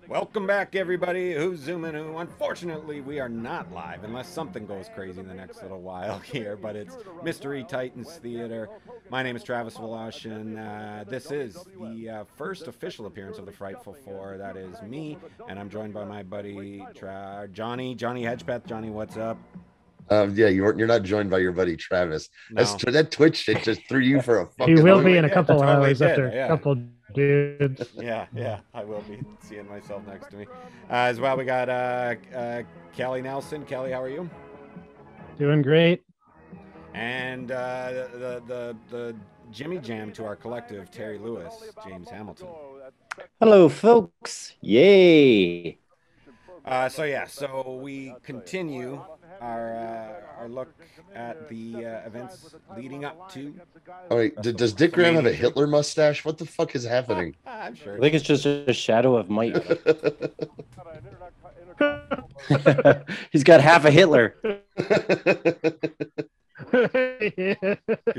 Welcome back, everybody. Who's Zoomin Who? Unfortunately, we are not live unless something goes crazy in the next little while here, but it's Mystery Titans Theater. My name is Travis Voloshin. This is the first official appearance of the Frightful Four. That is me, and I'm joined by my buddy Johnny Hedgepeth. Johnny, what's up? Yeah, you're not joined by your buddy Travis. No. That Twitch shit just threw you for a fucking. He will be in a couple hours after a couple dudes. Yeah, I will be seeing myself next to me. As well, we got Kelly Nelson. Kelly, how are you? Doing great. And the Jimmy Jam to our collective, Terry Lewis, James Hamilton. Hello, folks. Yay. So we continue our look at the events leading up to. Oh wait, does Dick Graham have a Hitler mustache? What the fuck is happening? I'm sure. I think it's just a shadow of Mike. He's got half a Hitler. Could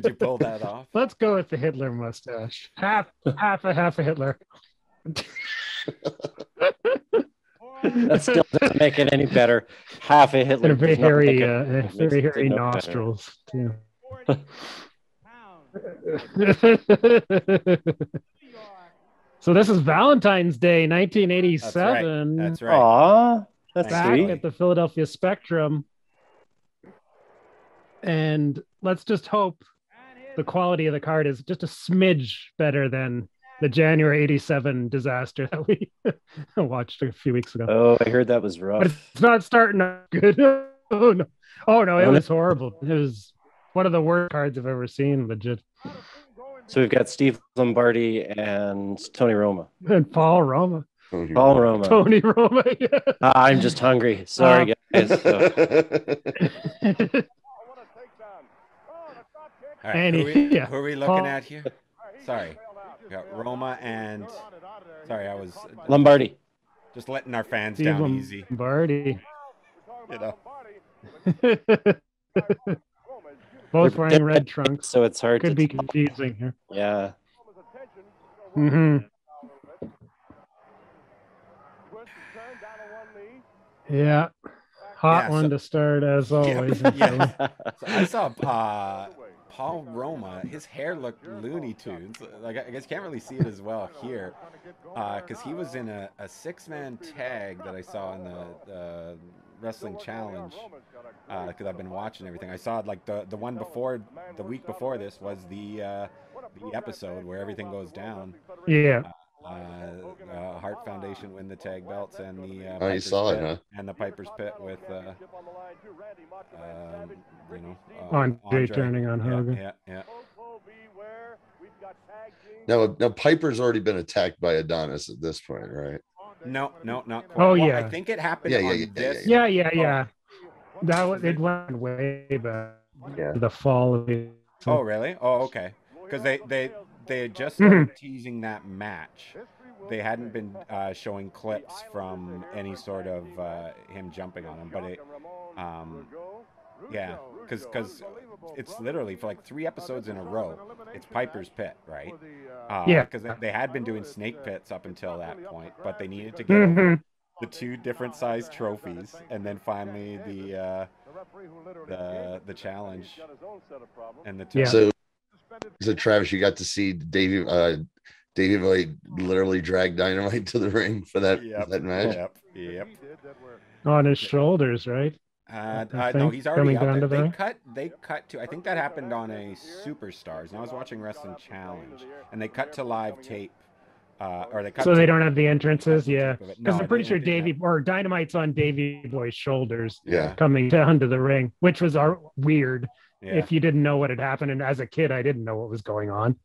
you pull that off? Let's go with the Hitler mustache. Half a Hitler. That still doesn't make it any better. Half a Hitler. And very hairy nostrils too. So this is Valentine's Day, 1987. That's right. Aw, that's back sweet. at the Philadelphia Spectrum. And let's just hope the quality of the card is just a smidge better than the January 87 disaster that we watched a few weeks ago. Oh, I heard that was rough. But it's not starting out good. Oh no, it was horrible. It was one of the worst cards I've ever seen, legit. So we've got Steve Lombardi and Tony Roma. And Paul Roma. Paul Roma. Tony Roma, yeah. I'm just hungry. Sorry, guys. All right, who are we looking at here? Sorry. We got Roma and I was Lombardi. Just letting our fans Steve down easy. Lombardi. You know. Both wearing red trunks. So it's hard Could be confusing here. Yeah. Mm-hmm. Yeah. Hot one to start as always. Yeah. So I saw Paul Roma. His hair looked Looney Tunes. Like I guess can't really see it as well here, because he was in a 6-man tag that I saw in the Wrestling Challenge. Because I've been watching everything. I saw like the one before, the week before this was the episode where everything goes down. Yeah. Hart Foundation win the tag belts and the you saw it, huh? And the Piper's Pit with Andre turning on Hogan. Yeah. Now Piper's already been attacked by Adonis at this point, right? No, not quite. Oh, well, yeah. I think it happened this. Yeah. It went way back. Yeah. The fall of it. Oh, really? Oh, okay. Because they had just started teasing that match. They hadn't been showing clips from any sort of him jumping on him, but it, because it's literally for like 3 episodes in a row. It's Piper's Pit, right? Because they had been doing snake pits up until that point, but they needed to get the 2 different size trophies, and then finally the challenge and the 2. So Travis, you got to see Davey Boy literally drag Dynamite to the ring for that match. Yep. On his shoulders, right? No, he's already up down there. to They cut to. I think that happened on a Superstars. And I was watching Wrestling Challenge, and they cut to live tape. They don't have the entrances, yeah. Because No, I'm pretty sure Dynamite's on Davey Boy's shoulders, coming down to the ring, which was weird. Yeah. If you didn't know what had happened, and as a kid, I didn't know what was going on.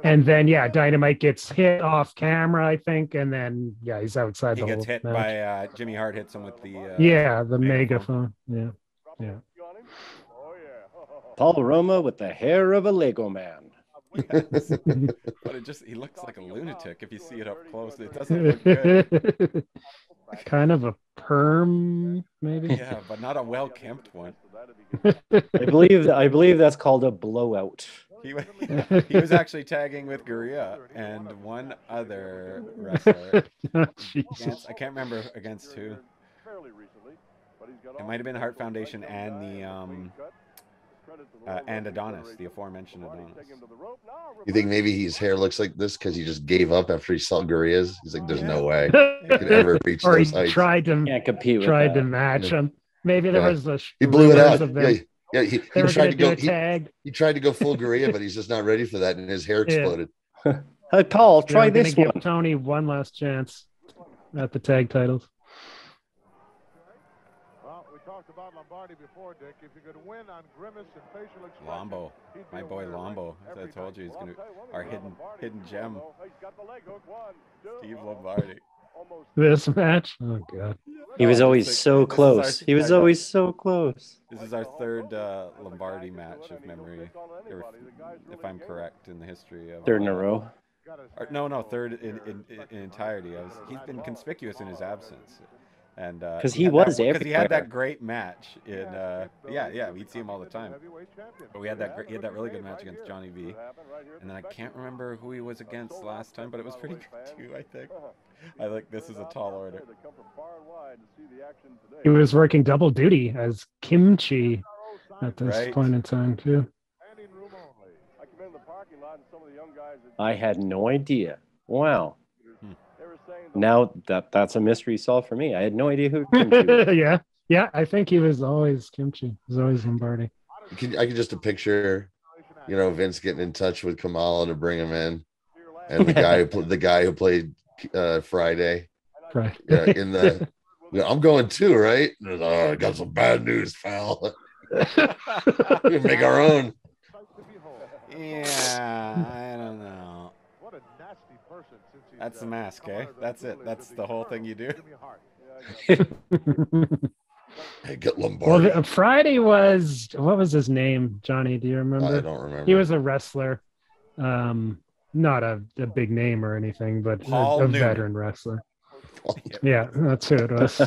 And then, Dynamite gets hit off camera, I think, and then, he's outside the whole He gets hit by Jimmy Hart hits him with the the megaphone. Yeah. Paul Roma with the hair of a Lego man. Yes. But he looks like a lunatic if you see it up close. It doesn't look good. Kind of a perm, maybe. Yeah, but not a well-kempt one. I believe that's called a blowout. He was actually tagging with Gurria and one other wrestler. Oh, Jesus. I can't remember against who. It might have been Heart Foundation and the and Adonis, the aforementioned Adonis. You think maybe his hair looks like this because he just gave up after he saw Gurria's? He's like, there's no way he could ever reach Or he those heights. tried to Can't compete with tried to that. match him. Maybe there was a he blew it out. Yeah, he they were tried to go tag. he tried to go full Gurria, but he's just not ready for that, and his hair exploded. Hey, Paul, try this give one. Tony one last chance at the tag titles. Well, we talked about Lombardi before, Dick. If you could win on grimace and facial expression, Lombo, my boy Lombo. As I told you, he's gonna our hidden gem. Steve Lombardi. This match? Oh god. He was always so close. He was always so close. This is our third Lombardi match, if memory, if I'm correct in the history of. Third in a row. No, third in entirety. He's been conspicuous in his absence, and because he was everywhere. Because he had that great match in we'd see him all the time. But he had that really good match against Johnny V, and then I can't remember who he was against last time, but it was pretty good too. I think. This is a tall order. He was working double duty as Kimchi at this point in time too. I had no idea. Wow. Now that's a mystery solved for me. I had no idea who Kimchi was. Yeah. I think he was always Kimchi. He was always Lombardi. I can just picture, Vince getting in touch with Kamala to bring him in, and the guy who played Friday. Right. Yeah, I'm going too, right? I got some bad news, pal. We make our own. Yeah, I don't know. That's the mask, eh? That's it. That's the whole thing you do. Hey, get Lombardi. Well, Friday was, what was his name, Johnny? Do you remember? I don't remember. He was a wrestler. Not a big name or anything, but a veteran wrestler. Yeah, that's who it was.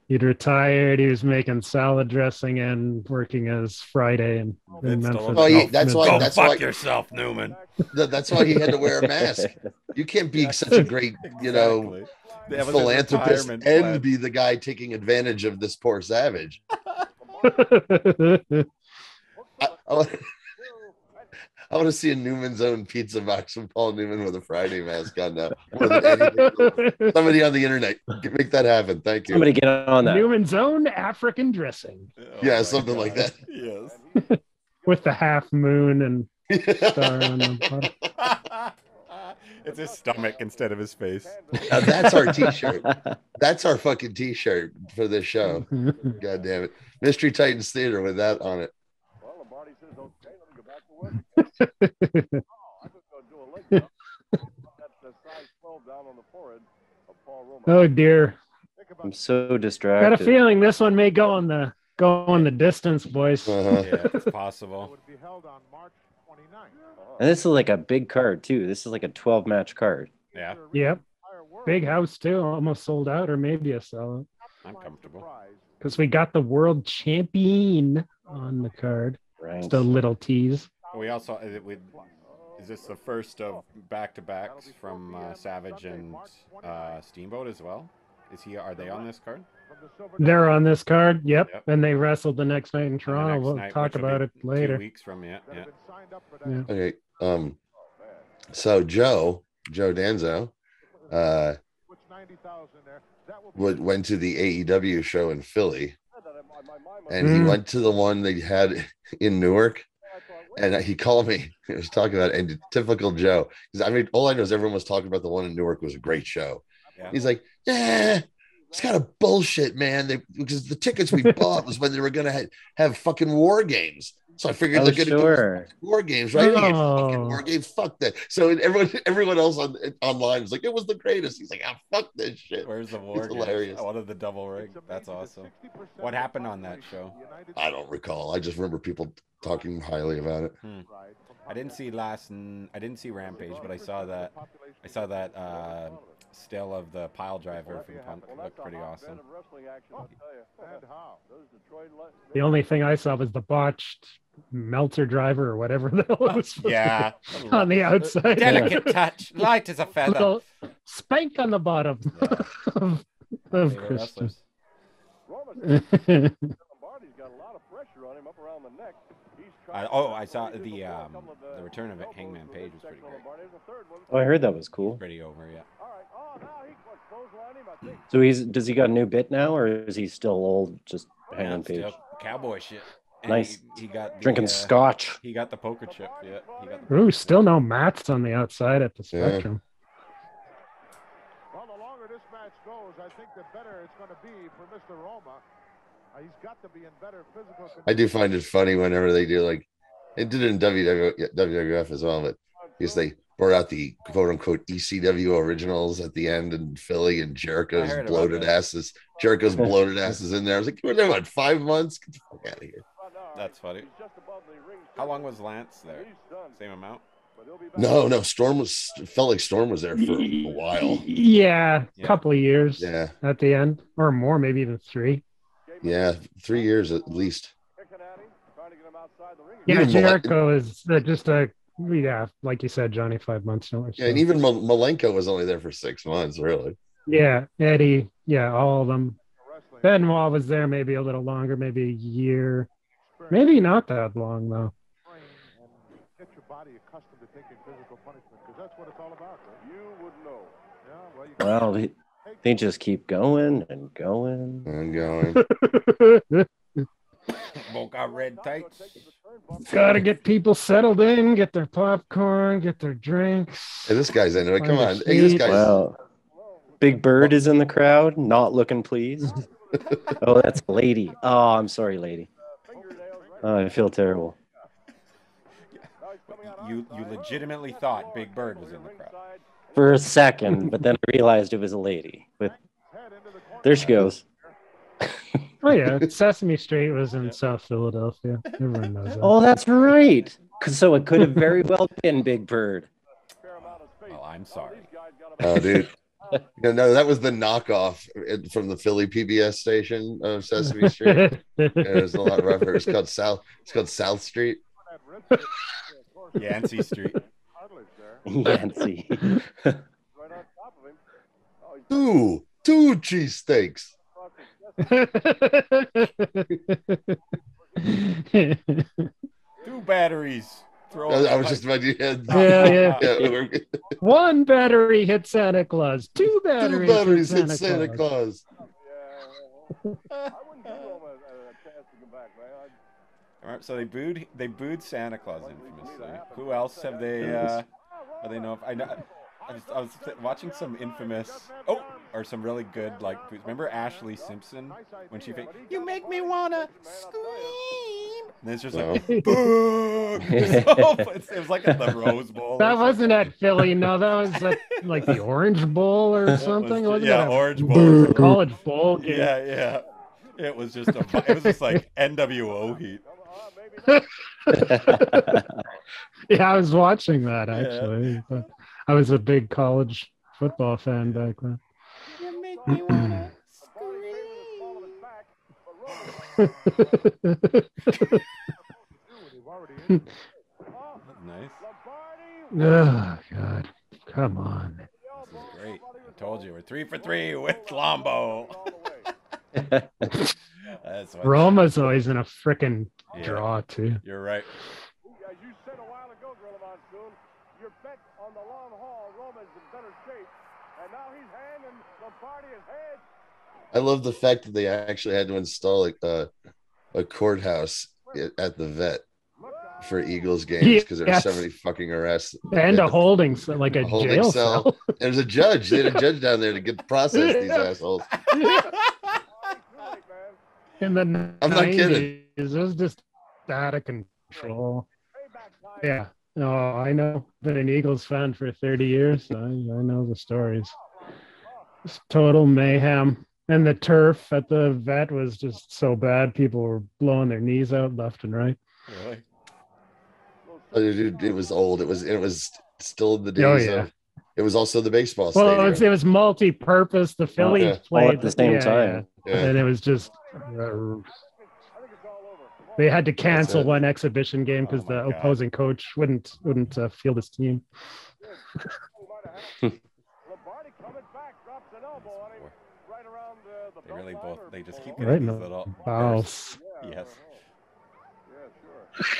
He'd retired. He was making salad dressing and working as Friday in Memphis. That's why. Go fuck yourself, Newman. That's why he had to wear a mask. You can't be such a great, philanthropist and be the guy taking advantage of this poor savage. I want to see a Newman's Own pizza box from Paul Newman with a Friday mask on now. More than anything. Somebody on the internet, make that happen. Thank you. Somebody get on that. Newman's Own African dressing. Yeah, something like that. Yes. With the half moon and star on the bottom. It's his stomach instead of his face. Now that's our t-shirt. That's our fucking t-shirt for this show. God damn it. Mystery Titans Theater with that on it. Oh dear. I'm so distracted. Got a feeling this one may go on the distance, boys. Yeah, it's possible. And this is like a big card too. This is like a 12-match card. Yeah. Yep. Big house too. Almost sold out, or maybe a sellout. I'm comfortable. Because we got the world champion on the card. Right. Just a little tease. We also is this the first of back-to-backs from Savage and Steamboat as well? Are they on this card? They're on this card. Yep. And they wrestled the next night in Toronto. We'll talk about it later. 2 weeks from yeah. Okay. So Joe Danzo went to the AEW show in Philly, and he went to the one they had in Newark, and he called me. He was talking about it, and typical Joe, because all I know is everyone was talking about the one in Newark was a great show. Yeah. He's like, yeah, it's kind of bullshit, man. Because the tickets we bought was when they were going to have fucking war games. So I figured they're going to go war games, right? Fucking war games, fuck that. So everyone else online was like, it was the greatest. He's like, fuck this shit. Where's the war games? Hilarious. I wanted the double ring. That's awesome. What happened on that show? I don't recall. I just remember people talking highly about it. I didn't see Rampage, but I saw that still of the pile driver from Punk. Looked pretty awesome. The only thing I saw was the botched Meltzer driver or whatever the hell it was. Yeah. On the outside. Delicate touch. Light as a feather. Little spank on the bottom. Yeah. Of Christian. I saw the return of Hangman Page was pretty great. Oh, I heard that was cool. Pretty over, yeah. So does he got a new bit now, or is he still old, just Hangman Page? Cowboy shit. And Nice. He got Drinking scotch. He got the poker chip. Yeah. He got Ooh, still no mats on the outside at the Spectrum. Well, the longer this match goes, I think the better it's going to be for Mr. Roma. He's got to be in better physical condition. I do find it funny whenever they do, like, it did it in WWF as well, but because they brought out the quote-unquote ECW originals at the end in Philly, and Jericho's bloated asses in there. I was like, you were there, what, 5 months? Get the fuck out of here. That's funny. How long was Lance there? Same amount? No, felt like Storm was there for a while. Yeah, a couple of years. Yeah. At the end, or more, maybe even 3. Yeah, 3 years at least. Yeah, Even Jericho is just like you said, Johnny, 5 months. So. Yeah, and even Malenko was only there for 6 months, really. Yeah, Eddie, all of them. Benoit was there maybe a little longer, maybe a year. Maybe not that long, though. Get your body accustomed to taking physical punishment, because that's what it's all about. Right? You would know. Yeah, well, they just keep going and going. And going. Both got red tights. Gotta get people settled in, get their popcorn, get their drinks. Hey, this guy's in it. Come on. Hey, this guy's... Well, Big Bird is in the crowd, not looking pleased. Oh, that's a lady. Oh, I'm sorry, lady. Oh, I feel terrible. You legitimately thought Big Bird was in the crowd. For a second, but then I realized it was a lady. But there she goes. Oh, yeah. Sesame Street was in South Philadelphia. Everyone knows that. Oh, that's right. So it could have very well been Big Bird. Well, I'm sorry. Oh, dude. No, that was the knockoff from the Philly PBS station of Sesame Street. There's a lot rougher. It's called South Street. Yancey Street. Yancey. Two cheesesteaks. 2 batteries. I was just about to. Yeah. 1 battery hit Santa Claus. 2 batteries. 2 batteries hit Santa Claus. So they booed Santa Claus infamously. Who else have they? They know? I was watching some infamous, or some really good, like, remember Ashley Simpson when she "You make me wanna scream," and it's just like, boo! It was like at the Rose Bowl. That wasn't at Philly. No, that was at like the Orange Bowl or something. Orange Bowl, the college bowl game. Yeah. It was just like NWO heat. Yeah, I was watching that actually. Yeah. I was a big college football fan back then. You make me wanna scream. Nice. Oh God, come on. This is great. I told you we're 3 for 3 with Lombo. Roma's always in a frickin' draw too. You're right. As you said a while ago, Gorilla Monsoon, your bet on the long haul, Roma's in better shape, and now he's hanging Lombardi his head. I love the fact that they actually had to install a courthouse at the vet for Eagles games because there were so many fucking arrests and a holding cell, like a jail cell. There's a judge. They had a judge down there to process these assholes. In the I'm 90s, not kidding. It was just out of control. Yeah. No, I know. Been an Eagles fan for 30 years. So I know the stories. It's total mayhem. And the turf at the vet was just so bad. People were blowing their knees out left and right. Really? It was old. It was still in the days of It was also the baseball Well, stadium. it was multi-purpose. The Phillies played all at the same time. Yeah. and it was just they had to cancel one exhibition game because the opposing coach wouldn't field his team. They really both. They just keep getting these little bursts. Yes.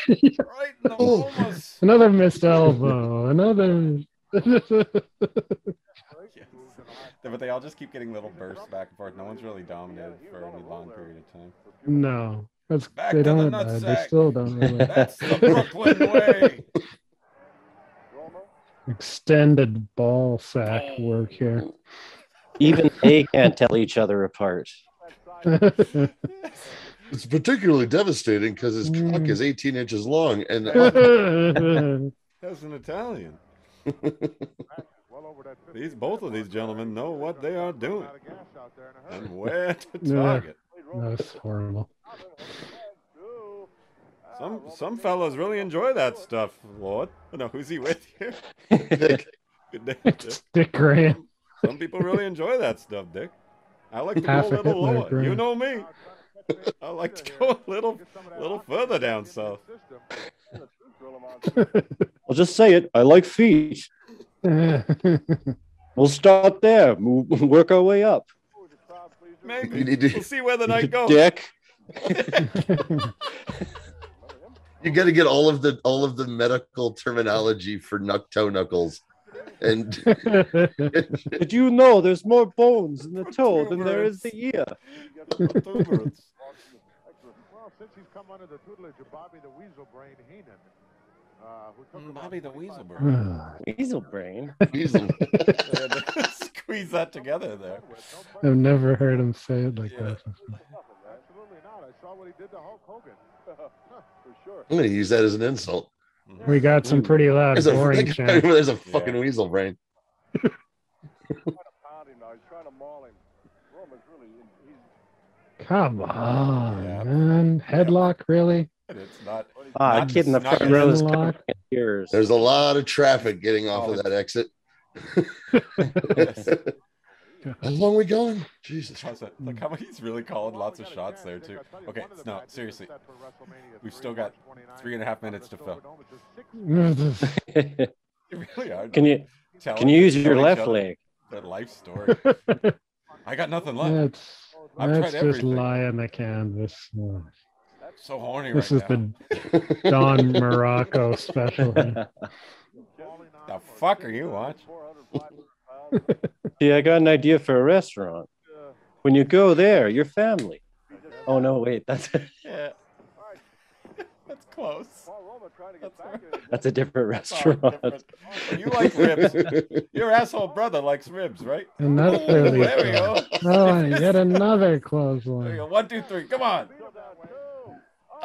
Right in the almost. Another missed elbow. Another. Yes. But they all just keep getting little bursts back and forth. No one's really dominated for any long period of time. No, that's Back they to the don't. nutsack. They still don't really. That's the Brooklyn way. Extended ball sack work here. Even they can't tell each other apart. It's particularly devastating because his cock is 18 inches long, and That's an Italian. Both of these gentlemen know what they are doing and where to target. That's horrible. Some fellas really enjoy that stuff, Lord. I know who's he with here. Dick. Good day, It's Dick Graham. Some people really enjoy that stuff, Dick. I like to Half go a a little Hitler lower. Graham. You know me. I like to go a little further down south. I'll just say it. I like feet. We'll start there. Work our way up. Maybe. We'll see where the night goes. Dick. You got to get all of the medical terminology for toe knuckles. And did you know there's more bones in the toe than there is the ear? Well, since he's come under the tutelage of Bobby the Weasel Brain Heenan, Bobby the Weasel Brain. Weasel Brain. Weasel. Squeeze that together there. I've never heard him say it like that. absolutely not. I saw what he did to Hulk Hogan. For sure. I'm going to use that as an insult. We got some pretty loud, boring chants. There's a fucking weasel brain. He's trying to maul him. Roman's really, Come on, man. Headlock, really? It's not. Kid in the front row is covering his ears. There's a lot of traffic getting off of that exit. How long are we going? Jesus. Look how he's really calling lots of shots there, too. Okay, no, seriously. We've still got 3.5 minutes to fill. You really are. Can you use your left leg? That life story. I got nothing left. That's just lie on the canvas. So horny this right is now. The Don Morocco special. The fuck are you watching? See, I got an idea for a restaurant. When you go there, your family. Oh no, wait, that's yeah. That's close. That's a different restaurant. You like ribs. Your asshole brother likes ribs, right? Another there we go. Oh, yet another close There you one. go. 1, 2, 3. Come on.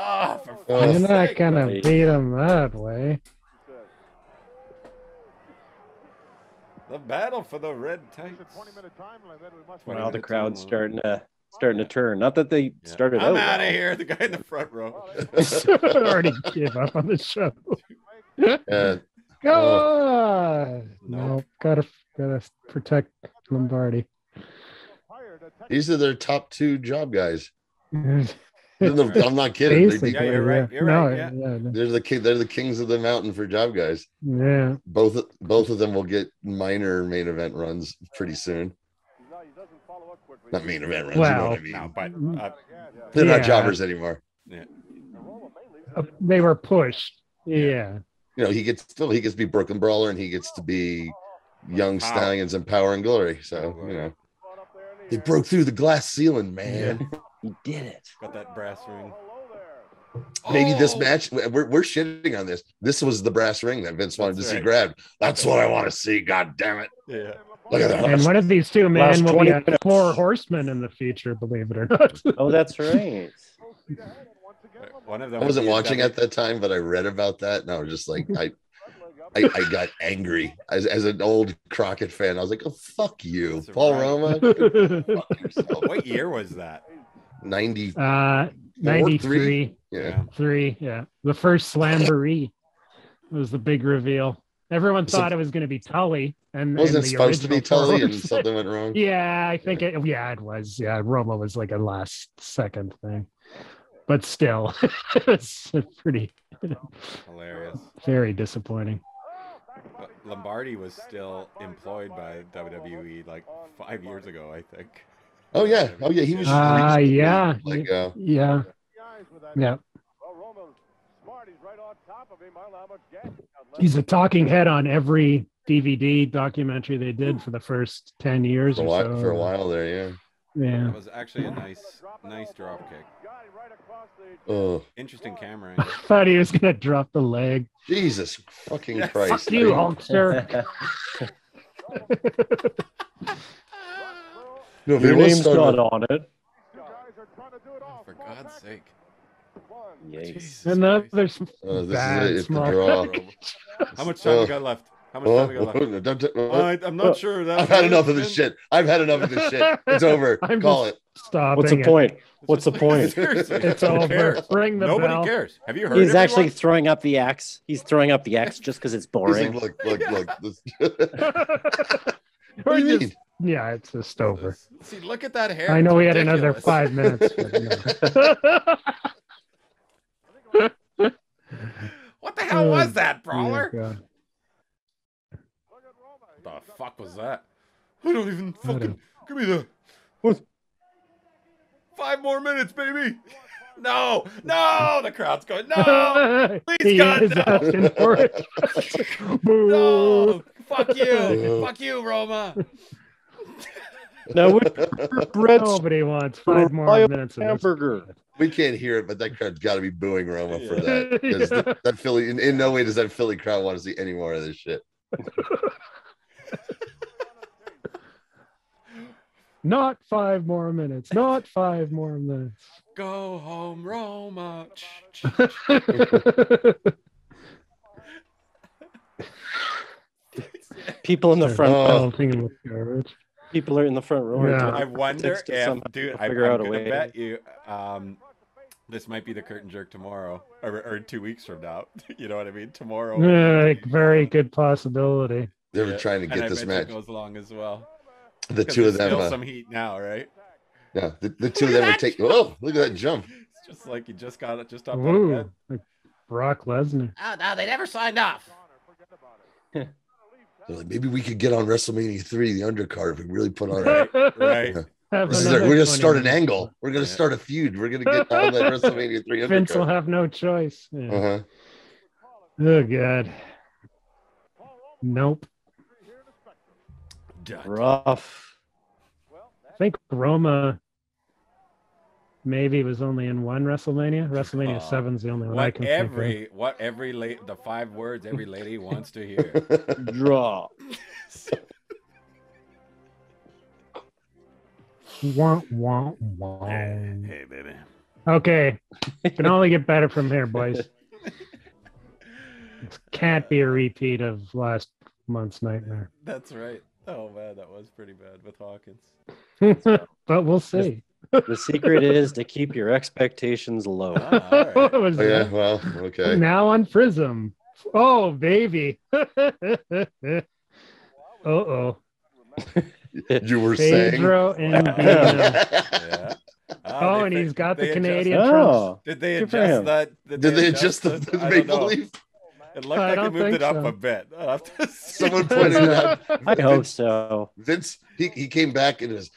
Ah, for You're fuck's not sake. gonna beat him that way. The battle for the red tights. Well, the crowd's starting to turn. Not that they started I'm out. out of here. The guy in the front row. Already gave up on the show. Go on. No, gotta protect Lombardi. These are their top 2 job guys. Yeah, I'm not kidding. Yeah, you're right. You're right. Yeah. They're the kings of the mountain for job guys. Yeah. Both of them will get minor main event runs pretty soon. Not main event runs. Well, you know what I mean? No, but They're not jobbers anymore. yeah. They were pushed. Yeah. You know, he gets to be Brooklyn Brawler and he gets to be Young Stallions and Power and Glory. So, you know, they broke through the glass ceiling, man. He did it. Got that brass ring. Maybe this match, we're shitting on this. This was the brass ring that Vince wanted to see grabbed. That's what I want to see. God damn it. Yeah. Look at that. And one of these two men will be 20 minutes. 4 horsemen in the future, believe it or not. Oh, that's right. One of them. I wasn't watching at that time, but I read about that and I was just like, I got angry as an old Crockett fan. I was like, oh, fuck you, Paul Roma. Fuck yourself. What year was that? 90. 93. Yeah. 3. Yeah. The first Slamboree was the big reveal. Everyone thought it was going to be Tully, and wasn't the supposed to be Tully, and forms. something went wrong. Yeah, I think it was. Yeah, Roma was like a last second thing, but still, it's pretty Hilarious. very disappointing. But Lombardi was still employed by WWE like 5 years ago, I think. Oh yeah, he was. Yeah, like yeah. He's a talking head on every DVD documentary they did for the first 10 years for a while there. Yeah. Yeah. It was actually a nice drop kick. Oh, interesting camera. I thought he was gonna drop the leg. Jesus fucking Christ! Fuck you, Hulkster. No, your name's not on it. Oh, for God's sake! Yikes. And there's bad this is it, small. Draw. How much time we got left? How much time we got left? I'm not sure. I've had enough of this shit. It's over. Call it. What's the point? What's the point? It's over. Ring the bell. Nobody cares. Have you heard? He's actually throwing up the X. He's throwing up the X just because it's boring. He's like, look. What do you mean? Yeah, it's just over. See, look at that hair. I know we had another 5 minutes. What the hell was that, Brawler? God. The fuck was that? I don't even fucking... Give me the... 5 more minutes, baby! No! The crowd's going, no! Please, God, no! Asking for it. No! Fuck you! Fuck you, Roma! No, nobody wants 5 more minutes of hamburger. We can't hear it, but that crowd's got to be booing Roma for that. Because that Philly, in no way does that Philly crowd want to see any more of this shit. Not 5 more minutes. Not 5 more minutes. Go home, Roma. People in the front. People are in the front row. Yeah. I wonder if, dude, I'm gonna bet you this might be the curtain jerk tomorrow or 2 weeks from now. You know what I mean? Tomorrow. Very good possibility. They were trying to get this match. It goes long as well. The two of them. Still some heat now, right? Yeah, the two of them are taking. Oh, look at that jump! It's just like you just got it, just up on bed. Like Brock Lesnar. Oh no, they never signed off. They're like, maybe we could get on WrestleMania 3, the undercard, if we really put on right. We're gonna start an angle. We're gonna start a feud. We're gonna get on that WrestleMania 3 undercard. Vince will have no choice. Yeah. Oh God. Nope. Rough. I think Roma maybe was only in one WrestleMania. WrestleMania 7's the only one I can think of. The 5 words every lady wants to hear. Draw. Wah, wah, wah. Hey, baby. Okay. Can only get better from here, boys. This can't be a repeat of last month's nightmare. That's right. Oh man, that was pretty bad with Hawkins. But we'll see. The secret is to keep your expectations low. Right. Yeah, well, okay. Now on Prism. Oh, baby. Uh-oh. You were Pedro saying? and Yeah. Oh, and he's got the Canadian trunks. Did they adjust that? Did they adjust the maple leaf? It looked like it moved it up a bit. Someone pointed it out. I hope so. Vince, he came back and is,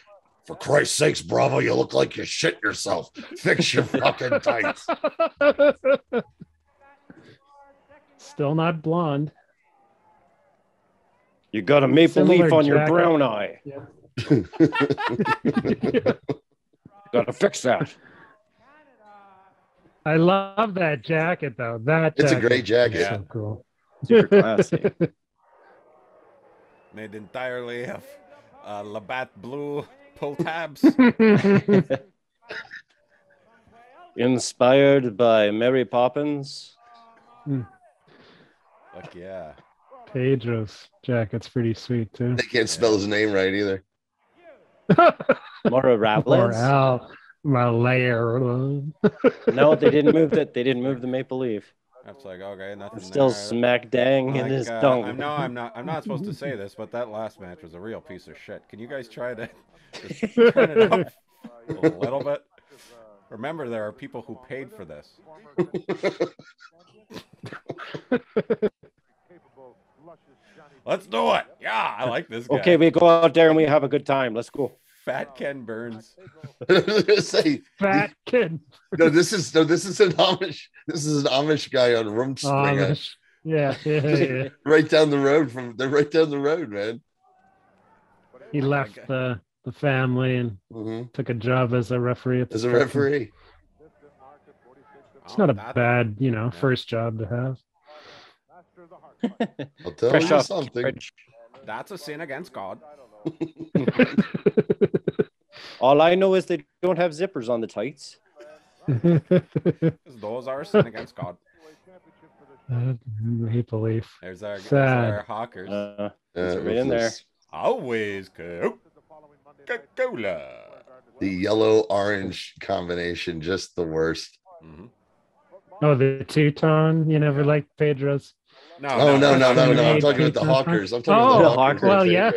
for Christ's sakes, Bravo, you look like you shit yourself. Fix your fucking tights. Still not blonde. You got a maple leaf on your brown eye. Yeah. Gotta fix that. I love that jacket, though. It's a great jacket. So cool. Super classy. Made entirely of Labatt blue pull tabs. Inspired by Mary Poppins. Fuck yeah. Pedro's jacket's pretty sweet, too. They can't spell his name right either. Maura Ravles. Malayer. No, they didn't move that. They didn't move the maple leaf. That's like, okay, nothing Still there. smack dang in his tongue. No, I'm not supposed to say this, but that last match was a real piece of shit. Can you guys try to just turn it up a little bit? Remember, there are people who paid for this. Let's do it. Yeah, I like this guy. Okay, we go out there and we have a good time. Let's go. Fat Ken Burns. Say, Fat Ken. No, this is an Amish. This is an Amish guy on Rumspringa. Yeah. Right down the road they're right down the road, man. He left the family and took a job as a referee. As a referee. It's not a bad, first job to have. I'll tell you something. That's a sin against God. All I know is they don't have zippers on the tights. Those are a sin against God. Maple Leaf. There's our hawkers. Right in there. Always Coca-Cola. The yellow-orange combination, just the worst. Oh, the two-tone? You never liked Pedro's? No. I'm talking about the hawkers. I'm talking about the hawkers. Well, yeah.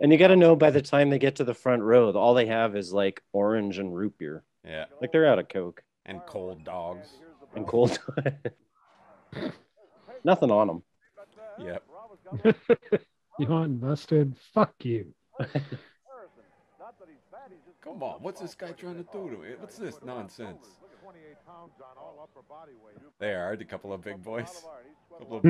And you got to know by the time they get to the front row, all they have is like orange and root beer. Yeah. Like they're out of Coke. And cold dogs. And cold. Nothing on them. Yep. You want mustard? Fuck you. Come on, what's this guy trying to do to me? What's this nonsense? There are a couple of big boys. A couple of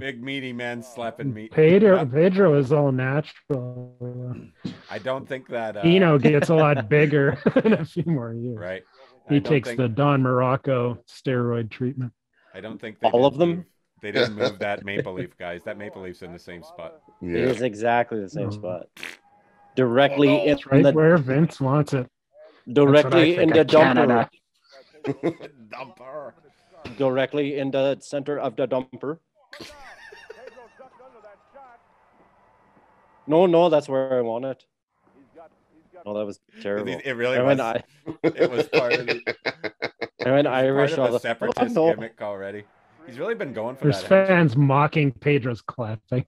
big meaty men slapping meat. Pedro is all natural. I don't think that... Eno gets a lot bigger in a few more years. Right. He takes the Don Morocco steroid treatment. I don't think all of them? They didn't move that Maple Leaf, guys. That Maple Leaf's in the same spot. Yeah. It is exactly the same spot. Directly in where Vince wants it. Directly in the dumper. Dumper. Directly in the center of the dumper. No, that's where I want it. Oh, that was terrible. It really was. It was part of the... I went Irish. Part of the separatist gimmick already. He's really been going for There's that. There's fans mocking Pedro's clapping.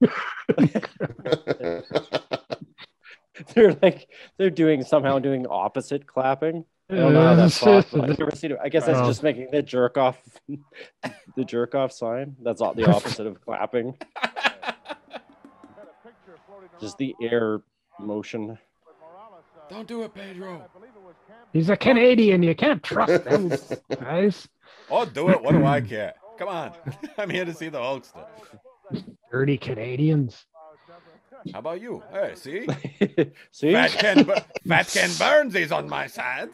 They're doing opposite clapping. I don't know how that's possible. I've never seen it. I guess that's just making the jerk off sign. That's all the opposite of clapping. Just the air motion. Don't do it, Pedro. He's a Canadian. You can't trust them, guys. Oh, do it. What do I care? Come on. I'm here to see the Hulkster. Dirty Canadians. How about you? Hey, see? See? Fat Ken Burns is on my side.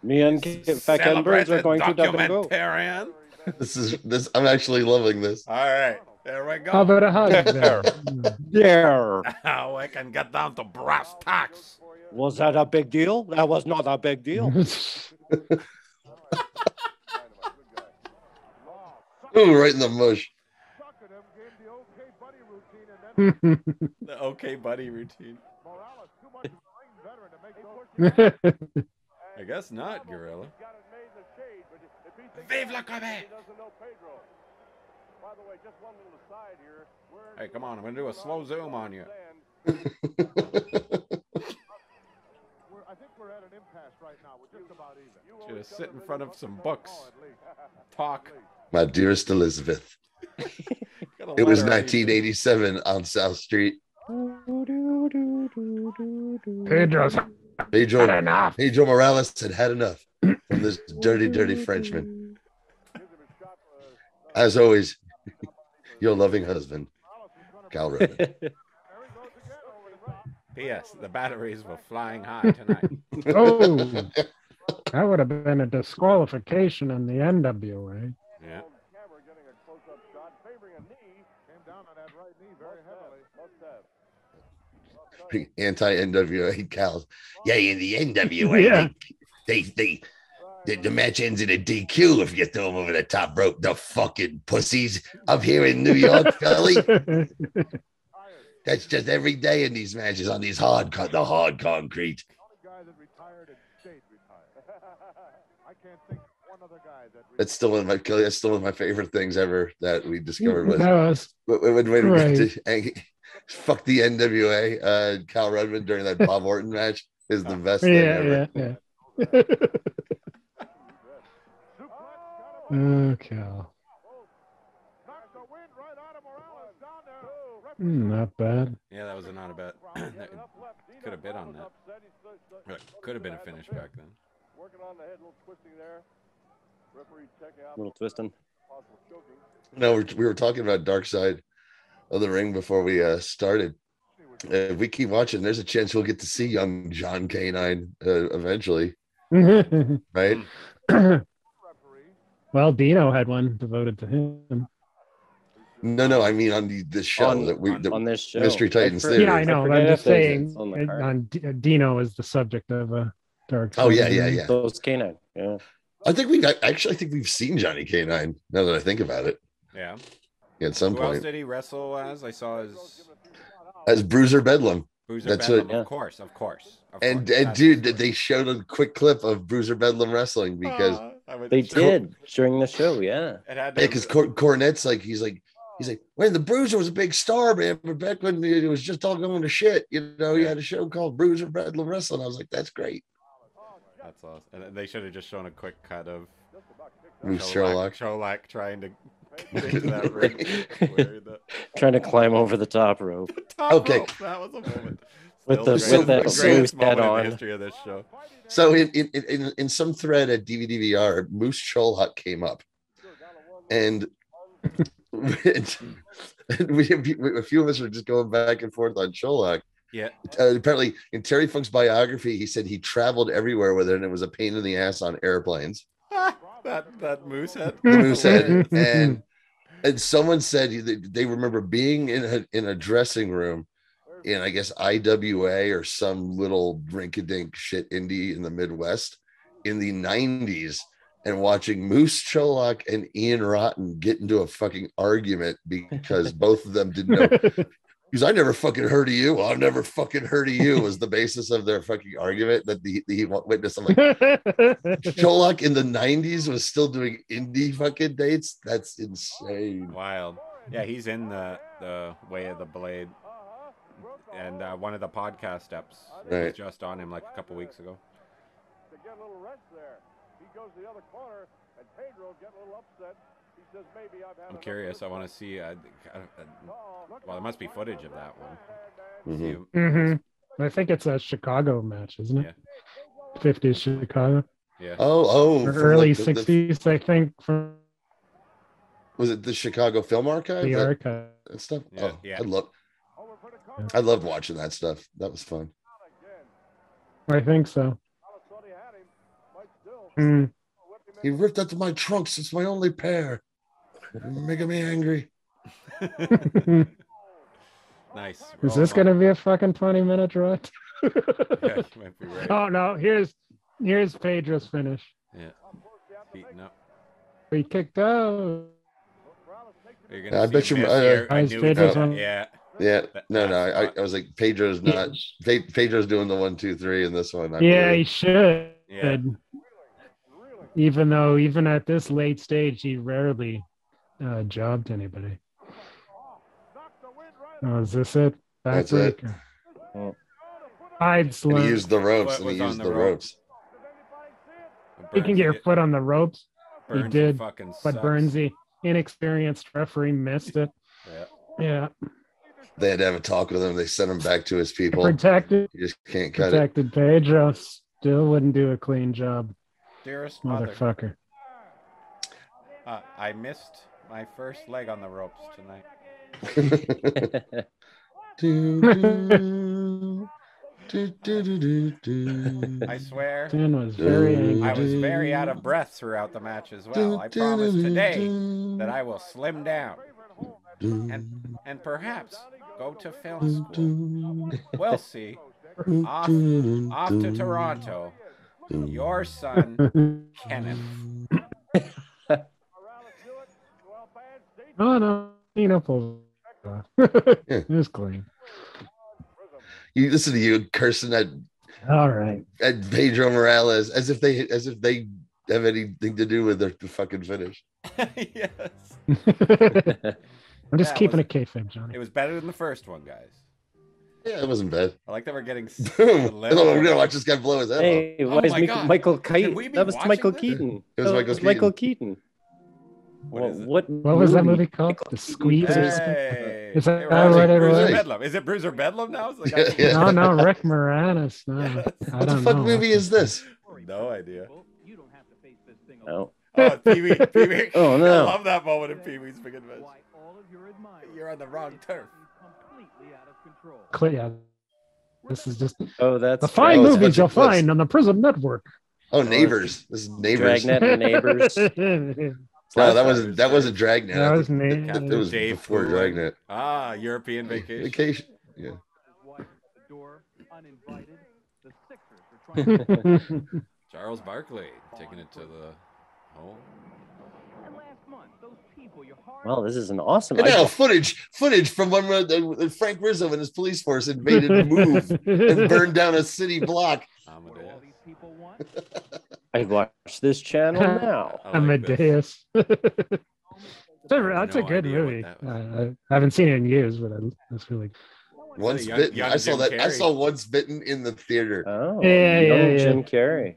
Me and Fat Ken Burns are going to documentarian. This. I'm actually loving this. All right. There we go. How about a hug there? There. Now we can get down to brass tacks. Was that a big deal? That was not a big deal. Ooh, right in the mush. The okay buddy routine. I guess not, Gorilla. Vive la Quebec! Hey, come on, I'm gonna do a slow zoom on you. I think we're at an impasse right now. We're just about even. Should sit in front of some books. Talk. My dearest Elizabeth. It was 1987 on South Street. Pedro Morales had enough from this dirty Frenchman. As always, your loving husband, Cal Roden. P.S. The batteries were flying high tonight. Oh, that would have been a disqualification in the NWA. Yeah. Anti-NWA Cal. Yeah, in the NWA, the match ends in a DQ if you throw them over the top rope. The fucking pussies up here in New York, Philly. That's just every day in these matches on these hard concrete. That's still one of my favorite things ever that we discovered was when we right. got to fuck the NWA. Cal Rudman during that Bob Orton match is the best thing ever. Yeah. Oh, Cal. Not bad. Yeah, that was not a bad. Could have been on that. Could have been a finish back then. Working on the head, a little twisting there. Referee checking out. A little twisting. No, we were talking about Dark Side of the Ring before we started. If we keep watching, there's a chance we'll get to see young John K9 eventually, right? Well, Dino had one devoted to him. No, I mean on this show on this show, Mystery Titans Theater. Yeah, I know. I'm just saying, Dino is the subject of a Dark Side. Oh yeah. Those K9. Yeah. I think we've seen Johnny K9 now that I think about it. Yeah. At some Who point. else did he wrestle as? I saw as Bruiser Bedlam. That's Bedlam, of course. And dude, they showed a quick clip of Bruiser Bedlam wrestling because they did during the show. Yeah. Because Cornette's he's like, when the Bruiser was a big star, man, but back when it was just all going to shit, he had a show called Bruiser Bedlam Wrestling. I was like, that's great. That's awesome. And they should have just shown a quick cut of Sherlock trying to get into that ring. Trying to climb over the top rope. Rope. That was a moment. With the greatest head moment on. in the history of this show. So in some thread at DVDVR, Moose Sherlock came up, and a few of us were just going back and forth on Sherlock. Yeah. Apparently, in Terry Funk's biography, he said he traveled everywhere with it, and it was a pain in the ass on airplanes. that moose head. The moose head, and someone said they remember being in a dressing room in, I guess, IWA or some little rinky-dink shit indie in the Midwest in the 90s and watching Moose Sherlock and Ian Rotten get into a fucking argument because both of them didn't know. Because I never fucking heard of you. I've never fucking heard of you was the basis of their fucking argument that he witnessed. I'm like, Sherlock in the 90s was still doing indie fucking dates? That's insane. Wild. Yeah, he's in the Way of the Blade. And one of the podcast steps was just on him like a couple weeks ago. To get a little rest there. He goes to the other corner, and Pedro get a little upset. He says, maybe I've had. I'm curious. I want to see. Well, there must be footage of that one. Mm-hmm. I think it's a Chicago match, isn't it? Yeah. 50s Chicago. Yeah. Oh. Or early 60s, I think. Was it the Chicago Film Archive? The archive. And stuff? Yeah. Yeah. I loved watching that stuff. That was fun. I think so. He ripped out my trunks. It's my only pair. Making me angry. Nice. Is this going to be a fucking 20-minute rut? Yeah, might be right. Oh no! Here's Pedro's finish. Yeah. Beaten up. He kicked out. I bet you. Yeah. Yeah, no. I was like, Pedro's doing the 1, 2, 3 in this one. He should. Yeah. Even at this late stage, he rarely jobbed anybody. Oh, is this it? That's it. I'd he used the ropes, and he used the ropes. You can get your foot on the ropes. Burns he did, but sucks. Burnsy, inexperienced referee, missed it. Yeah. They had to have a talk with him. They sent him back to his people. Protected. You just can't cut Protected Pedro. Still wouldn't do a clean job. Dearest motherfucker. I missed my first leg on the ropes tonight. I swear. Dan was very angry. I was very out of breath throughout the match as well. I promise today that I will slim down and perhaps go to film school. We'll see. Off to Toronto. Your son, Kenneth. Oh no, pulls off. It was clean. You listen to you cursing at all right at Pedro Morales as if they have anything to do with the fucking finish. Yes. I'm just keeping a kayfabe, Johnny. It was better than the first one, guys. Yeah, it wasn't bad. I like that we're getting. We're gonna watch this guy blow his head off. Hey, why is Michael Keaton? That was Michael this? Keaton. It was Michael Keaton. What was that movie called? The Squeeze or something? Hey, Is that right? it Bruiser was? Bedlam. Is it Bruiser Bedlam now? Like, No, Rick Moranis. No, Yes. What the fuck movie is this? No idea. No. Oh, Pee-wee. Pee-wee. Oh, no. I love that moment in Pee-wee's Big Adventure. You're on the wrong turf. Yeah. This is just That's the fine it's a movies bunch you'll of clips. find on the Prism Network. Oh, Neighbors. This is Neighbors. Dragnet and Neighbors. No, that wasn't Dragnet. That was It was Dave before Poole. Dragnet. Ah, European Vacation. Vacation. Yeah. Charles Barkley taking it to the home. Well, this is an awesome. And now footage from when Frank Rizzo and his police force invaded Move and burned down a city block. Amadeus. I watch this channel now. I like Amadeus. That's a no good idea what movie. that was. I haven't seen it in years, but that's really. Once young- bitten. young I saw Jim that. I Carrey. saw Once Bitten in the theater. Oh, Yeah. Jim Carrey.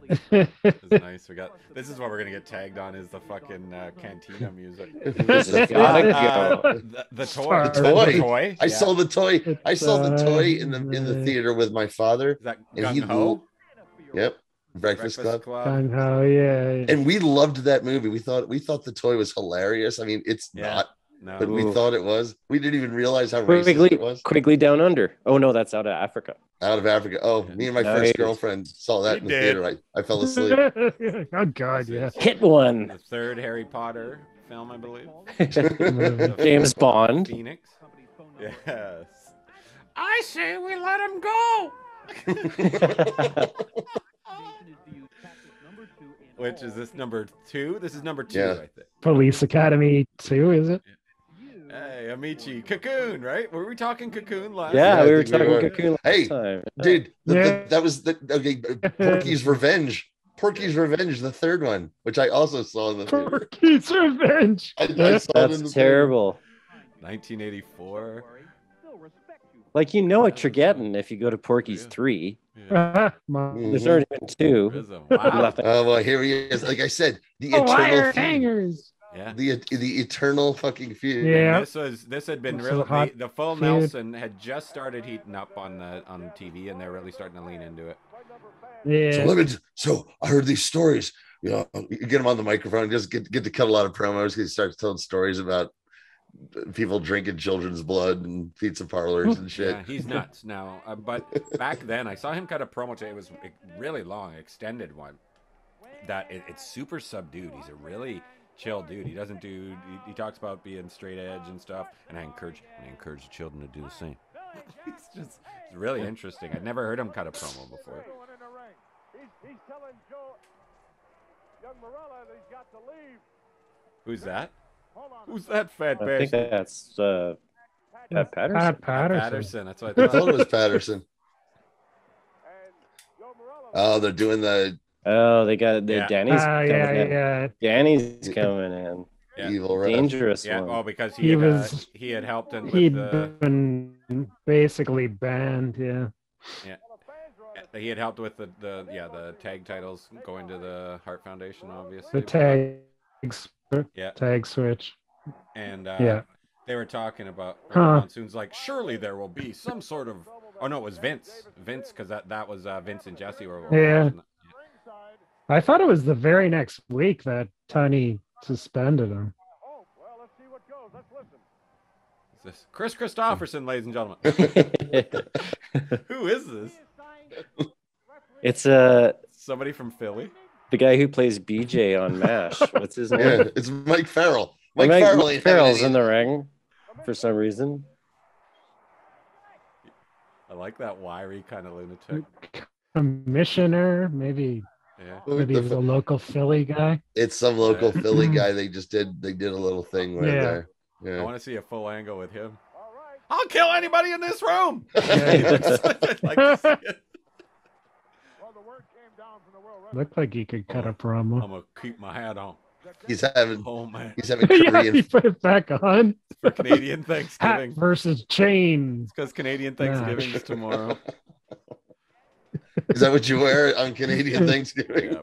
This is nice. This is what we're gonna get tagged on is the fucking cantina music. The toy. The toy. The toy. I saw the toy. I saw the toy in uh, the theater with my father. Is that And Gung he Ho? Yep. Breakfast Club. Oh yeah. And we loved that movie. We thought the toy was hilarious. I mean, it's not, No. but we thought it was. We didn't even realize how Quigley, racist it was. Quigley Down Under. Oh no, that's out of Africa. Out of Africa. Oh, me and my Nice. first girlfriend saw that We in the did. theater. I fell asleep. Oh God, yeah. Hit one. The third Harry Potter film, I believe. James Bond. Phoenix. Yes. I say we let him go. Which is this number 2? This is number 2, Yeah. I think. Police Academy 2, is it? Hey, Amici. Cocoon, right? Were we talking Cocoon last Yeah, I we were think we talking were. Cocoon last Hey, time. Dude, Yeah. that was Porky's Revenge. Porky's Revenge, the third one, which I also saw in the theater. Porky's Revenge. I saw it in the That's theater. terrible. 1984. Like what you're getting if you go to Porky's 3. Yeah. There's already been 2. Prism. Wow. Nothing. Oh well, here he is. Like I said, the Wire eternal feud. hangers. Yeah. The eternal fucking feud. Yeah. This had been This was really a hot the full feud. Nelson had just started heating up on TV, and they're really starting to lean into it. Yeah. So I heard these stories. You know, you get him on the microphone and just get to cut a lot of promos. He starts telling stories about people drinking children's blood and pizza parlors and shit. Yeah, he's nuts now. But back then, I saw him cut a promo today. It was a really long, extended one. It's super subdued. He's a really chill dude. He doesn't do. He talks about being straight edge and stuff. And I encourage the children to do the same. It's really interesting. I'd never heard him cut a promo before. He's telling Joe, young Morella, that he's got to leave. Who's that? Hold on. Who's that fat I bitch? think that's Pat Patterson. Pat Patterson. Patterson. That's what I I thought thought. it was Patterson. And Joe Morella. Oh, they're doing the Oh, they got Yeah. Danny's coming in. Yeah. Danny's coming in. Yeah. evil ref. Dangerous Yeah. one. Oh, because He was- he had helped him with He'd the. been basically banned. Yeah. He had helped with the tag titles going to the Hart Foundation, obviously. The tags. Yeah. Tag switch. And Yeah. they were talking about Huh. Monsoon's like, surely there will be some sort of. Oh no, it was Vince, because that was Vince and Jesse were. Yeah. watching that. I thought it was the very next week that Tony suspended him. Oh, well, let's see what goes. Let's listen. Is this Chris Christopherson, ladies and gentlemen? Who is this? It's Somebody from Philly. the guy who plays BJ on MASH. What's his name? Yeah, it's Mike Farrell. Mike Farrell ain't Farrell's having in the ring for some reason. I like that wiry kind of lunatic. Commissioner, maybe Yeah. maybe he was a local Philly guy. It's some local Philly guy. They did a little thing right Yeah. there. I Yeah. want to see a full angle with him. All right. I'll kill anybody in this room. Yeah. I'd like to see it. Well, the word came down from the Looked like he could cut a promo. I'm gonna keep my hat on. He's having man. He's having Korean. Yeah, he put it back on. For Canadian Thanksgiving. Hat versus chain. It's because Canadian Thanksgiving is tomorrow. Is that what you wear on Canadian Thanksgiving?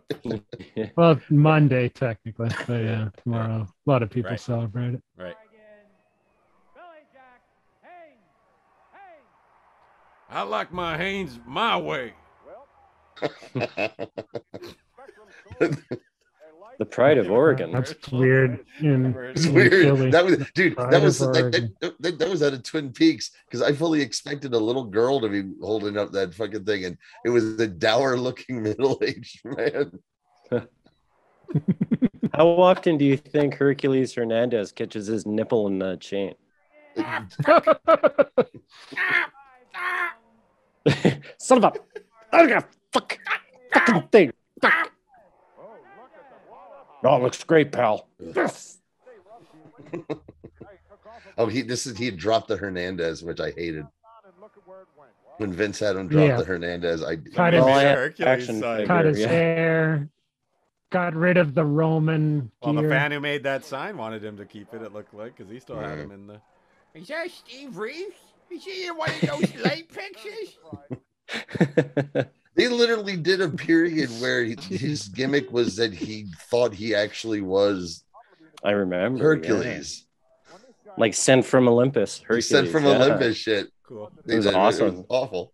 Yeah. Well, Monday technically, but yeah, tomorrow. A lot of people celebrate it. Right. I like my Hanes my way. The pride of Oregon. That's weird. It's weird. Philly. That was, dude. Pride That was of that was out of Twin Peaks because I fully expected a little girl to be holding up that fucking thing, and it was a dour-looking middle-aged man. How often do you think Hercules Hernandez catches his nipple in the chain? Son of a fucking thing. Oh, looks great, pal. Yes. Oh, he had dropped the Hernandez, which I hated. When Vince had him drop the Hernandez, cut his hair, got rid of the Roman. Well, the fan who made that sign wanted him to keep it. It looked like because he still had him in the. Is that Steve Reeves? Is he in one of those late pictures? They literally did a period where his gimmick was that he thought he actually was. I remember Hercules, like sent from Olympus. Hercules, sent from Olympus. Shit, cool. It was awesome. It was awful.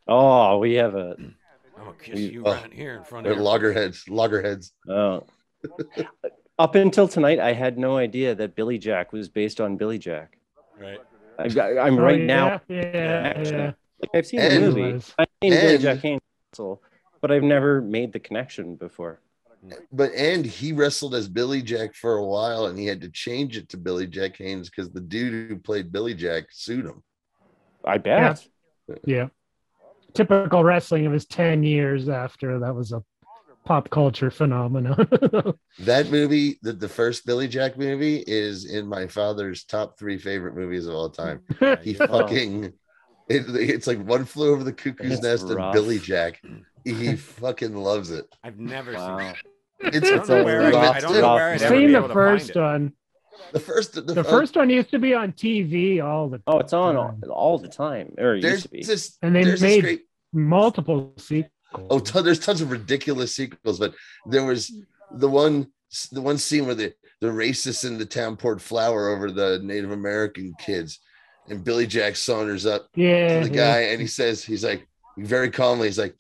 Oh, we have a. I'm gonna kiss you right here in front of loggerheads. Oh. Up until tonight, I had no idea that Billy Jack was based on Billy Jack. Right. I'm right now. Yeah. Like I've seen the movie. I've seen Billy Jack Haynes, but I've never made the connection before. But he wrestled as Billy Jack for a while, and he had to change it to Billy Jack Haynes because the dude who played Billy Jack sued him. I bet. Yeah. Typical wrestling. It was 10 years after that was a pop culture phenomenon. That movie, the first Billy Jack movie, is in my father's top 3 favorite movies of all time. He fucking. It's like One Flew Over the Cuckoo's Nest and Billy Jack. He fucking loves it. I've never seen it. It's I don't know where I'd ever seen be the able to first find it. one. The first one used to be on TV all the time. Oh, it's on all the time. Or it used to be. And they made multiple sequels. Oh, there's tons of ridiculous sequels, but there was the one scene where the racists in the town poured flour over the Native American kids. And Billy Jack saunters up to the guy, and he's like, very calmly, he's like,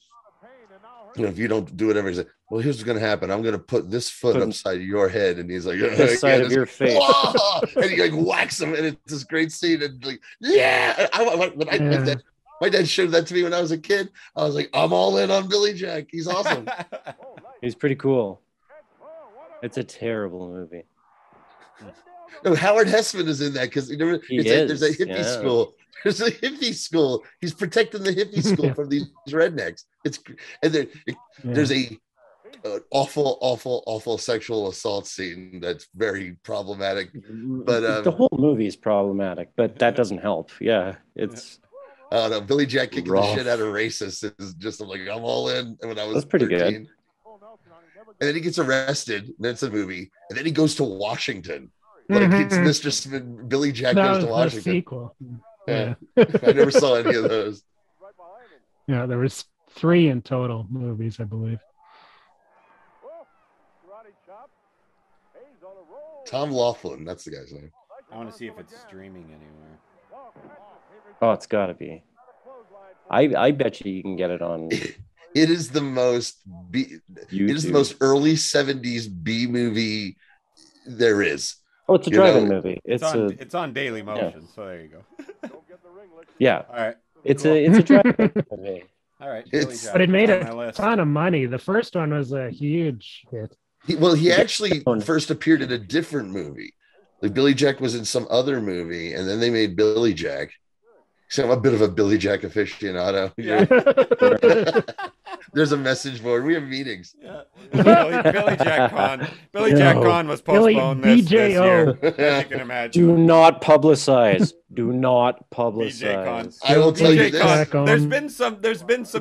if you don't do whatever, he's like, well, here's what's going to happen. I'm going to put this foot upside your head. And he's like, this side of your face. And he like whacks him, and it's this great scene. And like, yeah. My dad showed that to me when I was a kid. I was like, I'm all in on Billy Jack. He's awesome. He's pretty cool. It's a terrible movie. No, Howard Hessman is in that because there's a hippie school. There's a hippie school. He's protecting the hippie school from these rednecks. There's an awful sexual assault scene that's very problematic. But the whole movie is problematic, but that doesn't help. Yeah, it's. I don't know. Billy Jack kicking the shit out of racists is just like I'm all in. And when I was that's pretty 13. good. And then he gets arrested. And that's a movie. And then he goes to Washington. Like it's Mr. Billy Jack goes to Washington. The sequel. Yeah. I never saw any of those. Yeah, there was 3 in total movies, I believe. Tom Laughlin, that's the guy's name. I want to see if it's streaming anywhere. Oh, it's got to be. I bet you can get it on. It is the most it is the most early 70s B movie there is. Oh, it's a drive-in movie. It's on Daily Motion, so there you go. Yeah. All right. It's a drive-in movie. All right. But it made a ton of money. The first one was a huge hit. He actually first appeared in a different movie. Like Billy Jack was in some other movie, and then they made Billy Jack. So I'm a bit of a Billy Jack aficionado. Yeah. There's a message board. We have meetings. Yeah. Billy Jack Con. Billy Jack Con was postponed this year, as you can imagine. Do not publicize. Do not publicize. I will tell you this. There's been some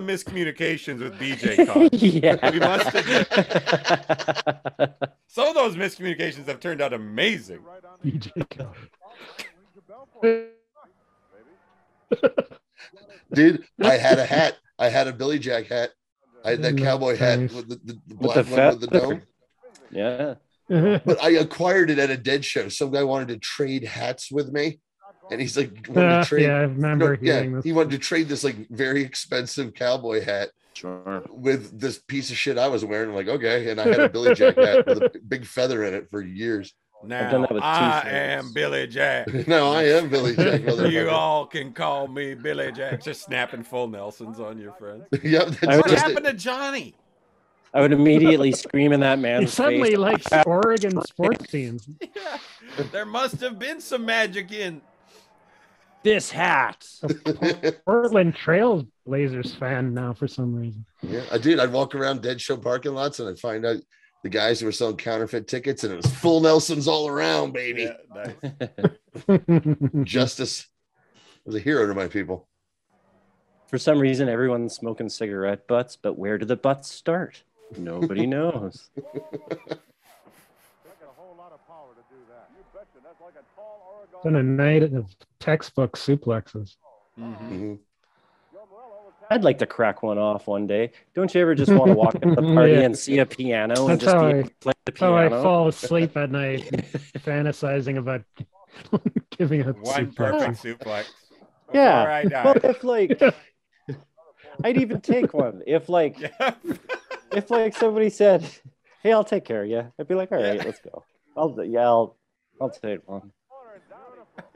miscommunications with BJ Con. Yeah. We must admit. Some of those miscommunications have turned out amazing. BJ Con. Dude, I had a hat. I had a Billy Jack hat. I had that cowboy hat with the black one with the dome. Yeah. But I acquired it at a dead show. Some guy wanted to trade hats with me. And he's like, yeah, I remember hearing this. He wanted to trade this like very expensive cowboy hat with this piece of shit I was wearing. I'm like, okay. And I had a Billy Jack hat with a big feather in it for years. Now I am Billy Jack. No, I am Billy Jack. You all can call me Billy Jack. Just snapping full Nelsons on your friends. Yep. What happened to Johnny? I would immediately scream in that man's face. He suddenly likes Oregon sports teams. Yeah. There must have been some magic in this hat. Portland Trail Blazers fan now for some reason. Yeah, I did. I'd walk around dead show parking lots and I'd find out the guys who were selling counterfeit tickets, and it was full Nelsons all around, baby. Yeah, nice. Justice was a hero to my people. For some reason, everyone's smoking cigarette butts, but where do the butts start? Nobody knows. It's been a night of textbook suplexes. Mm-hmm. I'd like to crack one off one day. Don't you ever just want to walk into the party and see a piano and just play the piano? That's how I fall asleep at night, fantasizing about giving a one suplex. perfect suplex. Yeah. Well, if like, I'd even take one. If like somebody said, "Hey, I'll take care of you," I'd be like, "All right, let's go." I'll take one.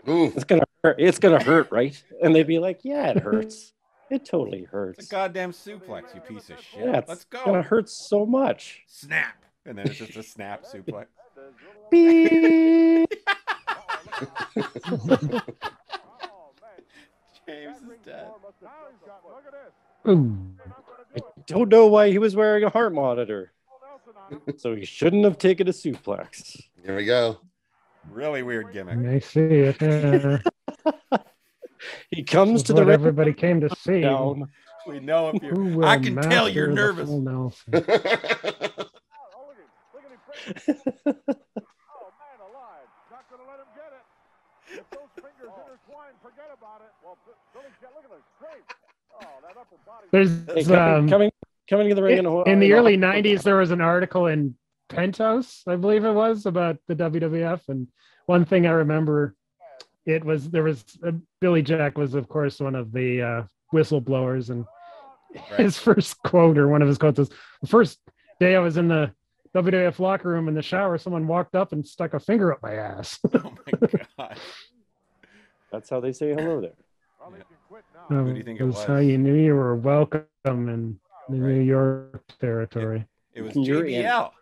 Ooh. It's gonna hurt, right? And they'd be like, "Yeah, it hurts. It totally hurts. It's a goddamn suplex, you piece of shit. Yeah, let's go." It's gonna hurt so much. Snap, and then it's just a snap suplex. Beep. James is dead. I don't know why he was wearing a heart monitor. So he shouldn't have taken a suplex. Here we go. Really weird gimmick. I see it. Yeah. He comes to the ring. Everybody came to see. Down. We know if you're. I can tell you're nervous. There's coming to the ring in the early 90s. There was an article in Penthouse, I believe it was, about the WWF, and one thing I remember, Billy Jack was, of course, one of the whistleblowers, and his first quote, or one of his quotes, was, "The first day I was in the WWF locker room in the shower, someone walked up and stuck a finger up my ass." Oh my god! That's how they say hello there. Who do you think it was? How you knew you were welcome in the New York territory. It was JBL.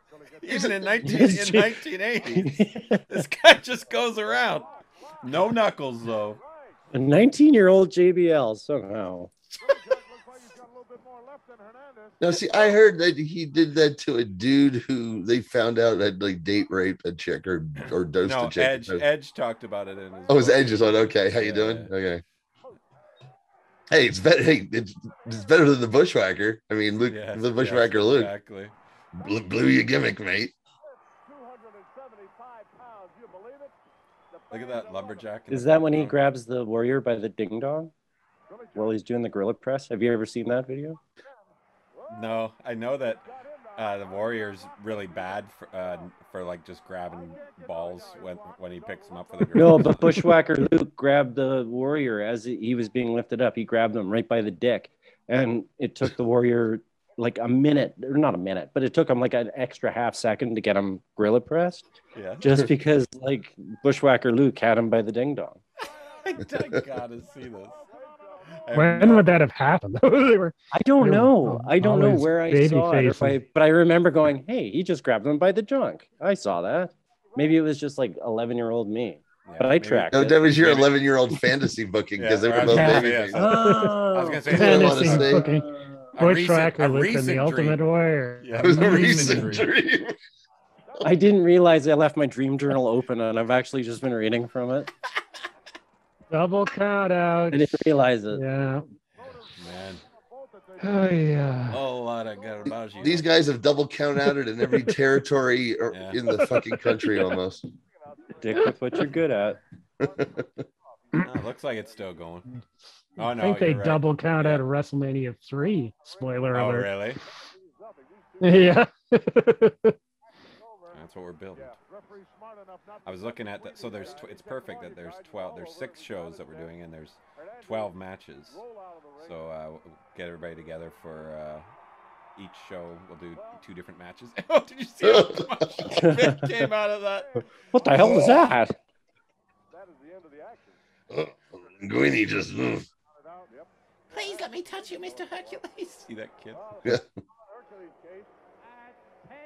Even in 1980s, this guy just goes around. No knuckles, though. A 19-year-old JBL somehow. Now, see, I heard that he did that to a dude who they found out had like date raped a chick or dosed a chick. Edge talked about it in his book. It was Edge's one. Okay, how you doing? Yeah. Okay. Hey, it's better. Hey, it's better than the Bushwhacker. I mean, Luke, the Bushwhacker Luke. Exactly. Blew your gimmick, mate. Look at that lumberjack. Is that when he grabs the Warrior by the ding dong while he's doing the gorilla press? Have you ever seen that video? No, I know that the Warrior's really bad for like just grabbing balls when he picks them up for the gorilla. No, but Bushwhacker Luke grabbed the Warrior as he was being lifted up. He grabbed him right by the dick, and it took the Warrior like a minute, or not a minute, but it took him like an extra half second to get him gorilla pressed. Yeah. Just because like Bushwhacker Luke had him by the ding dong. I gotta see this. When would that have happened? I don't know. I don't know where I saw it, but I remember going, "Hey, he just grabbed him by the junk." I saw that. Maybe it was just like 11-year-old me. but I tracked No, it. that was your 11-year-old fantasy booking because they were both baby. I was going to say Fantasy booking. Bushwhacker lived in the recent ultimate dream. warrior. It was a recent dream. I didn't realize I left my dream journal open, and I've actually just been reading from it. Double count out. I didn't realize it. Yeah. Man. Oh yeah. Oh, what I got about you. These guys have double count outed in every territory in the fucking country almost. Dick with what you're good at. Looks like it's still going. Oh no, I think they right. double count out of WrestleMania 3. Spoiler alert. Really? Yeah. That's what we're building. I was looking at that. So it's perfect that there's 12. There's 6 shows that we're doing, and there's 12 matches. So we'll get everybody together for each show. We'll do 2 different matches. Oh, did you see how much spit came out of that? What the hell was that? That is the end of the action. Gwynny just moved. Please let me touch you, Mr. Hercules. See that kid? Yeah.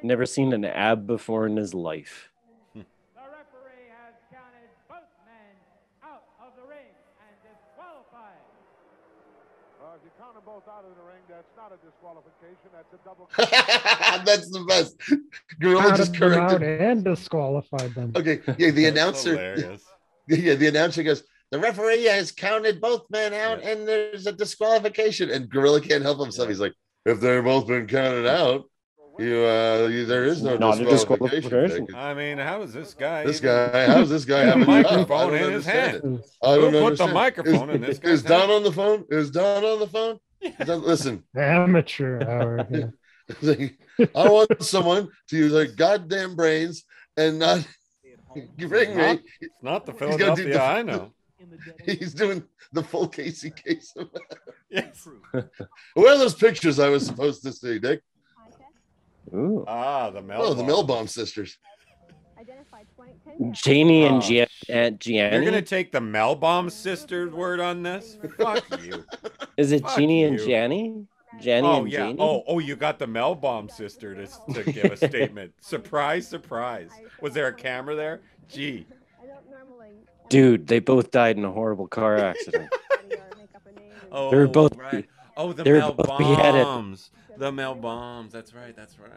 Never seen an ab before in his life. The referee has counted both men out of the ring and disqualified. If you count them both out of the ring, that's not a disqualification. That's a double. That's the best. Gorilla just Counted them out corrected. and disqualified them. Okay, yeah, the That's announcer. hilarious. Yeah, the announcer goes, the referee has counted both men out and there's a disqualification. And Gorilla can't help himself. He's like, if they've both been counted out, there is no Not a disqualification. I mean, how is this guy? How's this guy have a microphone in his hand? I don't Who put the understand. microphone in this guy's Is Don on the phone? Is Don on the phone? Listen, Amateur hour. Yeah. I want someone to use their goddamn brains and not ring me. It's not the He's gonna do Philadelphia I know. He's doing the full Casey case. Yes. Where are those pictures I was supposed to see, Dick? Ooh. The Mel. Oh, the Melbaum sisters. Janie and Gianni. You're gonna take the Melbaum sisters word on this? Fuck you. Is it Fuck Jeannie and you. Gianni? Gianni Oh and yeah. Janie? Oh, you got the Melbaum sister to give a statement. Surprise, surprise. Was there a camera there? Gee. Dude, they both died in a horrible car accident. Oh, They're both right. Oh, the they're both beheaded. Melbaums. The Melbaums. That's right. That's right.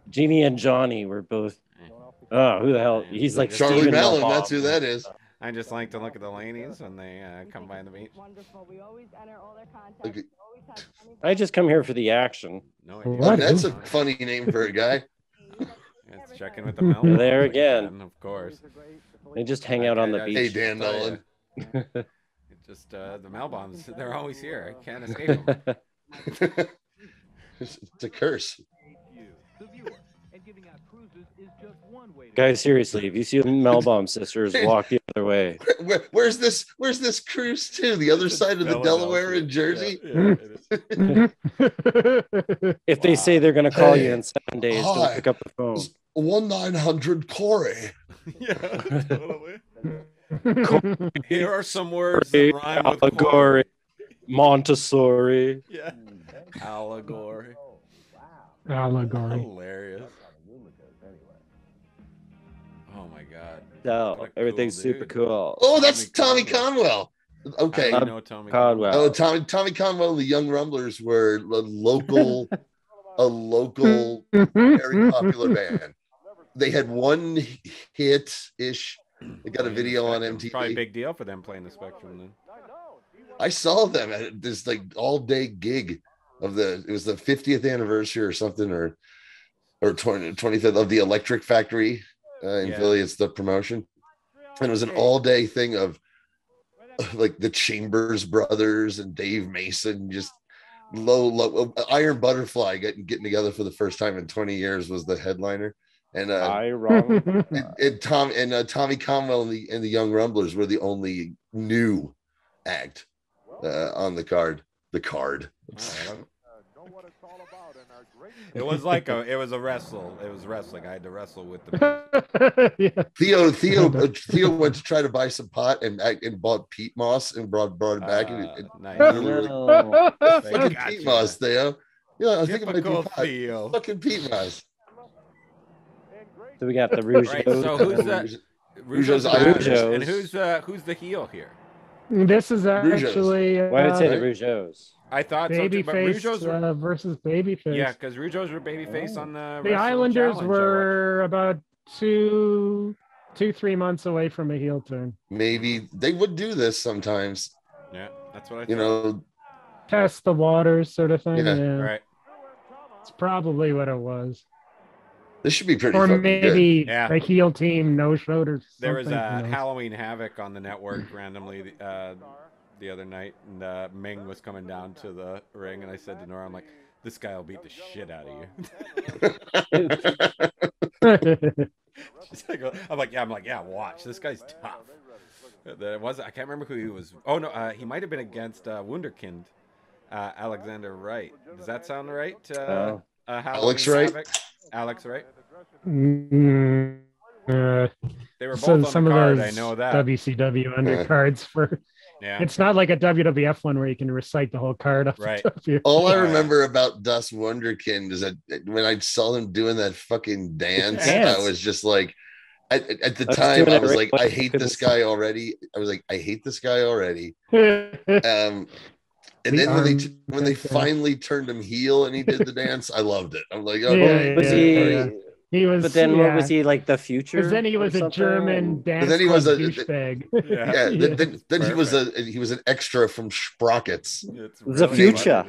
Jeannie and Johnny were both. Oh, who the hell? He's like Charlie Stephen Mellon. Melbaum. That's who that is. I just like to look at the ladies when they come by the beach. Wonderful. We always enter all their contacts. Okay. Always have anything. I just come here for the action. No idea. What? That's a funny name for a guy. It's checking with the Melbaums. There again. Of course. They just hang out on the Hey, Hey, beach. Dan Nolan. It's just the Melbaums. They're always here. I can't escape them. It's a curse. Guys, seriously, if you see the Melbaum sisters, walk the other way. Where's this cruise to? The other side of the Delaware and Jersey? Yeah, it is. If they say they're going to call you in 7 days, Hi. don't pick up the phone. 1-900 Corey. Yeah, totally. Here are some words that rhyme with Allegory, Montessori. Yeah. Allegory. Allegory. Hilarious. Oh my god. No, What a everything's cool super dude. cool. Oh, that's Tommy Conwell. Okay. I know Tommy Conwell. Oh, Tommy Conwell and the Young Rumblers were a local very popular band. They had one hit-ish. They got a video on MTV. Probably a big deal for them playing the Spectrum then. I saw them at this like all-day gig it was the 50th anniversary or something, or 25th of the Electric Factory in Philly. It's the promotion. And it was an all-day thing of like the Chambers Brothers and Dave Mason, just low Iron Butterfly getting together for the first time in 20 years was the headliner. And Tommy Conwell and the Young Rumblers were the only new act on the card. It was like it was wrestling. I had to wrestle with the Yeah. Theo went to try to buy some pot and bought peat moss and brought it back. Nice. Fucking peat moss, Theo. Yeah, I think it might be Typical pot. Theo. Fucking peat moss. So we got the Rouge. Right, so who's that? Rougeau's Rougeau's. and who's the heel here? This is actually Why would I say the Rougeau's? I thought so too, but Rougeau's Babyface versus Babyface. yeah, because Rougeau's were babyface on the The Islanders were about 2-3 months away from a heel turn. Maybe they would do this sometimes. Yeah, that's what I thought. You know, Test the waters sort of thing. Yeah. Yeah. Right. It's probably what it was. this should be pretty Or fucking maybe Yeah. a heel team no-showed or There was something, who knows? Halloween Havoc on the network randomly the other night, and Ming was coming down to the ring, and I said to Nora, I'm like, this guy will beat the shit out of you. She's like, I'm like, yeah, watch. This guy's tough. I can't remember who he was. Oh, no, he might have been against Wunderkind, Alexander Wright. Does that sound right? Alex Wright? Havoc? Alex Wright? They were both so on some the card, of I those know that. WCW undercards for. Yeah. It's not like a WWF one where you can recite the whole card off Right. the top of your All I remember about Das Wunderkind is that when I saw them doing that fucking dance, I was just like, at the time, I was like, I hate this guy already. I was like, I hate this guy already. And then when they finally turned him heel and he did the dance, I loved it. I'm like, oh, he was. But then what was he like the future? Because then he was a German dance. Then he was a douchebag. Then he was an extra from Sprockets. The future.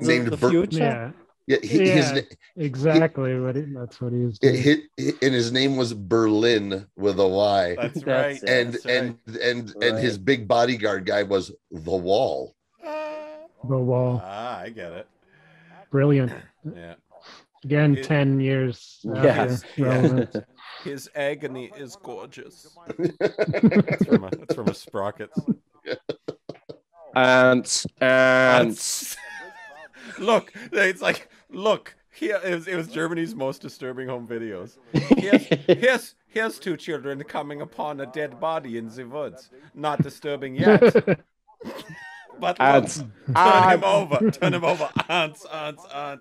Named the future. Yeah. Exactly. That's what he was doing. And his name was Berlin with a Y. That's right. And his big bodyguard guy was the Wall. The Wall. I get it. Brilliant. Yeah. Again, 10 years. Yes. His agony is gorgeous. That's from a Sprockets. Ants. Look, it's like, look. It was Germany's most disturbing home videos. Here's two children coming upon a dead body in the woods. Not disturbing yet. But ants. Turn him over. Ants.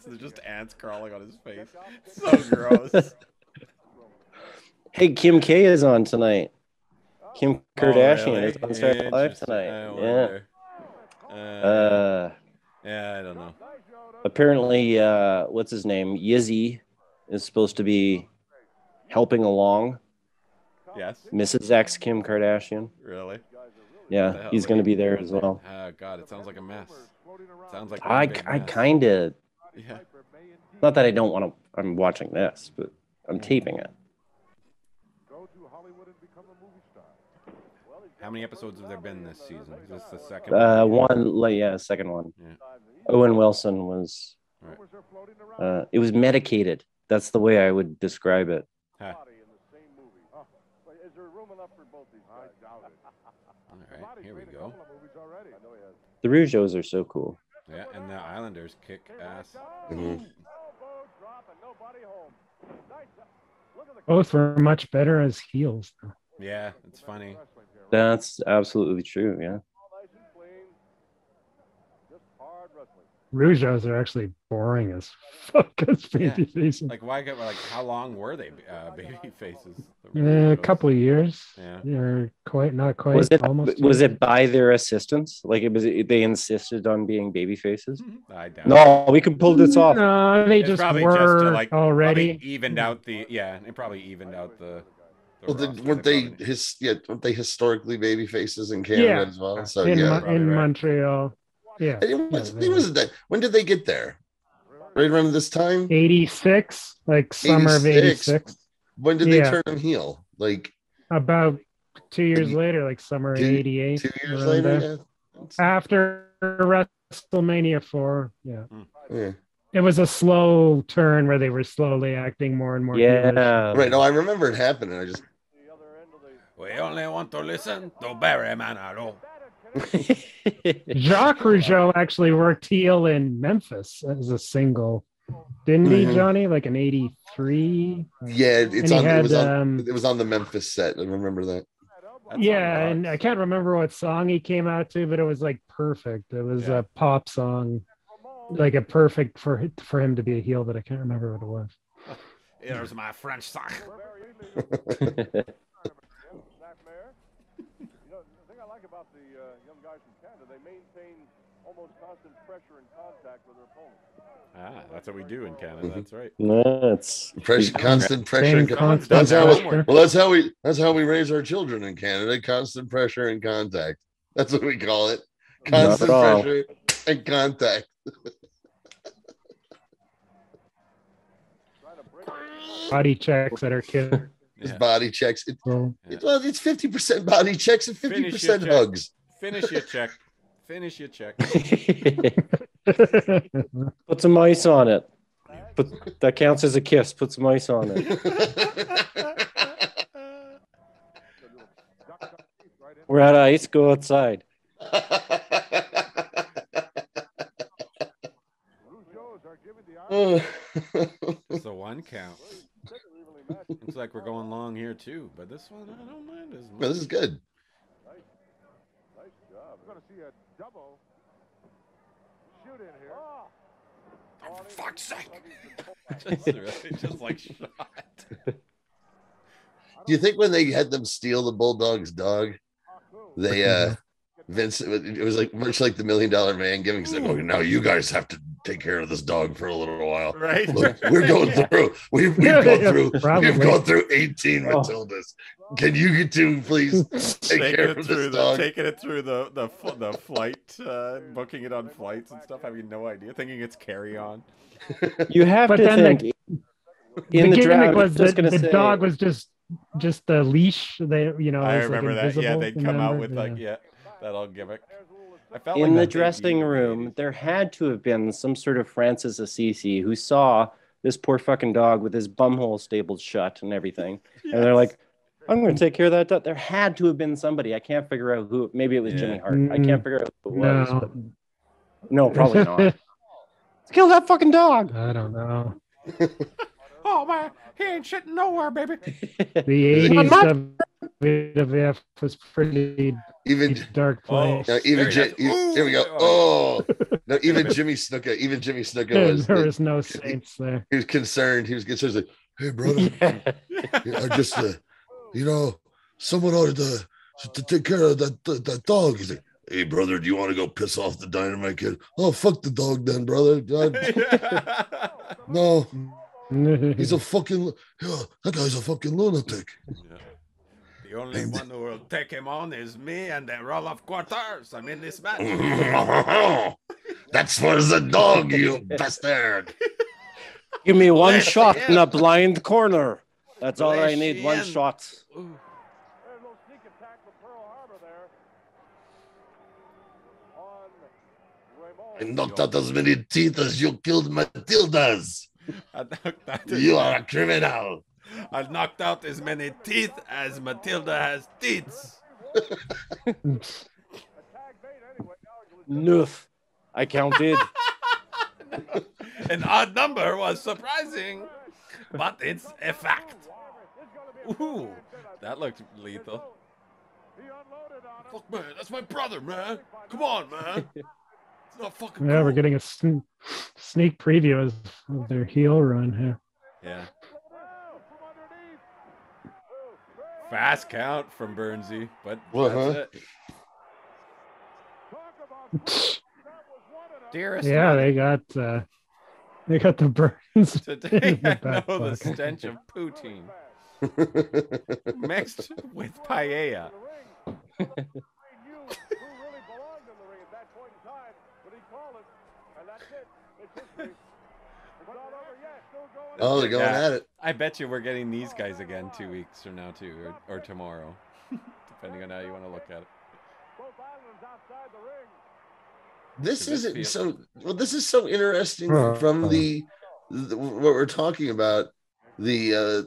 There's just ants crawling on his face. So gross. Hey, Kim K is on tonight. Kim Kardashian is on Star Live tonight. Yeah, I don't know. Apparently, what's his name? Yizzy is supposed to be helping along. Yes. Mrs. X Kim Kardashian. Really? Yeah, he's going to be there as well. Oh God, it sounds like a mess. Sounds like I kind of. Yeah. Not that I don't want to. I'm watching this, but I'm taping it. How many episodes have there been this season? Is this the second one? Second one. Yeah. Owen Wilson was. Right. It was medicated. That's the way I would describe it. Huh. Is there room enough for both these guys? I doubt it. All right, here we go. The Rougeaus are so cool. Yeah, and the Islanders kick ass. Mm-hmm. Both were much better as heels. Yeah, it's funny. That's absolutely true. Yeah. Rougeaus are actually boring as fuck as baby faces. Like how long were they baby faces? A couple of years. Yeah. They're not quite. Was it by their assistants? Like they insisted on being baby faces? I doubt. No, we can pull this off. No, they just were already evened out the. Yeah, it probably evened out the. Well, weren't they historically baby faces in Canada as well? So in Montreal. Yeah. It wasn't that. When did they get there? Right around this time? 86, like summer of 86. When did they turn them heel? Like about 2 years later, like summer 88. 2 years later, after WrestleMania 4. Yeah. It was a slow turn where they were slowly acting more and more. Yeah. Right. No, I remember it happening. I just. We only want to listen to Barry Manilow. Jacques Rougeau actually worked heel in Memphis as a single, didn't he, Johnny? Like in '83. Yeah, it was on the Memphis set. I remember that. And I can't remember what song he came out to, but it was like perfect. It was a pop song, like a perfect for him to be a heel. But I can't remember what it was. Here's my French song. constant pressure and contact with their opponents. Ah, that's what we do in Canada. That's right. No, it's Constant pressure. Constant That's how pressure. that's how we raise our children in Canada. Constant pressure and contact. That's what we call it. Constant pressure and contact. Body checks at our kids. His body checks. So, Well, it's 50% body checks and 50% hugs. Finish your check. Finish your check. Put some ice on it. But that counts as a kiss. Put some ice on it. We're out of ice. Go outside. It's a 1 count. Looks like we're going long here too, but this one I don't mind as much. Well, this is good. Nice job. We're going to see a double shoot in here. Oh, for fuck's sake. just like shot. Do you think when they had them steal the Bulldog's dog, they Vince, it was like much like the $1 Million Man giving, because like, now you guys have to take care of this dog for a little while. Right. Look, we're going through. We've gone through 18 Matildas. Can you get to please take care of this dog? Taking it through the flight, booking it on flights and stuff, having no idea, thinking it's carry on. You have to think. In the gimmick was that the dog was just the leash. They, I remember like that. Yeah, they'd come out with that all gimmick. I felt in like the dressing room, there had to have been some sort of Francis Assisi who saw this poor fucking dog with his bumhole stapled shut and everything. Yes. And they're like, I'm going to take care of that dog. There had to have been somebody. I can't figure out who. Maybe it was Jimmy Hart. I can't figure out who it was. No, but no, probably not. Let's kill that fucking dog. I don't know. Oh, man. He ain't shitting nowhere, baby. The 80s WWF was pretty dark place. Here we go. Oh, no, even Jimmy Snuka was. There was no saints there. He was concerned. He was concerned. Like, hey, brother, I just, someone ought to take care of that dog. He's like, hey, brother, do you want to go piss off the Dynamite Kid? Oh, fuck the dog then, brother. No. He's a fucking, that guy's a fucking lunatic. Yeah. The only one who will take him on is me and the roll of quarters. I'm in this match. That's for the dog, you bastard. Give me one shot in a blind corner. That's all I need, one shot. I knocked out as many teeth as you killed Matildas. You are a criminal. I knocked out as many teeth as Matilda has teeth. Noof. I counted. An odd number was surprising, but it's a fact. Ooh, that looked lethal. Fuck, man, that's my brother, man. Come on, man. It's not fucking cool. We're getting a sneak preview of their heel run here. Yeah. Fast count from Burnsy, but that's it. Dearest yeah, they got the burns. Today I know the stench of poutine mixed with paella. Oh, they're going at it. I bet you we're getting these guys again 2 weeks from now too, or tomorrow, depending on how you want to look at it. This isn't so. Well, this is so interesting from the what we're talking about. These are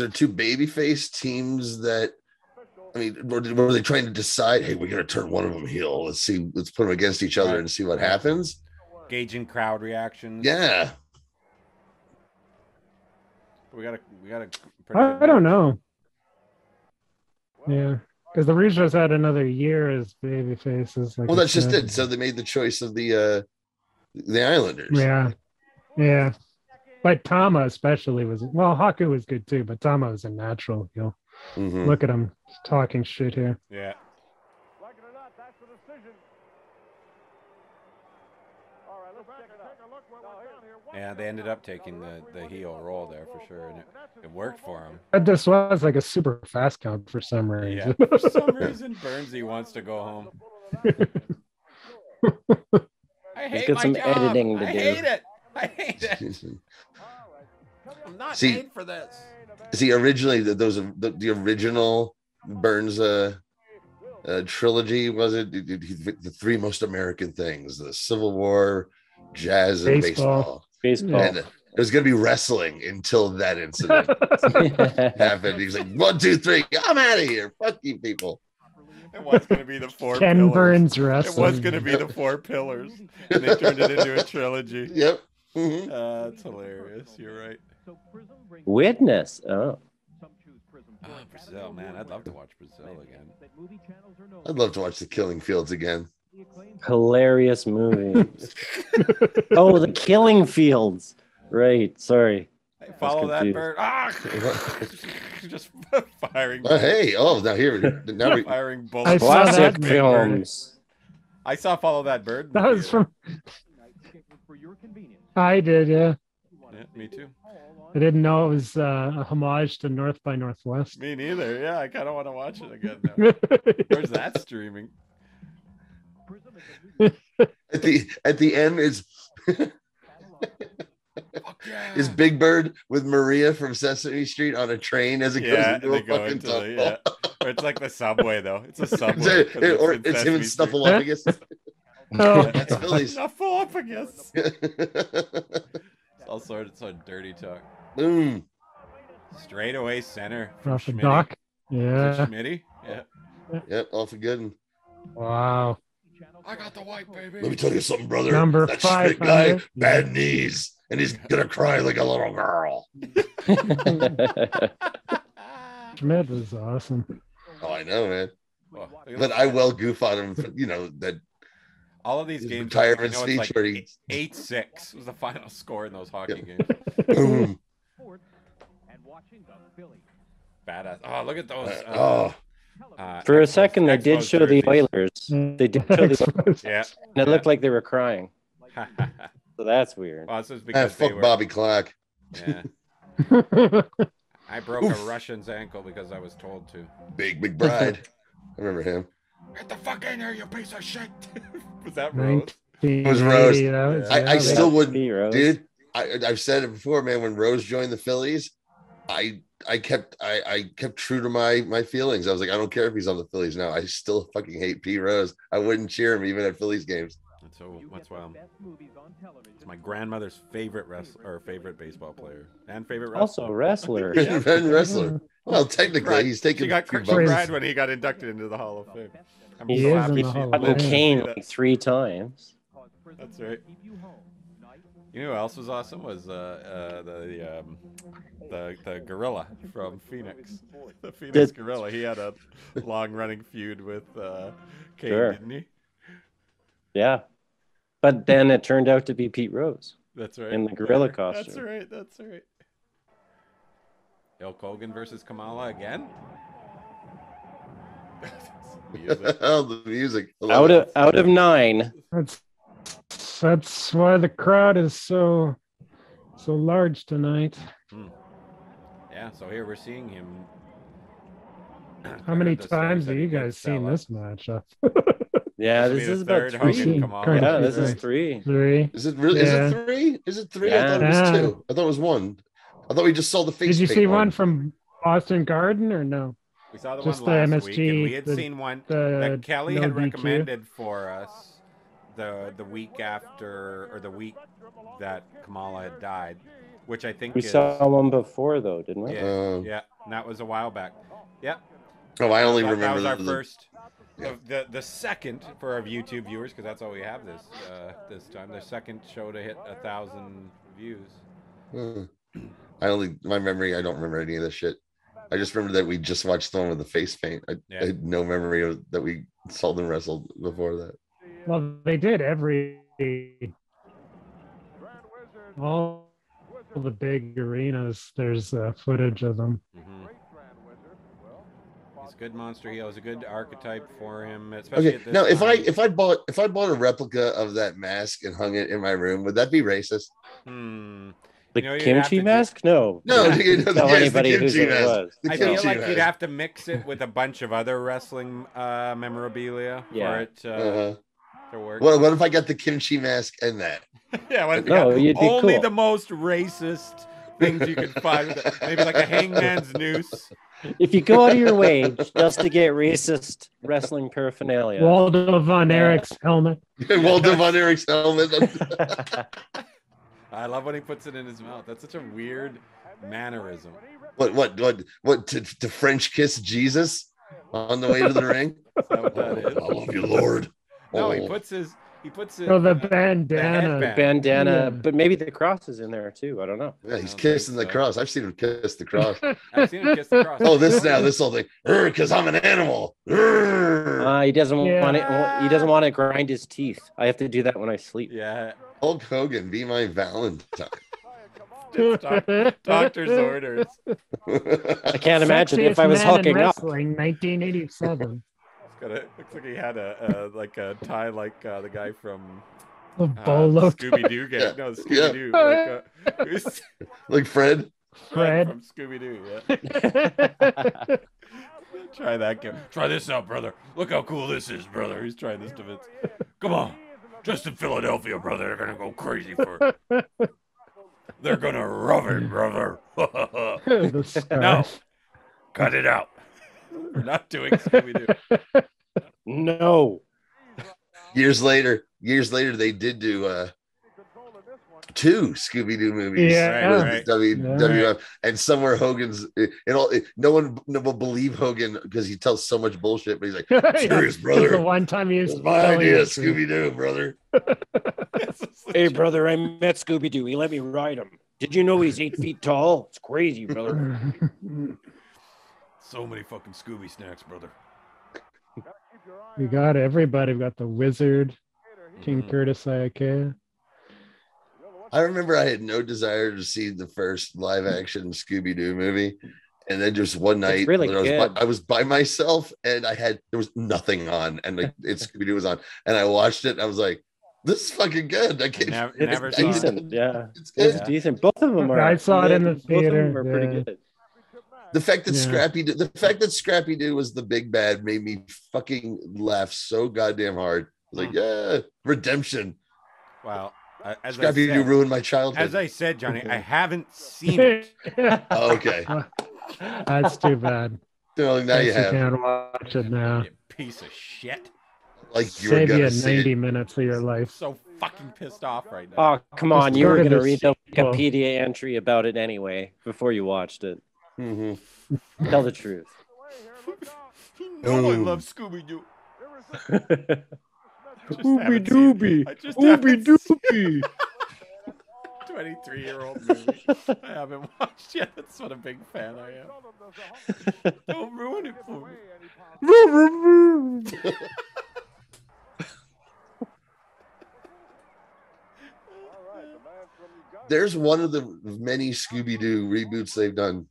two babyface teams that. I mean, were they trying to decide? Hey, we're going to turn one of them heel. Let's put them against each other and see what happens. Gauging crowd reactions. Yeah. We gotta. I don't know. Yeah, because the Rouges had another year as baby faces. Well, that's just it. So they made the choice of the Islanders. Yeah. But Tama especially was Haku was good too, but Tama was a natural heel. Mm-hmm. Look at him talking shit here. Yeah. Like it or not, that's the decision. Yeah, they ended up taking the heel role there for sure, and it worked for him. But this was like a super fast count for some reason. Yeah, for some reason, Burnsy wants to go home. I hate got my some job. editing to I do. hate it. I hate it. I'm not made for this. See, originally the original Burns trilogy was it the three most American things: the Civil War, jazz, and baseball. And it was going to be wrestling until that incident happened. He was like, 1, 2, 3, I'm out of here. Fuck you people. It was going to be the 4 Ken pillars. Burns wrestling. It was going to be the 4 pillars, and they turned it into a trilogy. Yep. It's hilarious. You're right. Witness. Oh. Brazil, man. I'd love to watch Brazil again. I'd love to watch The Killing Fields again. Hilarious movie. Oh, The Killing Fields. Right. Sorry. Hey, follow that bird. Just firing. Hey. Oh, now we're firing bullets. Classic films. I saw Follow That Bird. That was from. I did, yeah. Yeah, me too. I didn't know it was a homage to North by Northwest. Me neither. Yeah, I kind of want to watch it again now. Where's that streaming? At the end is is Big Bird with Maria from Sesame Street on a train as it goes into a fucking tunnel. Or it's like the subway though. It's a subway. Or it's him and Snuffleupagus. Oh, that's Philly's. Snuffleupagus. All sorts of dirty talk. Boom. Straight away center. Off the dock. Yeah. Schmitty? Yeah. Yep, off a good one. Wow. I got the white, baby. Let me tell you something, brother. Number that 5 guy, bad knees, and he's gonna cry like a little girl. Schmidt was awesome. Oh, I know, man. Oh, but I will goof on him, that all of these games. Retirement speech like where he 8-6 was the final score in those hockey games. Boom. Badass. Oh, look at those. For a second, they did show the Oilers. They did show the Oilers. Yeah. And it looked like they were crying. So that's weird. Well, this is because fuck Bobby Clark. Yeah. I broke a Russian's ankle because I was told to. Big McBride. I remember him. Get the fuck in here, you piece of shit. Was that Rose? It was Rose. I still wouldn't, dude. I've said it before, man. When Rose joined the Phillies, I kept true to my feelings. I was like, I don't care if he's on the Phillies now. I still fucking hate Pete Rose. I wouldn't cheer him even at Phillies games. That's why it's my grandmother's favorite wrestler or favorite baseball player and favorite wrestler. Also wrestler. And wrestler. Well, technically, he's taking. She cried when he got inducted into the Hall of Fame. I'm so happy she's gotten Kane like 3 times. That's right. You know who else was awesome was the gorilla from Phoenix, the Phoenix gorilla. He had a long-running feud with Kane, didn't he? Yeah, but then it turned out to be Pete Rose. That's right. In the gorilla costume. That's right. That's right. Hulk Hogan versus Kamala again. The music. Out of 9. That's why the crowd is so large tonight. Yeah, so here we're seeing him. How many times have you guys seen this matchup? Yeah, this is about 3. Yeah, this is 3. 3. Is it really? Yeah. Is it 3? Is it 3? Yeah. I thought it was 2. I thought it was 1. I thought we just saw the face. Did you see one from Boston Garden or no? We saw the Just one last the week, MSG, and we had seen one that Kelly had recommended for us the week after, or the week that Kamala had died, which I think we saw one before though, didn't we? Yeah, yeah, and that was a while back. Yep. Oh, I only remember that was our first. Yeah. The second for our YouTube viewers, because that's all we have this time. The second show to hit 1,000 views. My memory, I don't remember any of this shit. I just remember that we just watched the one with the face paint. I had no memory of that we saw them wrestle before that. Well, they did all the big arenas. There's footage of them. He's a good monster heel. He's a good archetype for him, especially Okay, at this now time. if I bought a replica of that mask and hung it in my room, would that be racist? The kimchi mask? No. No, tell anybody who it was. I feel like you'd have to mix it with a bunch of other wrestling memorabilia for it to work. What if I got the kimchi mask and that? Yeah, what if you'd be only cool. the most racist things you could find with it. Maybe like a hangman's noose. If you go out of your way just to get racist wrestling paraphernalia. Waldo Von Erich's helmet. Waldo Von Erich's helmet. I love when he puts it in his mouth. That's such a weird mannerism. What to French kiss Jesus on the way to the ring? Is that what that is? I love you, Lord. No, he puts the bandana. The bandana, but maybe the cross is in there too. I don't know. Yeah, he's kissing the cross. I've seen him kiss the cross. I've seen him kiss the cross. Oh, this whole thing. Because I'm an animal. He doesn't want it. He doesn't want to grind his teeth. I have to do that when I sleep. Yeah. Hulk Hogan, be my Valentine. Doctor's orders. I can't imagine if I was hooking up. 1987. Looks like he had a tie like the guy from Scooby Doo game. No, Scooby Doo. Like Fred. Fred from Scooby Doo. Yeah. Try that game. Try this out, brother. Look how cool this is, brother. He's trying this to Vince. Come on, just in Philadelphia, brother. They're gonna go crazy for it. They're gonna rub it, brother. No, cut it out. We're not doing Scooby Doo. No. Years later, they did do 2 Scooby Doo movies with WWF, and somewhere Hogan's no one will believe Hogan because he tells so much bullshit, but he's like, serious, brother. The one time he was my idea, Scooby Doo, brother. Hey, brother, I met Scooby Doo. He let me ride him. Did you know he's 8 feet tall? It's crazy, brother. So many fucking Scooby snacks, brother. We got everybody. We got the Wizard, King Curtis Iakea. I remember I had no desire to see the first live action Scooby Doo movie. And then just one night, I was by myself and there was nothing on, and Scooby Doo was on, and I watched it and I was like, this is fucking good. I can't it's decent. Yeah. It's good. It's decent. Both of them are. I saw it in the theater. Both of them are pretty good. The fact that Scrappy Doo was the big bad made me fucking laugh so goddamn hard. Like, yeah, redemption. Wow. Scrappy Doo ruined my childhood. As I said, Johnny, I haven't seen it. Okay. That's too bad. No, now you have. Can't watch it now. You piece of shit. Like you Save were you gonna see 90 minutes of your life. So fucking pissed off right now. Oh, come on. You were going to read the sequel. Wikipedia entry about it anyway before you watched it. Mm-hmm. Tell the truth. No, I love Scooby Doo. Ooby Dooby. Ooby Dooby. 23-year-old movie I haven't watched yet. That's what a big fan I am. Don't ruin it for me. There's one of the many Scooby Doo reboots they've done.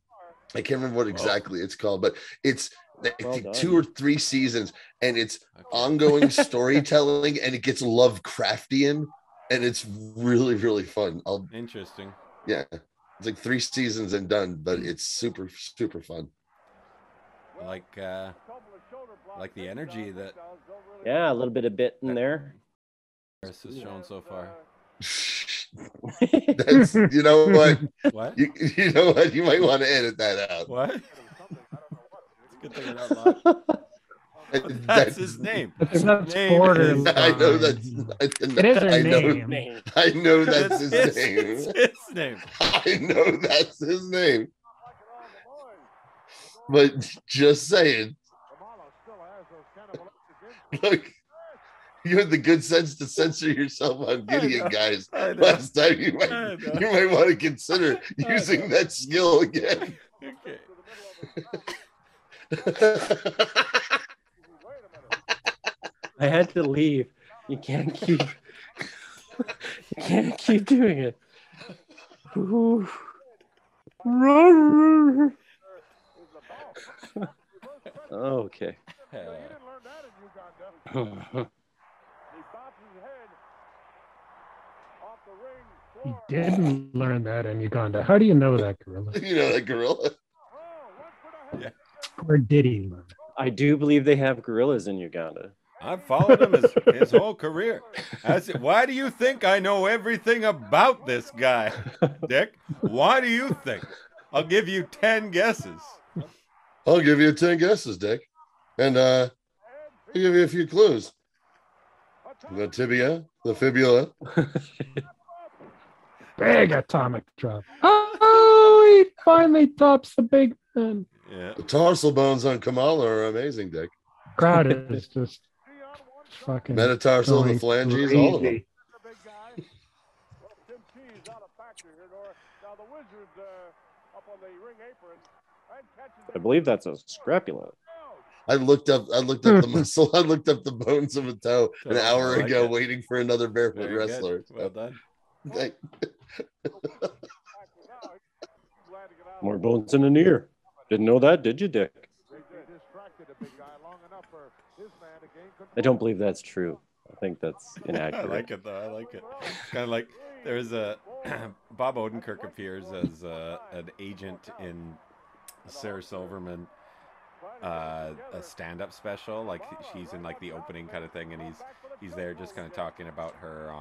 I can't remember what exactly it's called, but it's I think 2 or 3 seasons, and it's ongoing storytelling, and it gets Lovecraftian, and it's really, really fun. Interesting. Yeah, it's like 3 seasons and done, but it's super, super fun. Like the energy that a little bit of bit in there. Chris has shown so far. That's, you know what? What? You know what? You might want to edit that out. What? It's a good thing you're not live. That's his name. That's borderline. I know that's. It is her name. I know that's his name. It's his name. I know that's his name. But just saying. Look, you had the good sense to censor yourself on Gideon, guys. Last time you might want to consider using that skill again. Okay. I had to leave. You can't keep doing it. Oh, okay. He didn't learn that in Uganda. He bounces his head off the ring He floor. didn't learn that in Uganda. How do you know that, Gorilla? You know that gorilla? Oh, went for the head. Where did he learn it? I do believe they have gorillas in Uganda. I've followed him his whole career. Why do you think I know everything about this guy, Dick? Why do you think? I'll give you 10 guesses. I'll give you 10 guesses, Dick. And I'll give you a few clues. The tibia, the fibula. Big atomic drop. Oh, he finally tops the big man. Yeah. The tarsal bones on Kamala are amazing, Dick. Crowd is just fucking Metatarsal, the going phalanges, all of them. crazy. Tim T's out of factor here, Nora. Now the Wizards up on the ring apron and catches I believe that's a scapula. I looked up the muscle. I looked up the bones of a toe an hour like ago, it. waiting for another barefoot Very wrestler. good. Well done. Like, More bones in an ear. Didn't know that, did you, Dick? I don't believe that's true. I think that's I inaccurate. like it though. I like it. Kind of like there's a Bob Odenkirk appears as an agent in Sarah Silverman, a stand-up special. Like she's in like the opening kind of thing, and he's there just kind of talking about her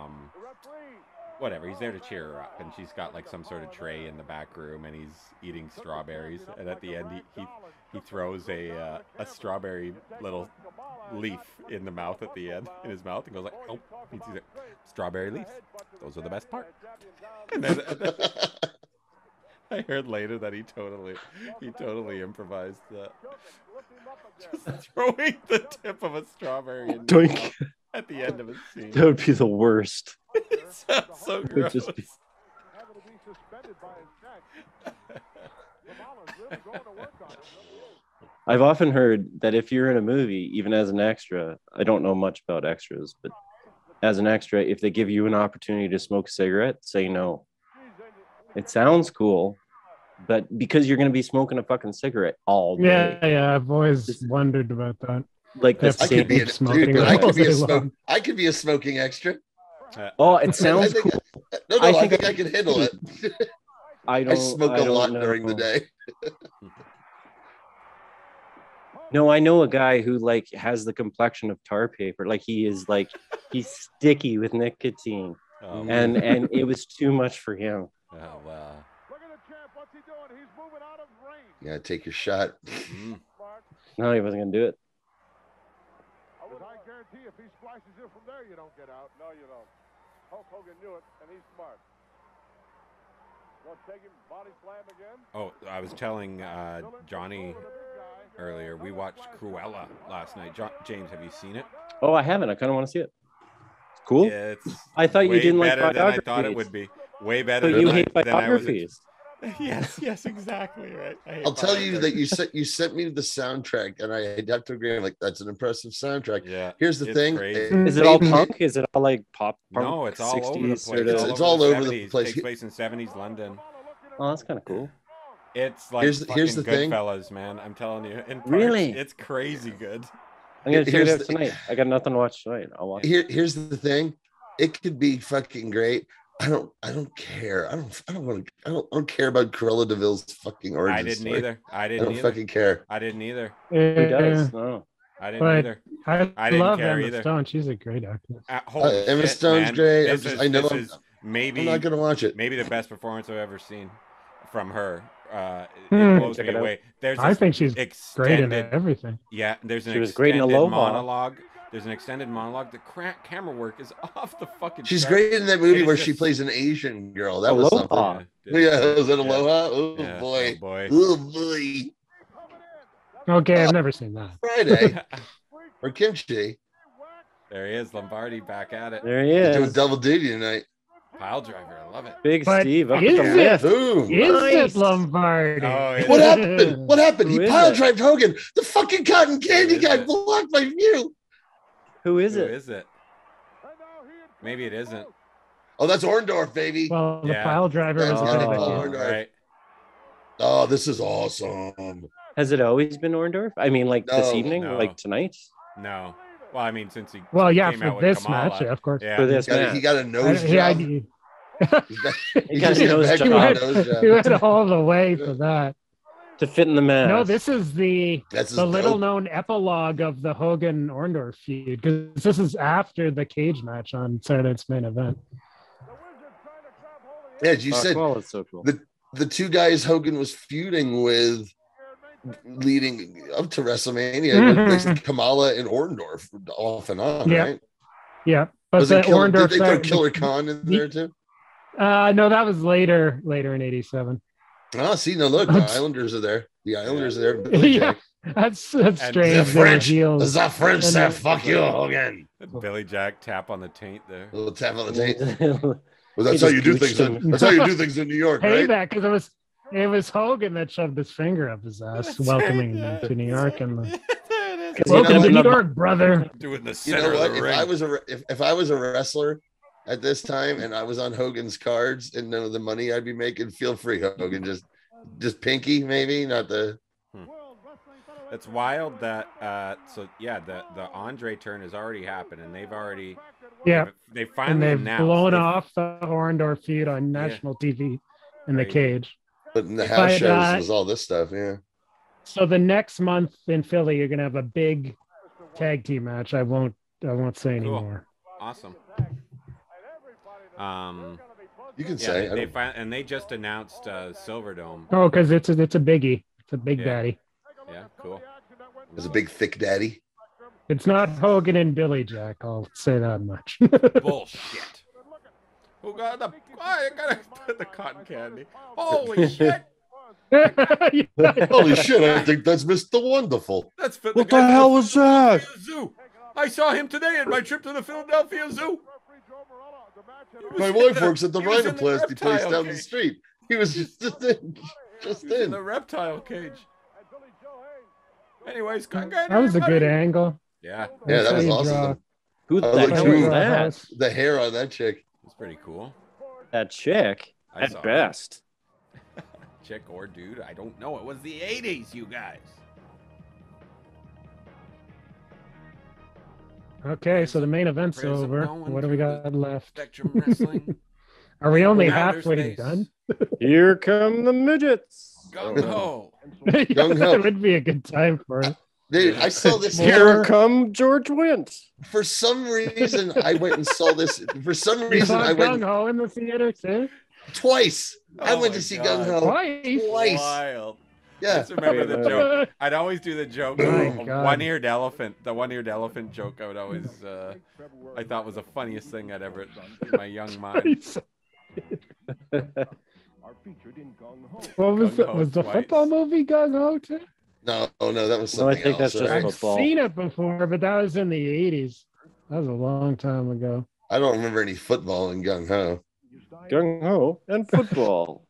whatever. He's there to cheer her up, and she's got like some sort of tray in the back room, and he's eating strawberries. And at the end, he throws a strawberry little leaf in the mouth at the end, in his mouth, and goes like, "Oh, he's like, strawberry leaves. Those are the best part." And then I heard later that he totally improvised that, just throwing the tip of a strawberry in his mouth at the end of a scene. That would be the worst. It sounds so It would gross. just be- I've often heard that if you're in a movie, even as an extra, I don't know much about extras, but as an extra, if they give you an opportunity to smoke a cigarette, say no. It sounds cool, but because you're going to be smoking a fucking cigarette all day. Yeah, I've always wondered about that. Like the I could same smoking I all could be day a long. I could be a smoking extra. Oh, it sounds cool. I think I can handle it. I smoke a lot during the day. No, I know a guy who like has the complexion of tar paper. Like he's sticky with nicotine, and it was too much for him. Oh wow. Yeah, take your shot. No, he wasn't gonna do it. I guarantee if he splashes it from there, you don't get out. No, you don't. Hulk Hogan knew it, and he's smart. Take him, body slam again. Oh, I was telling Johnny earlier, we watched Cruella last night. James, have you seen it? Oh, I haven't. I kind of want to see it. It's cool. Yeah, it's I thought you didn't like better than I biographies. thought it would be. Way better So than you hate than I was. biographies. Yes, exactly right. I'll tell you that you sent me the soundtrack, and I have to agree. I'm like, that's an impressive soundtrack. Yeah. Here's the thing: is it all punk? Is it all like pop? Punk, No, it's all over the 60s place. sort of- It's all over the 70s. place. Takes place in 70s London. Oh, that's kind of cool. It's like Here's the thing. Goodfellas, man. I'm telling you. In parts, Really? It's crazy good. I'm gonna check it Here's out the- tonight. I got nothing to watch tonight. I'll watch. Here's the thing: it could be fucking great. I don't care. I don't care about Cruella DeVille's fucking origin I didn't story. either. I I didn't don't either. fucking care. I didn't either. Who does? No. I didn't But either. I didn't love care Emma either. Stone. She's a great actress. Holy Emma shit, Stone's man. great. This I know this I'm- is maybe I'm not gonna watch it. maybe the best performance I've ever seen from her. It blows Check me it out. away. There's I this think she's great in extended, everything. Yeah, there's an She was great in extended Aloha. monologue. There's an extended monologue. The camera work is off the fucking. She's chart. great in that movie It is where she just- plays an Asian girl. That was Aloha. something. Yeah, was it Aloha? Oh Yeah, boy. oh boy. Oh boy. Okay, I've never seen that. Friday or kimchi. There he is, Lombardi back at it. There he He's doing is. double duty tonight. Pile driver, I love it. Big But Steve up is with the it? lift. Boom. Is Nice. it Lombardi? Oh, it What is. happened? What happened? Who He is pile it? drived Hogan. The fucking cotton candy is guy it? blocked my view. Who is Who it? is it? Maybe it isn't. Oh, that's Orndorff, baby. Well, the Yeah. pile driver That's is a gotta bit be of a Orndorff. Right. Oh, this is awesome. Has it always been Orndorff? I mean, like this evening, like tonight? No. Well, I mean, since he came for out with this Kamala, match, yeah, of course. Yeah. For this match. He got a nose job. He went all the way for that. To fit in the match. No, this is the little-known epilogue of the Hogan-Orndorff feud, because this is after the cage match on Saturday's Main Event. Yeah, you said it's so cool. The two guys Hogan was feuding with leading up to WrestleMania, Kamala and Orndorff off and on, right? Yeah, but did they throw Killer Khan in there too? No, that was later in '87. Oh, see, no, look, the Islanders are there. The Islanders are there. Billy Jack. That's strange. The French said, "Fuck you, Hogan." Billy Jack tap on the taint there. A little tap on the taint. Well, that's how you do things. That's how you do things in New York, right? That because it was Hogan that shoved his finger up his ass, welcoming him to New York, and welcome to New York, brother. Do it in the center. You know what? If I was a wrestler at this time and I was on Hogan's cards and know the money I'd be making, feel free, Hogan. Just pinky, maybe, not the. It's wild that the Andre turn has already happened, and they've already. Yeah, they finally they've blown off the Orndorff feud on national TV in the cage. But in the house shows was all this stuff, yeah. So the next month in Philly, you're gonna have a big tag team match. I won't say anymore. Awesome. You can say. They just announced Silverdome. Oh, because it's a biggie. It's a big daddy. Yeah, cool. It's a big thick daddy. It's not Hogan and Billy Jack. I'll say that much. Bullshit. Who got I gotta put the cotton candy. Holy shit. Holy shit, I think that's Mr. Wonderful. What the hell was that? Zoo. I saw him today in my trip to the Philadelphia Zoo. My wife works at the rhinoplasty place down the street. He was just in the reptile cage. Anyways, that was a good angle. Yeah, that was awesome. Who the hell was that? The hair on that chick. It's pretty cool. That chick, at best. Chick or dude, I don't know. It was the 80s, you guys. Okay, so the main event's over. What do we got left? Spectrum Wrestling. Are we only halfway done? Here come the midgets. Gung Ho. Gung Ho. It would be a good time for it. Dude, I saw this. Here come George Wendt. For some reason, I went and saw this. For some reason, I went. Gung Ho in the theater too. Twice. I went to see Gung Ho. Twice. Wild. Yeah. I just remember the joke. I'd always do the joke. One-eared elephant. The one-eared elephant joke. I would always. I thought was the funniest thing I'd ever in my young mind. What was the football movie Gung Ho too? No, that was something I think else. that's just football. I've seen it before, but that was in the 80s. That was a long time ago. I don't remember any football in Gung Ho. Gung Ho and football.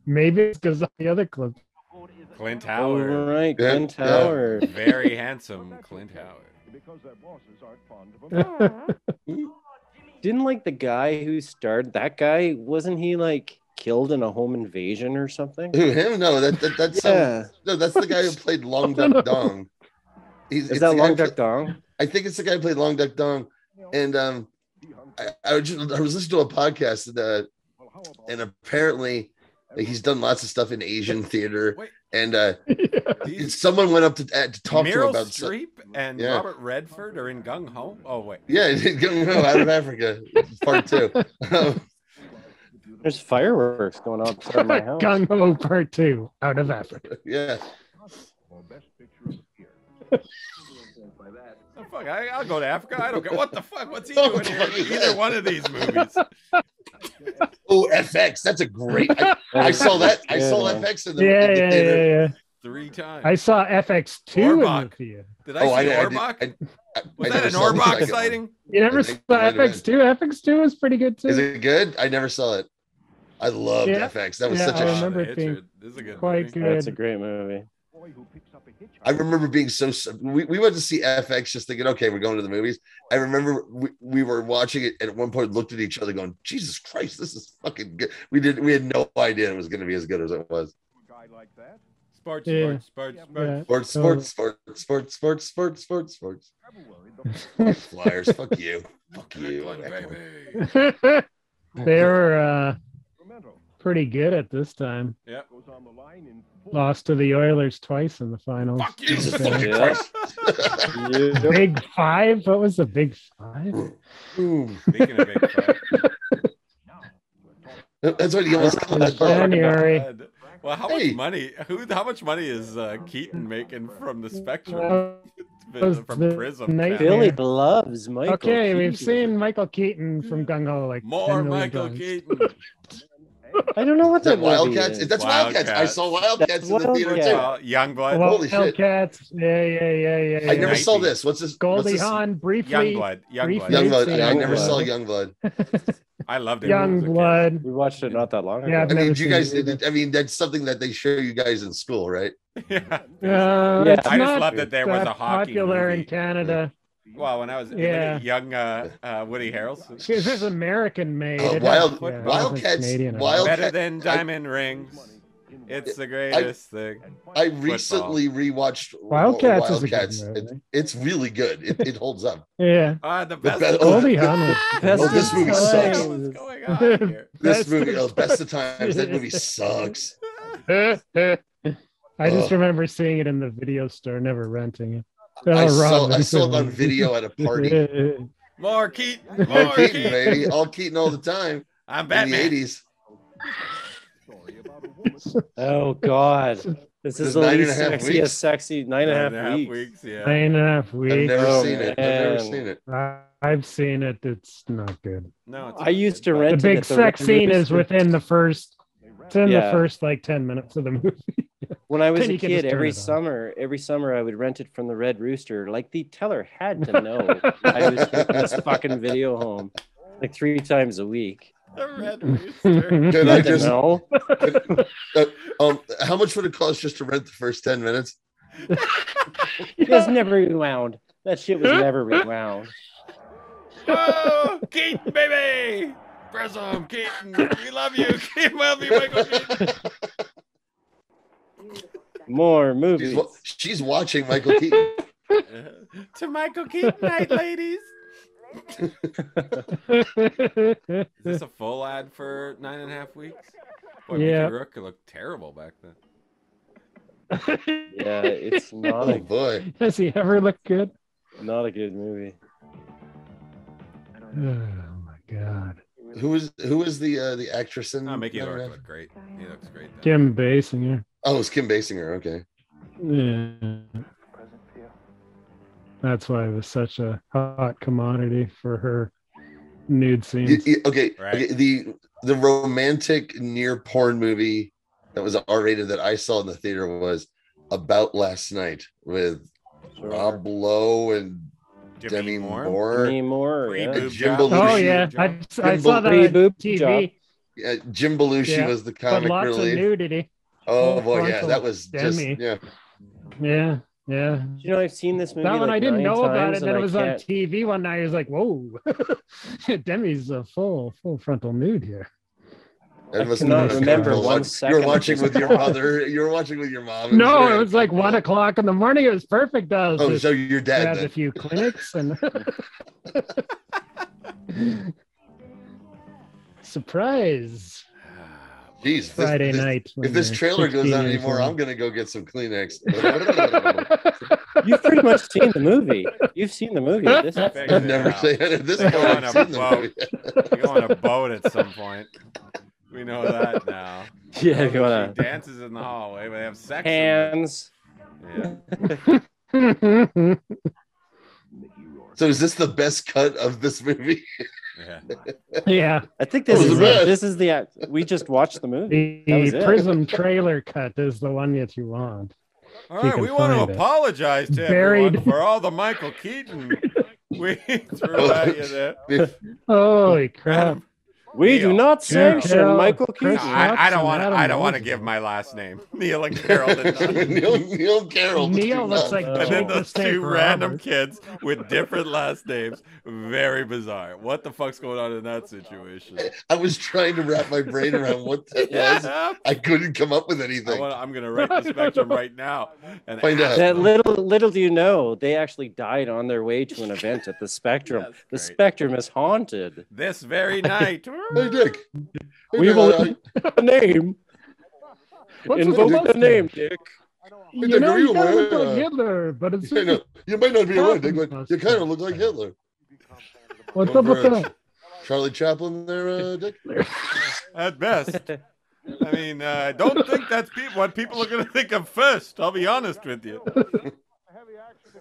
Maybe it's because of the other clip. Clint Howard. All right, Clint Howard. Very handsome Clint Howard. Didn't like the guy who starred that guy? Wasn't he like killed in a home invasion or something? Who, him? No, that's no, that's the guy who played Long Duck Dong. Is that Long Duck Dong? I think it's the guy who played Long Duck Dong. And I was listening to a podcast and apparently he's done lots of stuff in Asian theater. And someone went up to talk to him about Streep and Robert Redford are in Gung Ho. Oh wait, yeah, Gung Ho out of Africa, part 2. There's fireworks going on outside my house. Gung Ho part 2 out of Africa. Yeah. Oh, fuck, I'll go to Africa. I don't care. What the fuck? What's he doing here? Either one of these movies. Oh, FX. That's a great. I saw that. I saw FX in the theater. Yeah. 3 times. I saw FX2 in the theater. Did I see Orbach? Was that an Orbach sighting? You never saw FX2? FX2 was pretty good too. Is it good? I never saw it. I loved FX. That was such a. I remember it being this is a good quite movie. good. That's a great movie. I remember being we went to see FX just thinking, okay, we're going to the movies. I remember we were watching it and at one point looked at each other going, Jesus Christ, this is fucking good. We had no idea it was going to be as good as it was. Sports. Flyers, fuck you. They were pretty good at this time. Yeah. Lost to the Oilers twice in the finals. Fuck you. Jesus fucking Christ. Big Five? What was the Big Five? Speaking of Big Five. That's what he almost called that. January. Well, how much money? How much money is Keaton making from the Spectrum? From Prism. Billy loves Michael. Okay, Keaton. we've seen Michael Keaton from Gung Ho like More 10 million Michael times. Keaton. I don't know what that Wildcats. is. That's Wildcats. I saw Wildcats in the theater too. Youngblood. Holy shit. Wildcats. Yeah. I never saw this. What's this? Goldie Hawn briefly. Youngblood. Youngblood. I never saw Youngblood. I loved it. Youngblood. We watched it not that long ago. Yeah, I mean, you guys. I mean, that's something that they show you guys in school, right? Yeah. It's I just not love that there was a hockey popular movie. in Canada. Well, when I was young Woody Harrelson. This is American made. Wildcats. Better than diamond rings. It's the greatest thing. I recently rewatched Wildcats. It's really good. It holds up. Yeah. The best. Goldie Hawn. This movie sucks. What's going on here? This movie, best of times. That movie sucks. I just remember seeing it in the video store, never renting it. I saw it on video at a party. More Keaton. More Keaton, baby. All Keaton all the time. I'm Batman. In the 80s. Oh, God. This is the least sexiest sexy 9.5 weeks. Yeah. 9.5 weeks. I've never seen it. I've never seen it. I've seen it. It's not good. No, I used to rent the big sex scene is within the first. It's in the first like 10 minutes of the movie. When I was a kid, every summer I would rent it from the Red Rooster. Like the teller had to know I was taking this fucking video home like 3 times a week. The Red Rooster. Can I just know? How much would it cost just to rent the first 10 minutes? It was never rewound. That shit was never rewound. Oh, Keaton, baby! Prism, Keaton, we love you. Keaton, love you, Michael Keaton. More movies. She's watching Michael Keaton. To Michael Keaton night, ladies. Is this a full ad for 9.5 weeks? Boy, yeah. Mickey Rourke looked terrible back then. Yeah, it's not. Oh boy, does he ever look good? Not a good movie. Oh my God. Who is the actress in? Oh, Mickey Rourke looked great. He looks great. Though. Kim Basinger. Oh, it's Kim Basinger. Okay. Yeah. That's why it was such a hot commodity for her nude scenes. Okay. Right. Okay. The romantic near porn movie that was R-rated that I saw in the theater was About Last Night with Rob Lowe and Demi Moore. Demi Moore. Yeah. Jim Belushi. Oh yeah, I saw that on TV. Yeah, Jim Belushi was the comic lots relief. of nudity. Oh boy, yeah, that was Demi. just Yeah. You know, I've seen this movie. That one like I didn't know about it. and Then it was on TV one night. I was like, "Whoa, Demi's a full frontal nude here." I cannot remember one second. You were watching with your mother. You were watching with your mom. No, it was like 1 o'clock in the morning. It was perfect. Oh, so your dad had a few clinics and surprise. Jeez, Friday night. If this trailer goes on anymore, I'm gonna go get some Kleenex. You've pretty much seen the movie. You've seen the movie. I've never seen it. At this point, I've seen the movie. You go on a boat at some point. We know that now. Yeah, go on. She dances in the hallway, but they have sex. Hands. Yeah. So is this the best cut of this movie? Yeah. I think this is it. This is the. We just watched the movie. The Prism trailer cut is the one that you want. All right, we want to apologize to everyone for all the Michael Keaton we threw at you there. Holy crap. We do not sanction Carol, Michael Chris Keaton. I don't want. Adam I don't want to Moses. give my last name. Neil and Carol did not. Neil Carroll. Neil looks like And then Jake the those Snake two random Roberts. kids with different last names. Very bizarre. What the fuck's going on in that situation? I was trying to wrap my brain around what that was. I couldn't come up with anything. I'm going to write the Spectrum right now. And Find out. That little do you know, they actually died on their way to an event at the Spectrum. That's The great. Spectrum is haunted. This very night. Hey, Dick. Hey, We Dick, will I- a name. What's Invoke with the the name, Dick. You Dick, know, are you you kind of aware, look like Hitler, but it's you know, you might not be aware, Dick, but you kind of look like Hitler. what's up with that? Charlie Chaplin there, Dick? At best. I mean, I don't think that's what people are going to think of first. I'll be honest with you.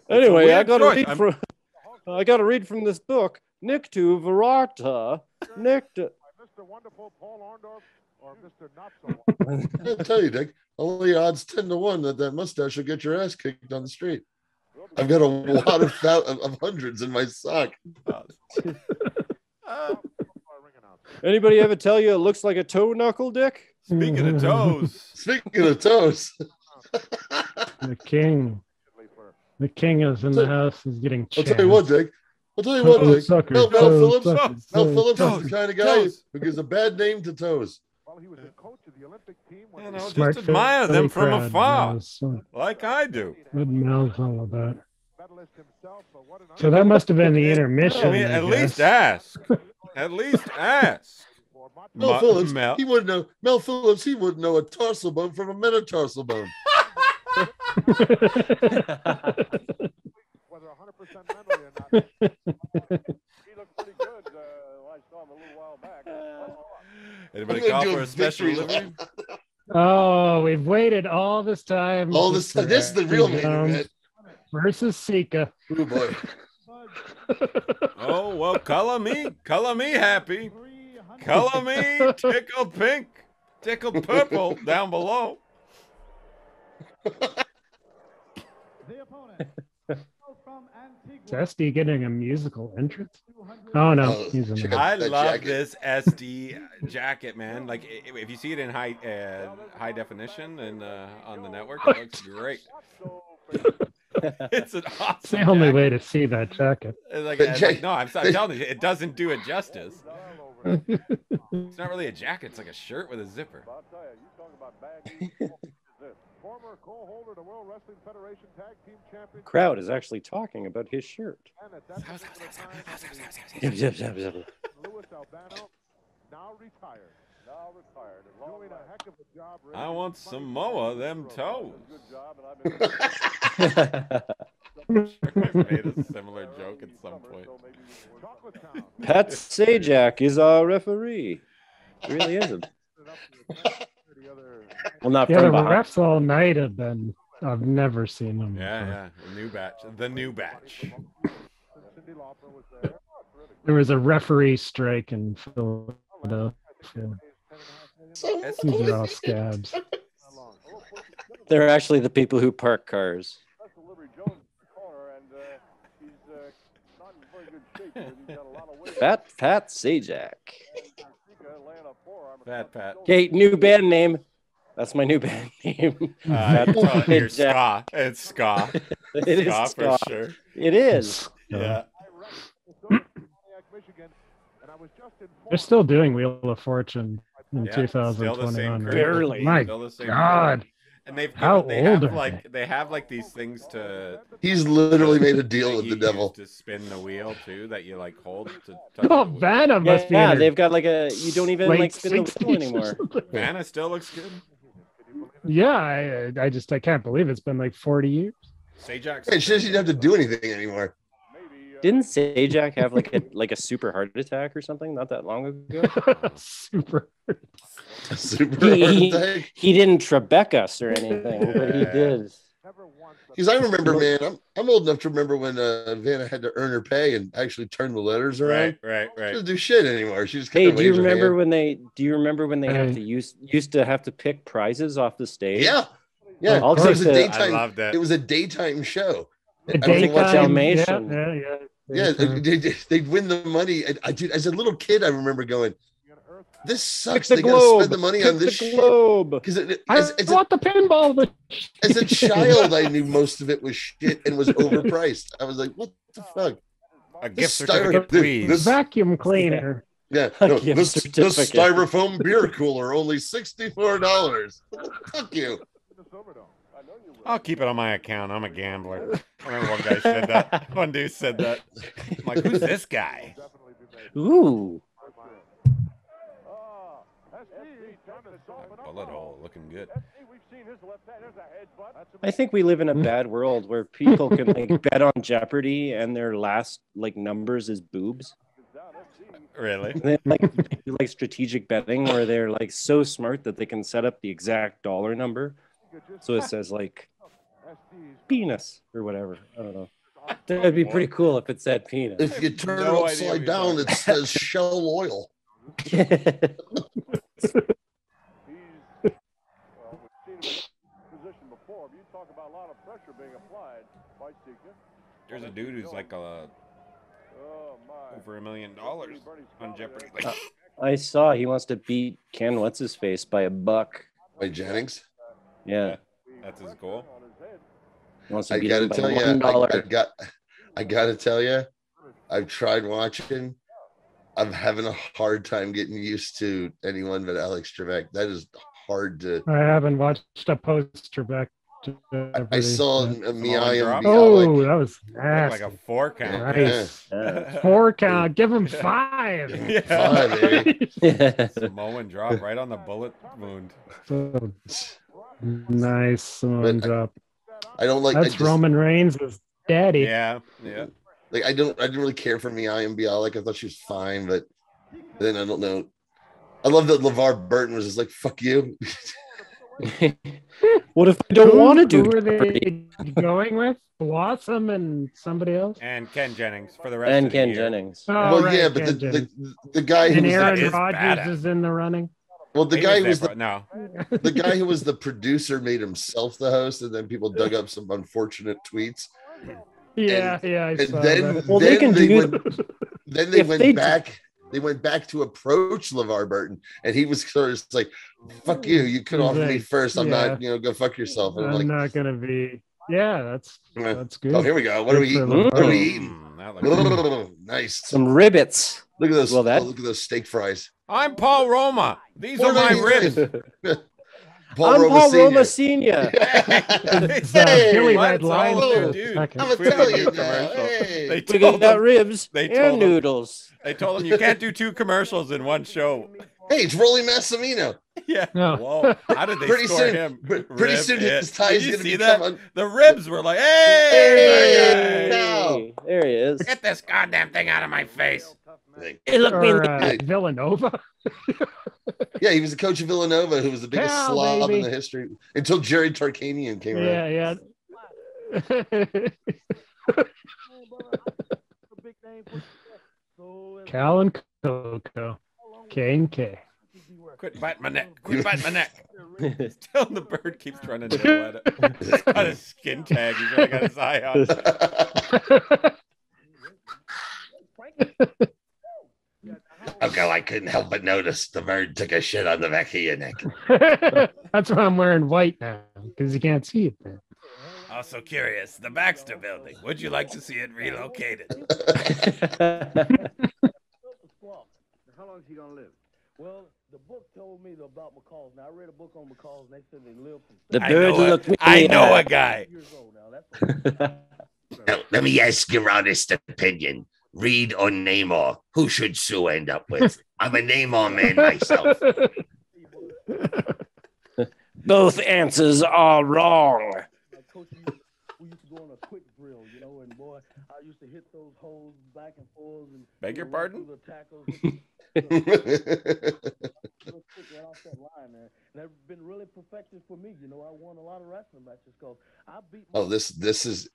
Anyway, I weird got choice. to read from this book. Nictu Verata. Nictu. Mr. Wonderful Paul Orndorff or Mr. Not So Wonderful? I'll tell you, Dick, only odds 10 to 1 that mustache will get your ass kicked on the street. I've got a lot of hundreds in my sock. Anybody ever tell you it looks like a toe knuckle, Dick? Speaking of toes. Speaking of toes, The king. The king is in the house. He's getting I'll chased. tell you what, Dick. I'll tell you what, Toe Dick. sucker, Mel toe Phillips, sucker, Mel toe Phillips sucker. is the kind of guy who gives a bad name to toes. Well, he was the coach of the Olympic team when You know, Smart just admire Philly them from crowd afar, knows like I do. what Mel's all about. medalist himself. But what an So that must have been the intermission. I mean, at least ask. At least ask. Mel Phillips, Mel. he wouldn't know. Mel Phillips, he wouldn't know a tarsal bone from a metatarsal bone. whether 100% memory or not. He looked pretty good. I saw him a little while back. Anybody I'm gonna call do for a a special victory delivery? Oh, we've waited all this time. All this, this is the real main event. Versus Sika. Oh boy. Oh, well, color me happy. Color me tickle pink, tickle purple down below. The opponent from Antigua. SD getting a musical entrance? Oh no, Oh, he's in check there. out I that love jacket. this SD jacket, man. Like, if you see it in high definition and on the network, it looks great. It's an awesome. It's the only jacket. way to see that jacket. It's like, no, I'm telling you, it doesn't do it justice. It's not really a jacket; it's like a shirt with a zipper. I'll tell you, you talk about baggy. This former co-holder of the World Wrestling Federation Tag Team Champion. Crowd is actually talking about his shirt. And at that particular time, Yep. Louis Albano, now retired. Doing a heck of a job. I want some more of them toes. Good job, and I've been I've made a similar joke at some point. Chocolate Town. Pat Sajak is our referee. He really isn't. Well, not Yeah, the from behind. refs all night have been. I've never seen them. Yeah, before. yeah. The new batch. The new batch. Cindy Lauper was there. There was a referee strike in Philadelphia. These are all scabs. They're actually the people who park cars. Russell Liberty Jones in the corner, and he's not in very good shape. But he's got a lot of weight. Pat Sajak. Laying a forearm. Fat Pat. Okay, new band name. That's my new band name. It's Sajak. ska. It's ska. It is Ska for ska. sure. It is. Yeah. Michigan, and I was just informed. They're still doing Wheel of Fortune in Yeah, still the same 2021. crew. Barely. My Still the same God. crew. And they've How they old have are like they have like these things to He's literally made a deal that with you the devil. use to spin the wheel too, that you like hold to touch Oh, the wheel. Vanna must be in Yeah, her they've got like a. You don't even late like spin the wheel 60s or anymore. something. Vanna still looks good. Yeah, I can't believe it's been like 40 years. Sajak. Hey, she doesn't have to do anything anymore. Didn't Sajak have like a super heart attack or something not that long ago? Super. Super heart He, attack. he didn't Trebek us or anything, but he did. Because I remember, man, I'm old enough to remember when Vanna had to earn her pay and actually turn the letters around. Right. She doesn't do shit anymore. She just Hey, kind of do you waves her remember hand. when they? Do you remember when they have Hey. to used to have to pick prizes off the stage? Yeah, yeah. I'll it was take a the- I daytime. love that. It was a daytime show. The I don't watch daytime- Dalmatian. Yeah. Yeah, they'd win the money. Dude, as a little kid, I remember going, this sucks. The They gotta globe. spend the money Pick on this the shit. globe. Because I want the pinball. as a child, I knew most of it was shit and was overpriced. I was like, what the fuck? A This gift certificate, please. this- Vacuum cleaner. Yeah, A no, gift this certificate. styrofoam beer cooler only $64. Fuck you. I'll keep it on my account. I'm a gambler. I remember one guy said that. One dude said that. I'm like, who's this guy? Ooh. Bullet hole, looking good. I think we live in a bad world where people can like bet on Jeopardy and their last like numbers is boobs. Really? They do, like strategic betting where they're like so smart that they can set up the exact dollar number. So it says like penis or whatever. I don't know. That'd be pretty cool if it said penis. If you turn No it idea upside down, it says Shell Oil. There's a dude who's like over $1 million on Jeopardy. I saw he wants to beat Ken what's his face by $1. By Jennings. Yeah. That's his goal. He wants to I beat gotta him by tell you, $1. I gotta tell you, I've tried watching. I'm having a hard time getting used to anyone but Alex Trebek. That is hard to. I haven't watched a poster back. I saw Miai and Oh, that was Looked nasty. like a 4 count. Nice. Yeah. 4 count. Give him 5. Yeah. Five, baby. Samoan drop right on the bullet wound. So, nice Samoan drop. I don't like. That's Roman Reigns' daddy. Yeah, yeah. Like I didn't really care for Miai and Bialik. I thought she was fine, but then I don't know. I love that LeVar Burton was just like, "Fuck you." What if I don't want to do Who were Jeopardy? they going with? Blossom and somebody else? And Ken Jennings for the rest And of the Ken year. Jennings. Oh, Well, right, yeah, but Ken Jennings. the guy who And was Aaron That is Rodgers badass. is in the running. well, the He guy who there was for- the no. the guy who was the producer made himself the host, and then people dug up some unfortunate tweets. Yeah, I And saw then, that. Well, then they can they do. went, then they If went they back. They went back to approach LeVar Burton, and he was sort of like, "Fuck you! You could offer me first. I'm not, go fuck yourself." And I'm I'm like, not gonna be. Yeah, that's good. "Oh, here we go. What are we Good eating? for What are we LeVar. eating? That looks- Nice. Some ribbits. Look at those. Well, that- look at those steak fries. I'm Paul Roma. These are my ribs. I'm Paul Roma Senior. It's, Hey, Billy what's Red Line all for new, a dude? second. I'm a Food Italian review now. commercial. Hey. They We told got him, ribs they and told him- noodles. they told him you can't do 2 commercials in one show. Hey, it's Rolly Massimino. Yeah. No. Whoa. How did they Pretty score soon, him? pretty Rib soon hit. his tie Did is you going to see become. that? The ribs were like, hey, Hey! There he is. get this goddamn thing out of my face. Hey, look me in Or the Villanova. Yeah, he was the coach of Villanova, who was the biggest Cow, slob baby. in the history until Jerry Tarkanian came around. Yeah. Cal and Coco. K and K. Quit biting my neck. Quit biting my neck. Still, the bird keeps trying to nibble at it. He's got his skin tag. He's really got his eye on. Okay, I couldn't help but notice the bird took a shit on the back of your neck. That's why I'm wearing white now, because you can't see it then. Also curious, the Baxter Building. Would you like to see it relocated? How long is he gonna live? Well, the book told me about macaws. Now I read a book on macaws, and they said they live from The I bird know a- looked me I in the know eye. a guy. years old now. That's Now, let me ask your honest opinion. Reed or Namor, who should Sue end up with? I'm a Namor man myself. Both answers are wrong. my coach. We used to go on a quick drill, and boy, I used to hit those holes back and forth and Beg your run pardon? through the tackles. Real quick right off that line there. And that's been really perfected for me. I won a lot of wrestling matches because I beat. Oh, this is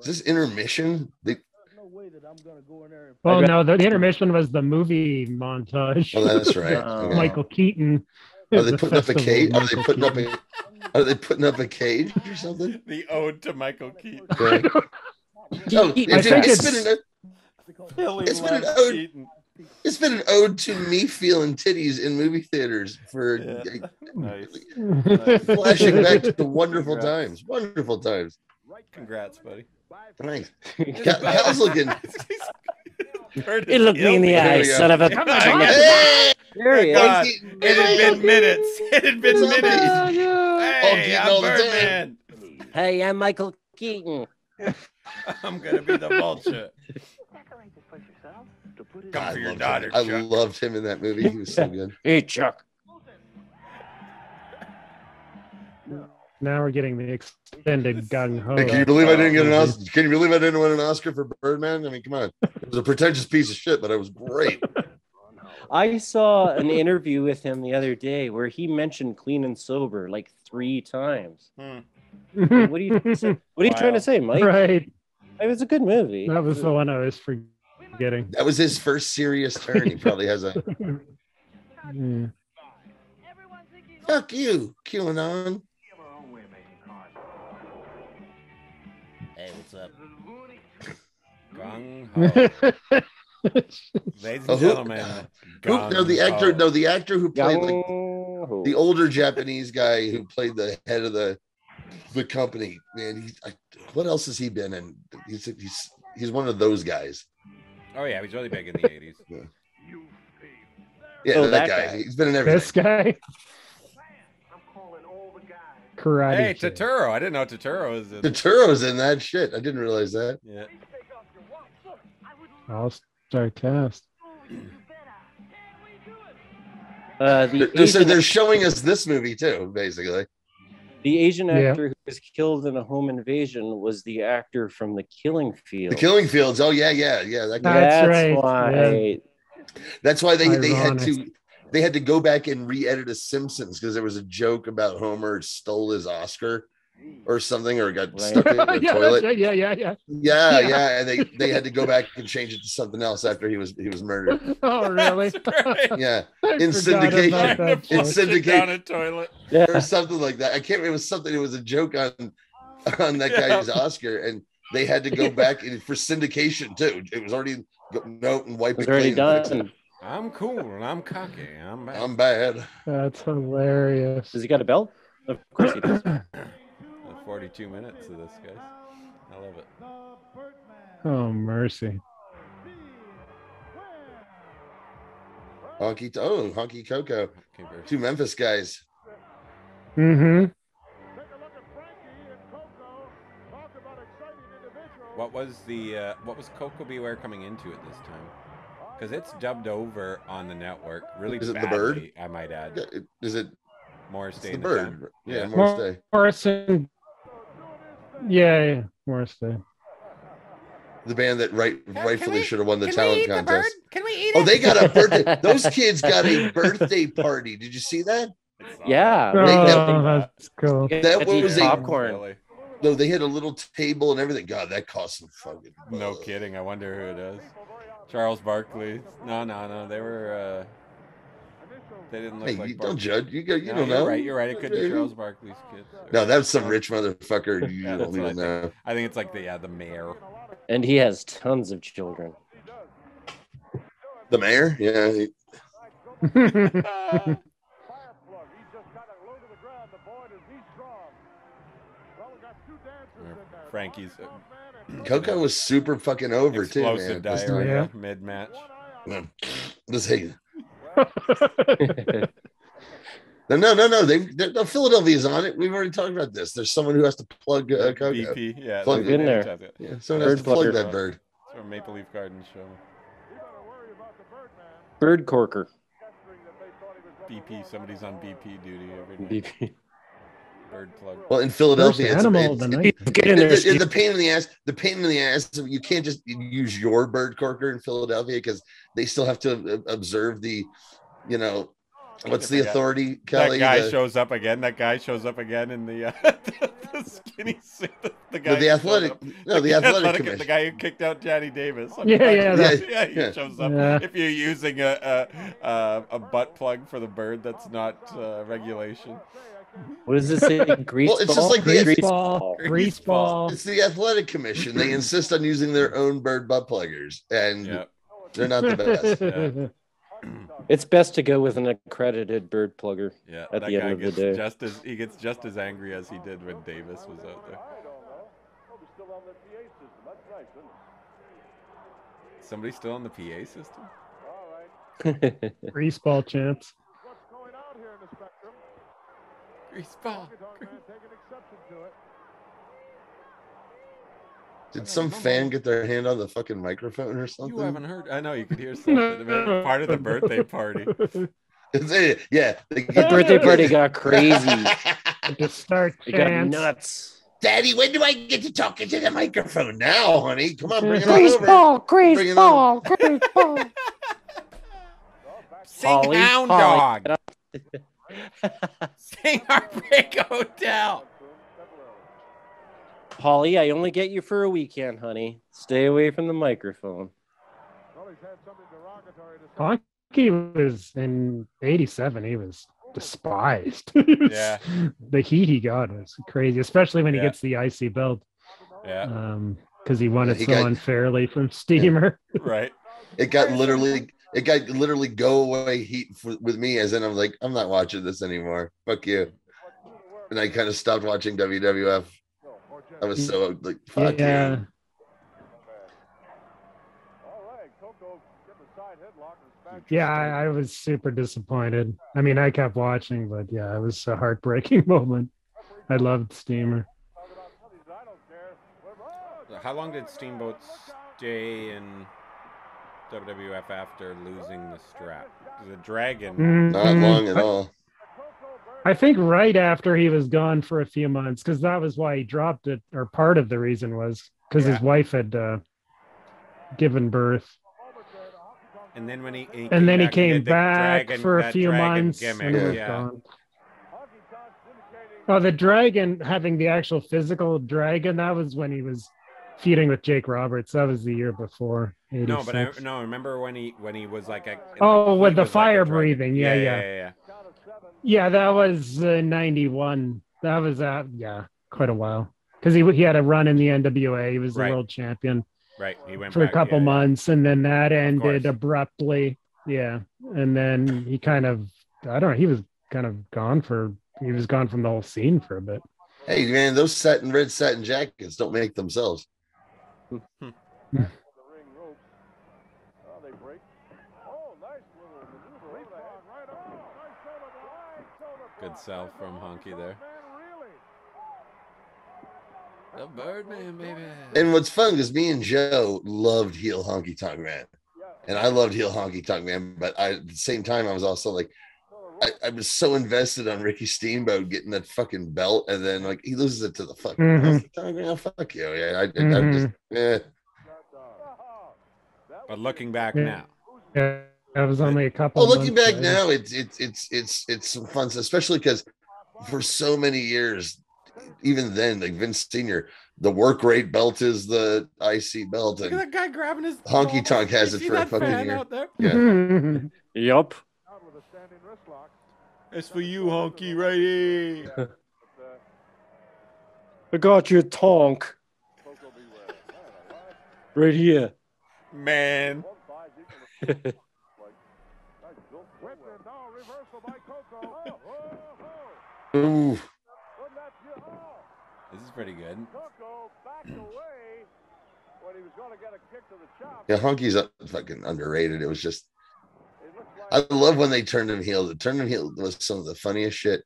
this intermission? There's no way that I'm gonna go in there and. Well, no, the intermission was the movie montage. Oh, that's right. Oh. Okay. Michael Keaton. Are they The putting up a festival cage? of Are they Michael putting up Keaton. a? Are they putting up a cage or something? The ode to Michael Keaton. Yeah. Oh, I think it's been an Billy It's been an loves ode. Keaton. It's been an ode to me feeling titties in movie theaters for Nice. flashing back to wonderful times. Wonderful times. Congrats, buddy. Thanks. Cal's looking. It looked me in the eye, son of a. Hey! There he God, is. it had been minutes. It had been What's up, minutes. Hey, Keaton I'm all the time. Birdman. Hey, I'm Michael Keaton. I'm gonna be the vulture. Come I for your loved daughter, him. I Chuck. loved him in that movie. He was so good. Hey, Chuck. Now we're getting the extended gung ho. Hey, can you believe I didn't get an Oscar? Can you believe I didn't win an Oscar for Birdman? I mean, come on. It was a pretentious piece of shit, but it was great. I saw an interview with him the other day where he mentioned Clean and Sober like 3 times. What are you trying to say, Mike? Right. It was a good movie. That was the one I was forgetting. That was his first serious turn. He probably has a Yeah. fuck you, QAnon. Hey, what's up? Gung ho. Ladies and gentlemen. The actor who played like Gung-ho. the older Japanese guy who played the head of the company. Man, what else has he been in? He's one of those guys. Oh yeah, he's really big in the 80s. Yeah, Oh, that that guy. guy. He's been in everything. This guy. Karate. Hey, Kid. Totoro. I didn't know Totoro was in. Totoro's in that shit. I didn't realize that. Yeah. All-star cast. They're showing us this movie too, basically. The Asian actor who was killed in a home invasion was the actor from The Killing Field. The Killing Fields. Oh yeah. That guy. That's right. Why. Yeah. That's why they Ironic. had to go back and re-edit a Simpsons because there was a joke about Homer stole his Oscar or something, or got stuck in the toilet. Yeah. And they had to go back and change it to something else after he was murdered. Oh, really? Yeah, I in forgot about that syndication, in joke. syndicate Down a toilet. or something like that. I can't remember. It was something. It was a joke on that guy's Oscar, and they had to go back for syndication too. It was already note and wipe It was it already clean. Fix it. done. I'm cool and I'm cocky. I'm bad. I'm bad. That's hilarious. Does he got a belt? Of course he does. 42 minutes of this, guys. I love it. Oh, mercy. Honky Coco. Two Memphis guys. Mm-hmm. What was Coco Beware coming into it this time? Because it's dubbed over on the network really Is it the badly, Bird? I might add. Yeah, is it Morris Day the in Bird? town. Yeah, Morris Day. Morrison. Yeah, Morris Day. The band that rightfully should have won the Can we talent eat the contest. bird? Can we eat it? Oh, they got a birthday. Those kids got a birthday party. Did you see that? Yeah. Oh, that's cool. That was popcorn. No, they had a little table and everything. God, that cost some fucking. No kidding. I wonder who it is. Charles Barkley. No. They were. They didn't look Hey, like. you don't judge. You don't you're know. Right. You're right. It could be Charles Barkley's kids. No, that's some rich motherfucker. You Yeah, don't that's what even know. I think it's like the mayor. And he has tons of children. The mayor? Yeah. Frankie's Coco was super fucking over too, explosive man. diarrhea mid-match. Let's hate. No. They're Philadelphia's on it. We've already talked about this. There's someone who has to plug Coco. BP, yeah. Plug in there. Yeah, someone has to plug that bird. It's from Maple Leaf Gardens show. Bird corker. BP, somebody's on BP duty every night. BP. Bird plug. Well, in Philadelphia, First animal of the night. Get in there, Steve. the pain in the ass. The pain in the ass. You can't just use your bird corker in Philadelphia because they still have to observe the, what's the authority, Kelly? That guy shows up again. That guy shows up again in the, the skinny suit. The guy. The athletic. No, the athletic commission. The guy who kicked out Johnny Davis. Yeah. He shows up. Yeah. If you're using a butt plug for the bird, that's not regulation. What does it say? Grease Well, it's ball? just like the Grease ball. It's the athletic commission. They insist on using their own bird butt pluggers, and They're not the best. Yeah. It's best to go with an accredited bird plugger. Yeah, at that the guy end of gets the day. he gets just as angry as he did when Davis was out there. Somebody still on the PA system? Grease ball chance. Grease ball. Did some fan get their hand on the fucking microphone or something? You haven't heard. I know you could hear something. Part of the birthday party. Yeah. The birthday party got crazy. Just start It got chants. nuts. Daddy, when do I get to talk into the microphone? Now, honey. Come on, bring it Grease on over. ball, Bring grease it ball, grease ball. Sing Polly, Hound Polly. Dog. Sing Heartbreak Hotel. Polly, I only get you for a weekend, honey. Stay away from the microphone. Honky was in '87. He was despised. The heat he got was crazy, especially when he gets the IC belt. Yeah. Because he won it so unfairly from Steamer. Right. It got literally go away heat with me, as in I'm like, I'm not watching this anymore. Fuck you. And I kind of stopped watching WWF. I was so like, fuck you. Yeah, I was super disappointed. I mean, I kept watching, but yeah, it was a heartbreaking moment. I loved Steamer. How long did Steamboat stay in WWF after losing the strap? The Dragon. Not long at all. I think right after he was gone for a few months, because that was why he dropped it, or part of the reason was because his wife had given birth. And then when he came back for a few months. Gimmick, and was gone. Oh, the Dragon, having the actual physical dragon, that was when he was feuding with Jake Roberts. That was the year before. 86. No, but I remember when he was like a. With the fire breathing. Yeah. Yeah, that was 91. That was quite a while, because he had a run in the NWA. He was the world champion. Right, he went for a couple months, and then that ended abruptly. Yeah, and then he kind of, I don't know, he was kind of gone from the whole scene for a bit. Hey man, those red satin jackets don't make themselves. Good sell from Honky there. The Birdman, baby. And what's fun is me and Joe loved heel Honky Tonk Man, and I loved heel Honky Tonk Man. But at the same time, I was also like, I was so invested on Ricky Steamboat getting that fucking belt, and then like he loses it to the fucking Honky Tonk Man. Fuck you, yeah. But looking back now, that was only a couple. Oh, looking back now, it's some fun, especially because for so many years. Even then, like Vince Sr., the work rate belt is the IC belt. Look at that guy grabbing his Honky Tonk has it for a fucking year. Out there? Yeah. Yup. It's for you, Honky, right here. I got your tonk. Right here. Man. Ooh. This is pretty good. Yeah, Honky's fucking underrated. It was just, I love when they turned him heel. The turn him heel was some of the funniest shit. It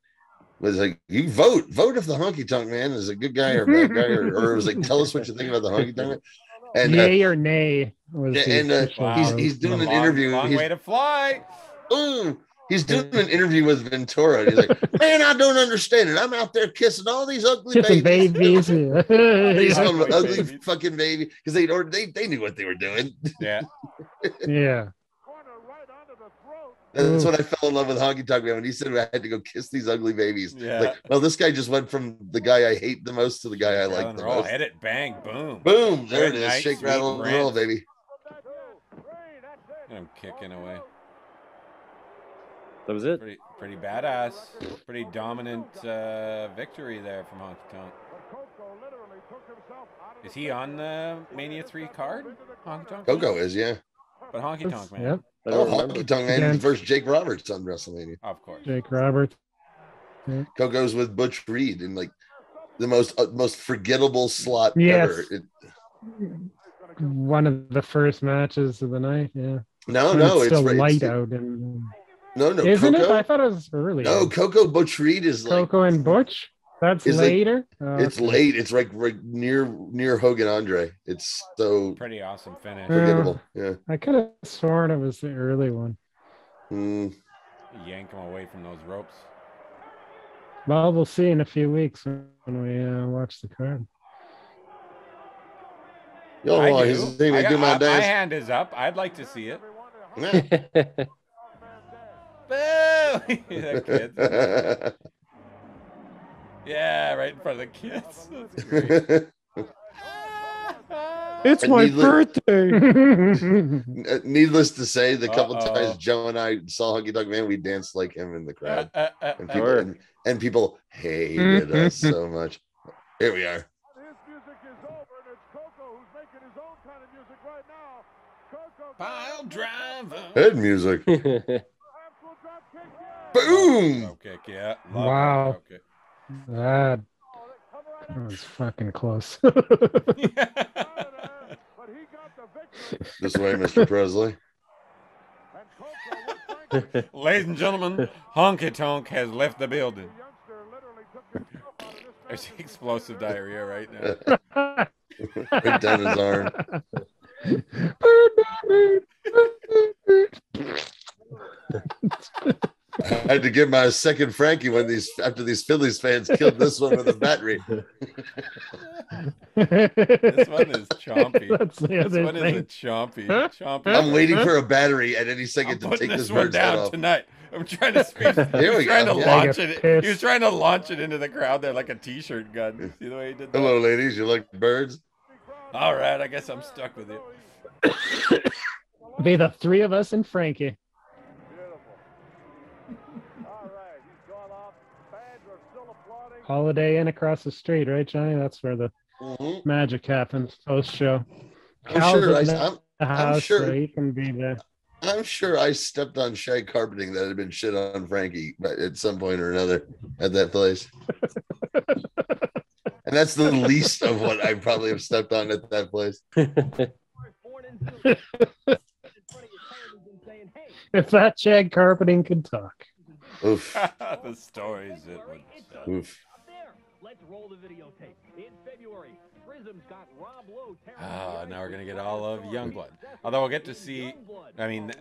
was like, you vote if the Honky Tonk Man is a good guy or a bad guy, or it was like, tell us what you think about the Honky Tonk Man. And yay or nay. He's doing an interview. Long way to fly. He's doing an interview with Ventura. And he's like, man, I don't understand it. I'm out there kissing all these ugly babies. These ugly fucking baby, because they knew what they were doing. Yeah. Yeah. That's when I fell in love with Honky Tonk Man, when he said I had to go kiss these ugly babies. Yeah. Like, well, this guy just went from the guy I hate the most to the guy I like the most. Edit, bang, boom. Boom. There it is. Nice, Shake, rattle, and roll, baby. I'm kicking away. That was it. Pretty badass. Pretty dominant victory there from Honky Tonk. Is he on the Mania 3 card? Honky Tonk? Coco is, yeah. But Honky Tonk Man. Yep. Oh, Honky Tonk Man versus Jake Roberts on WrestleMania. Of course. Jake Roberts. Yeah. Coco's with Butch Reed in like the most forgettable slot Yes. ever. One of the first matches of the night. Yeah. No, it's still right. light out. And no, isn't Coco? it? I thought it was early. No, Coco Butch Reed is like Coco and Butch. That's later. Like, it's late. It's like right near Hogan Andre. It's so pretty awesome finish. Forgettable. Yeah. I could have sworn it was the early one. Yank him away from those ropes. Well, we'll see in a few weeks when we watch the card. My hand is up. I'd like to see it. Boo! That kid. Yeah, right in front of the kids. That's great. It's my birthday. Needless to say, the couple times Joe and I saw Honky Tonk Man, we danced like him in the crowd. And people hated us so much. Here we are. Pile driver. Head music. Boom. Okay, yeah. Wow. That was fucking close. This way, Mr. Presley. Ladies and gentlemen, Honky Tonk has left the building. There's explosive diarrhea right now. Right down his arm. I had to give my second Frankie after these Phillies fans killed this one with a battery. This one is chompy. This one is a chompy. I'm waiting for a battery at any second to take this one down off. Tonight. I'm trying to speak. Here we go. Launch it. He was trying to launch it into the crowd there like a t-shirt gun. See the way he did that? Hello, ladies. You like birds? All right. I guess I'm stuck with you. Be the three of us and Frankie. Holiday Inn across the street, right, Johnny? That's where the magic happens post show. I'm sure so he can be there. I'm sure I stepped on shag carpeting that had been shit on Frankie at some point or another at that place. And that's the least of what I probably have stepped on at that place. If that shag carpeting could talk. Oof. The stories it would tell. Oof. Let's roll the videotape. In February, Prism's got Rob Lowe. Now we're gonna get all of Youngblood. Although we'll get to see. I mean,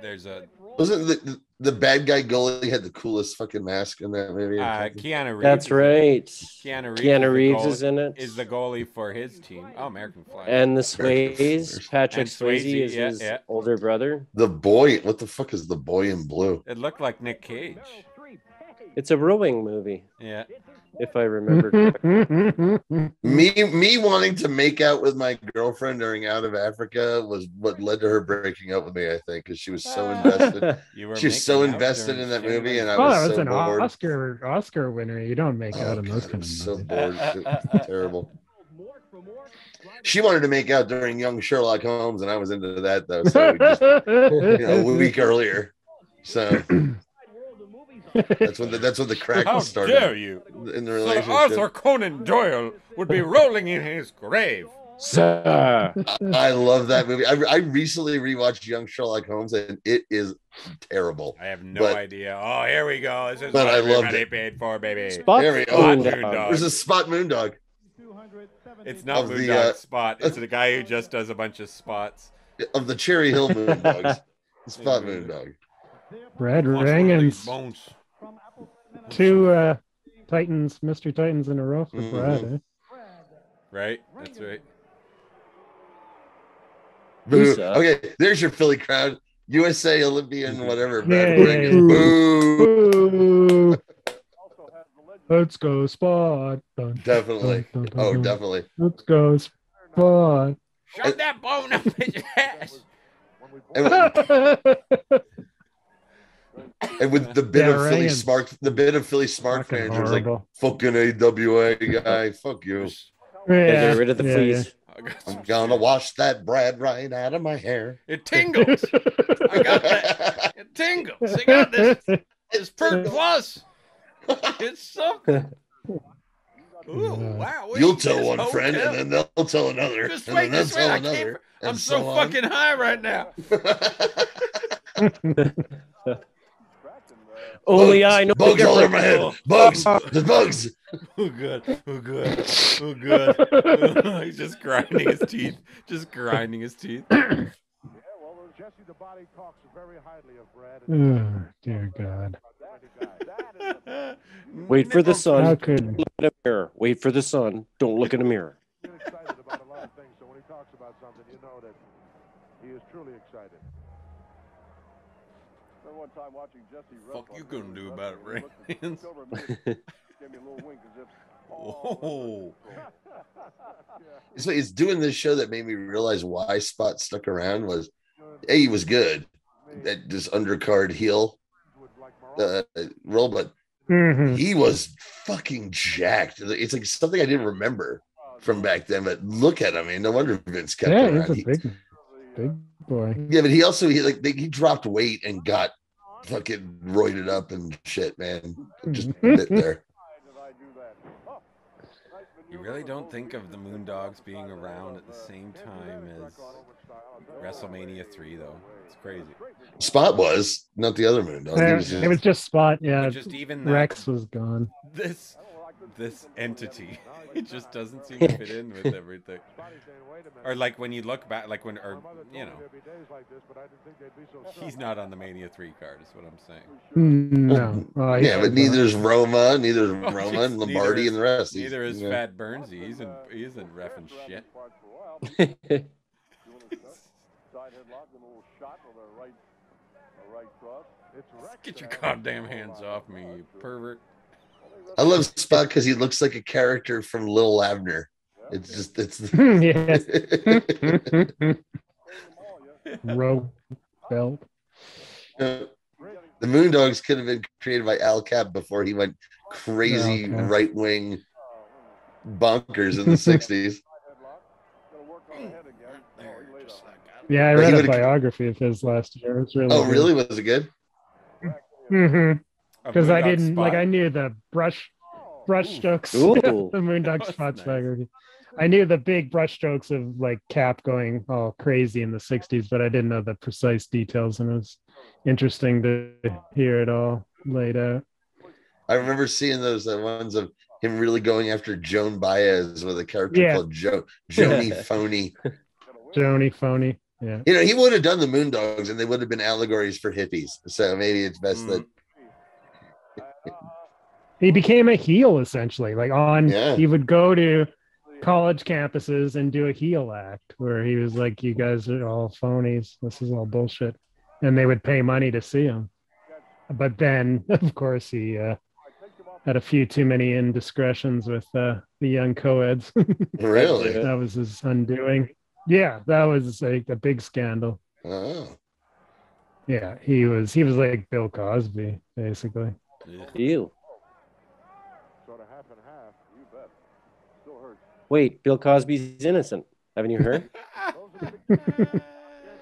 there's a. Wasn't the bad guy goalie had the coolest fucking mask in that movie? Keanu Reeves. That's right. Keanu Reeves is in it. Is the goalie for his team? Oh, American flag. And the Swayze. Patrick Swayze is his older brother. The boy. What the fuck is the boy in blue? It looked like Nick Cage. It's a rowing movie. Yeah. If I remember correctly. Me wanting to make out with my girlfriend during Out of Africa was what led to her breaking up with me, I think, because she was so invested. She was so invested in that movie, and I was so an bored. Oscar winner. You don't make out in those kind of so movies. bored. It was terrible. She wanted to make out during Young Sherlock Holmes, and I was into that though. So we just, a week earlier. So that's when the crack started. How dare you? In the Sir relationship. Arthur Conan Doyle would be rolling in his grave. Sir. I love that movie. I recently rewatched Young Sherlock Holmes, and it is terrible. I have no idea. Oh, here we go. This is but what I loved everybody it. paid for, baby. Spot Moondog. There's a Spot Moondog. It's not Moondog Spot. It's the guy who just does a bunch of spots. Of the Cherry Hill Moondogs. Spot Moondog. Red Ring and two Titans, Mystery Titans in a row for Brad. Eh? Right, that's right. Okay, there's your Philly crowd. USA Olympian, whatever. Brad Yay. Ring is boo. Boo. Let's go Spot. Dun, Definitely. dun, dun, dun, Oh, dun. definitely. Let's go Spot. Shove that bone up in your ass. And with the bit of Philly Ryan's Smart, Smart fans was like, fucking AWA guy, fuck you. Get rid of the fleas. I'm gonna wash that bread right out of my hair. It tingles. I got that. It tingles. I got this. It's Perk Plus. It's something. Ooh, wow. You'll tell one friend, and then they'll tell another. Just wait this way. I'm so fucking high right now. Only I know. Bugs all over my head. Bugs. There's bugs. Oh, good. Oh, good. Oh, good. He's just grinding his teeth. Just grinding his teeth. Yeah, well, Jesse the Body talks very highly of Brad. Oh, dear God. Wait for the sun. How could... Look in a mirror. Wait for the sun. Don't look in a mirror. He's excited about a lot of things, so when he talks about something, you know that he is truly excited. One time watching Jesse fuck you gonna do about it, Ray? Oh. So it's doing this show that made me realize why Spot stuck around was, A, he was good at this undercard heel role, but he was fucking jacked. It's like something I didn't remember from back then, but look at him. I mean, no wonder Vince kept him around. He's a big boy. Yeah, but he dropped weight and got fucking roided up and shit, man. Just bit there. You really don't think of the Moondogs being around at the same time as WrestleMania 3, though. It's crazy. Spot was, not the other Moondog. It was just Spot, yeah. Just even that, Rex was gone. This entity, it just doesn't seem to fit in with everything. Or like when you look back, like when, or you know, he's not on the Mania 3 card, is what I'm saying. No. Well, yeah, but neither's Roma, and Lombardi and the rest. Neither is Fat Burnsy. He isn't reffing shit. Get your goddamn hands off me, you pervert. I love Spot because he looks like a character from Lil Abner. It's rope belt. The Moondogs could have been created by Al Cap before he went crazy right-wing bonkers in the 60s. Yeah, I read a biography of his last year. It was really good. Really? Was it good? Because I didn't I knew the brush strokes. The Moondog Spot's biography. I knew the big brush strokes of like Cap going all crazy in the 60s, but I didn't know the precise details, and it was interesting to hear it all laid out. I remember seeing those ones of him really going after Joan Baez with a character called Joni Phony. Joni Phony. Yeah. You know, he would have done the Moondogs and they would have been allegories for hippies. So maybe it's best that he became a heel essentially. Like he would go to college campuses and do a heel act where he was like, you guys are all phonies. This is all bullshit. And they would pay money to see him. But then, of course, he had a few too many indiscretions with the young co-eds. Really? That was his undoing. Yeah, that was like a big scandal. Oh. Yeah, he was like Bill Cosby, basically. Ew. Sort of half and half, you bet. Still hurts. Wait, Bill Cosby's innocent. Haven't you heard?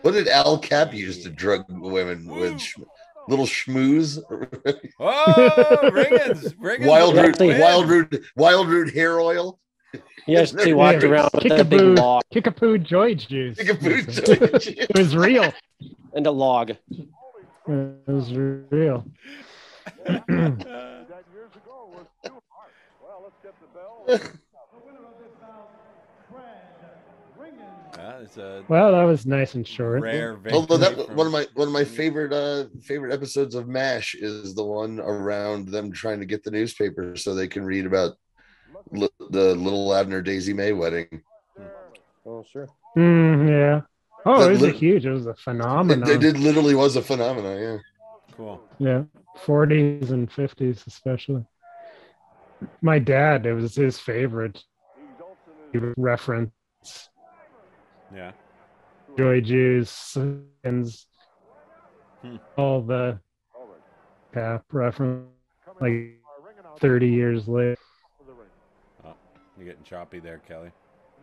What did Al Cap use to drug women with? Little schmooze. Oh, Riggins. Wild root hair oil. Yes, he walked around with a big log. Kickapoo joy juice. It was real. And a log. It was real. That years ago was too hard. Well, let's get the bell. Well, that was nice and short. Rare Although one of my favorite episodes of MASH is the one around them trying to get the newspaper so they can read about the Little Abner Daisy May wedding. Oh, sure. Yeah. Oh, it was a phenomenon. It literally was a phenomenon. Yeah. Cool. Yeah, 40s and 50s especially. My dad, it was his favorite reference. Yeah. Joy Juice and all the Cap reference, like 30 years later. Oh, you're getting choppy there, Kelly.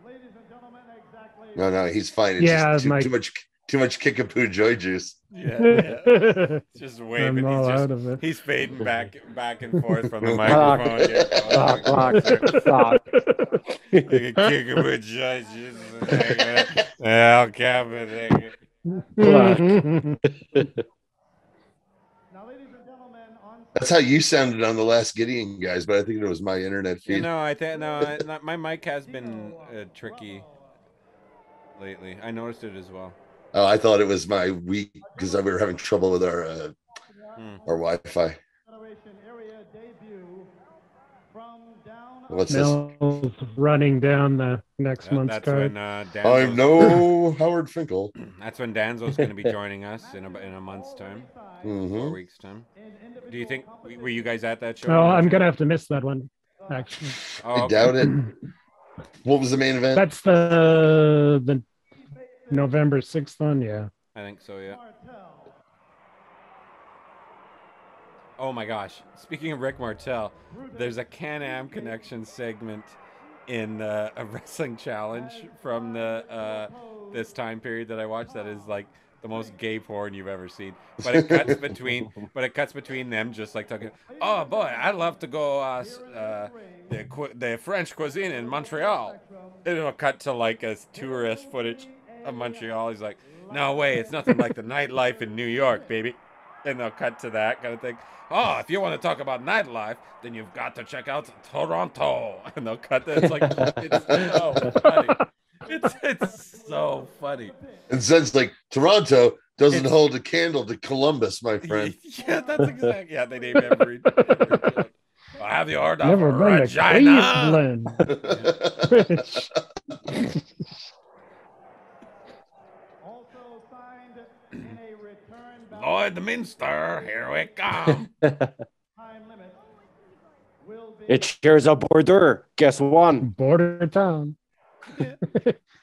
Ladies and gentlemen, exactly. No, he's fine. It's just too much kickapoo joy juice. Yeah. Just waving. I'm all out of it. He's fading back and forth from the microphone. Kickapoo joy juice. El Capitan. That's how you sounded on the last Gideon guys, but I think it was my internet feed. My mic has been tricky lately. I noticed it as well. Oh, I thought it was my week because we were having trouble with our Wi-Fi. What's this? Running down the next month's card. I'm no Howard Finkel. That's when Danzo's going to be joining us in a month's time, 4 weeks time. Do you think were you guys at that show? Oh, I'm going to have to miss that one. Actually, I doubt it. What was the main event? That's the November 6th one. Yeah, I think so. Yeah. Oh my gosh! Speaking of Rick Martel, there's a Can-Am Connection segment in a wrestling challenge from the this time period that I watched. That is like the most gay porn you've ever seen. But it cuts between them just like talking. Oh boy, I'd love to go the French cuisine in Montreal. And it'll cut to like a tourist footage of Montreal. He's like, no way, it's nothing like the nightlife in New York, baby. And they'll cut to that kind of thing. Oh, if you want to talk about nightlife, then you've got to check out Toronto. And they'll cut that. It's like, it's so funny. It's so funny. And since like Toronto doesn't hold a candle to Columbus, my friend. Yeah, that's exactly. Yeah, they name every I have the order Never for been Regina. Lloydminster, here we come. It shares a border. Guess one. Border town.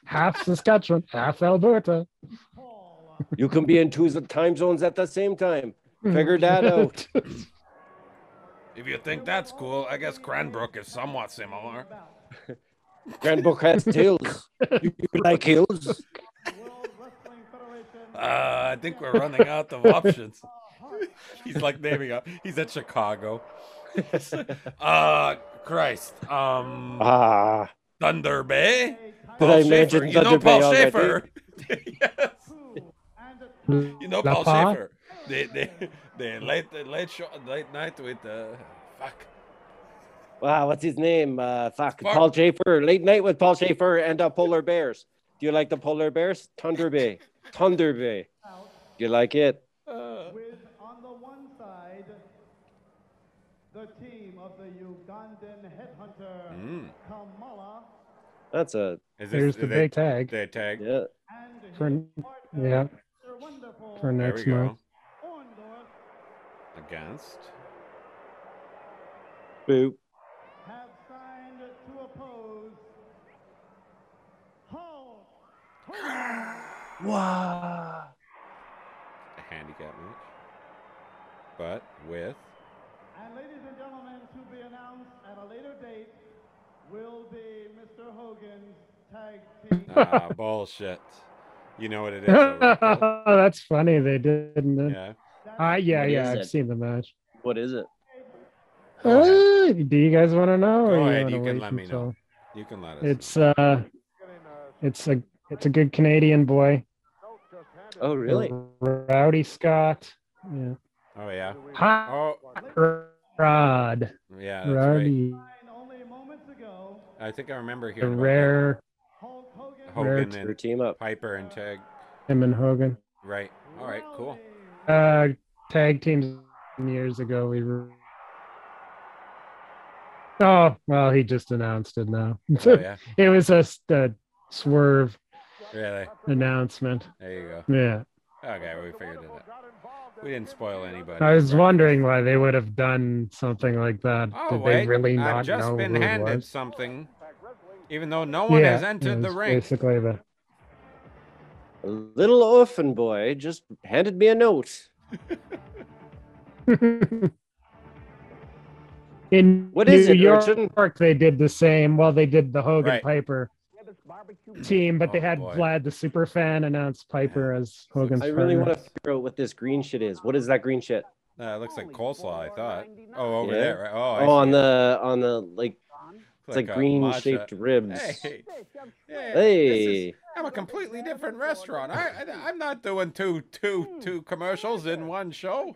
Half Saskatchewan, half Alberta. You can be in two time zones at the same time. Figure that out. If you think that's cool, I guess Cranbrook is somewhat similar. Cranbrook has hills. You like hills? I think we're running out of options. He's like naming up. He's at Chicago. Christ. Thunder Bay. Did I mention Thunder Bay Paul already? Schaefer? Yes. You know Paul Schaefer. The late night with fuck. Wow, what's his name? Paul Schaefer. Late night with Paul Schaefer and Polar Bears. Do you like the Polar Bears? Thunder Bay. Thunder Bay. You like it? With on the one side, the team of the Ugandan headhunter Kamala. That's a. Here's the big tag. The tag. Yeah. For next month. Against. Boo. Have signed to oppose. Wow. A handicap match. But with. And ladies and gentlemen, to be announced at a later date will be Mr. Hogan's tag team. Bullshit. You know what it is. That's funny. They didn't. Yeah. Yeah. I've seen the match. What is it? Do you guys want to know? Go ahead. You can let me know. You can let us. It's a good Canadian boy. Oh, really? Rowdy Scott. Yeah. Oh yeah. Rod. Yeah. That's Rowdy. right. I think I remember The hearing about rare Hogan and team up. Piper and Tag. him and Hogan. Right. All right. Cool. Tag teams years ago. Oh well, he just announced it now. Oh, yeah. It was a Swerve Really? announcement. There you go. Yeah. Okay, we figured it out. We didn't spoil anybody. I was wondering why they would have done something like that. Oh, Did wait. they really I've not just know been who it handed was? something, even though no one has entered the ring. Basically, the A little orphan boy just handed me a note. in What New is it, York, Urchin? they did the same. Well, they did the Hogan Right. Piper team, but they had boy. Vlad the super fan announce Piper as Hogan's I really partner. want to figure out what this green shit is. What is that green shit? It looks like coleslaw, I thought. Oh, over Yeah? there, right? Oh, I Oh, see it. on the like it's like a green matcha. shaped ribs. Hey, Hey. I'm a completely different restaurant. I'm not doing two commercials in one show.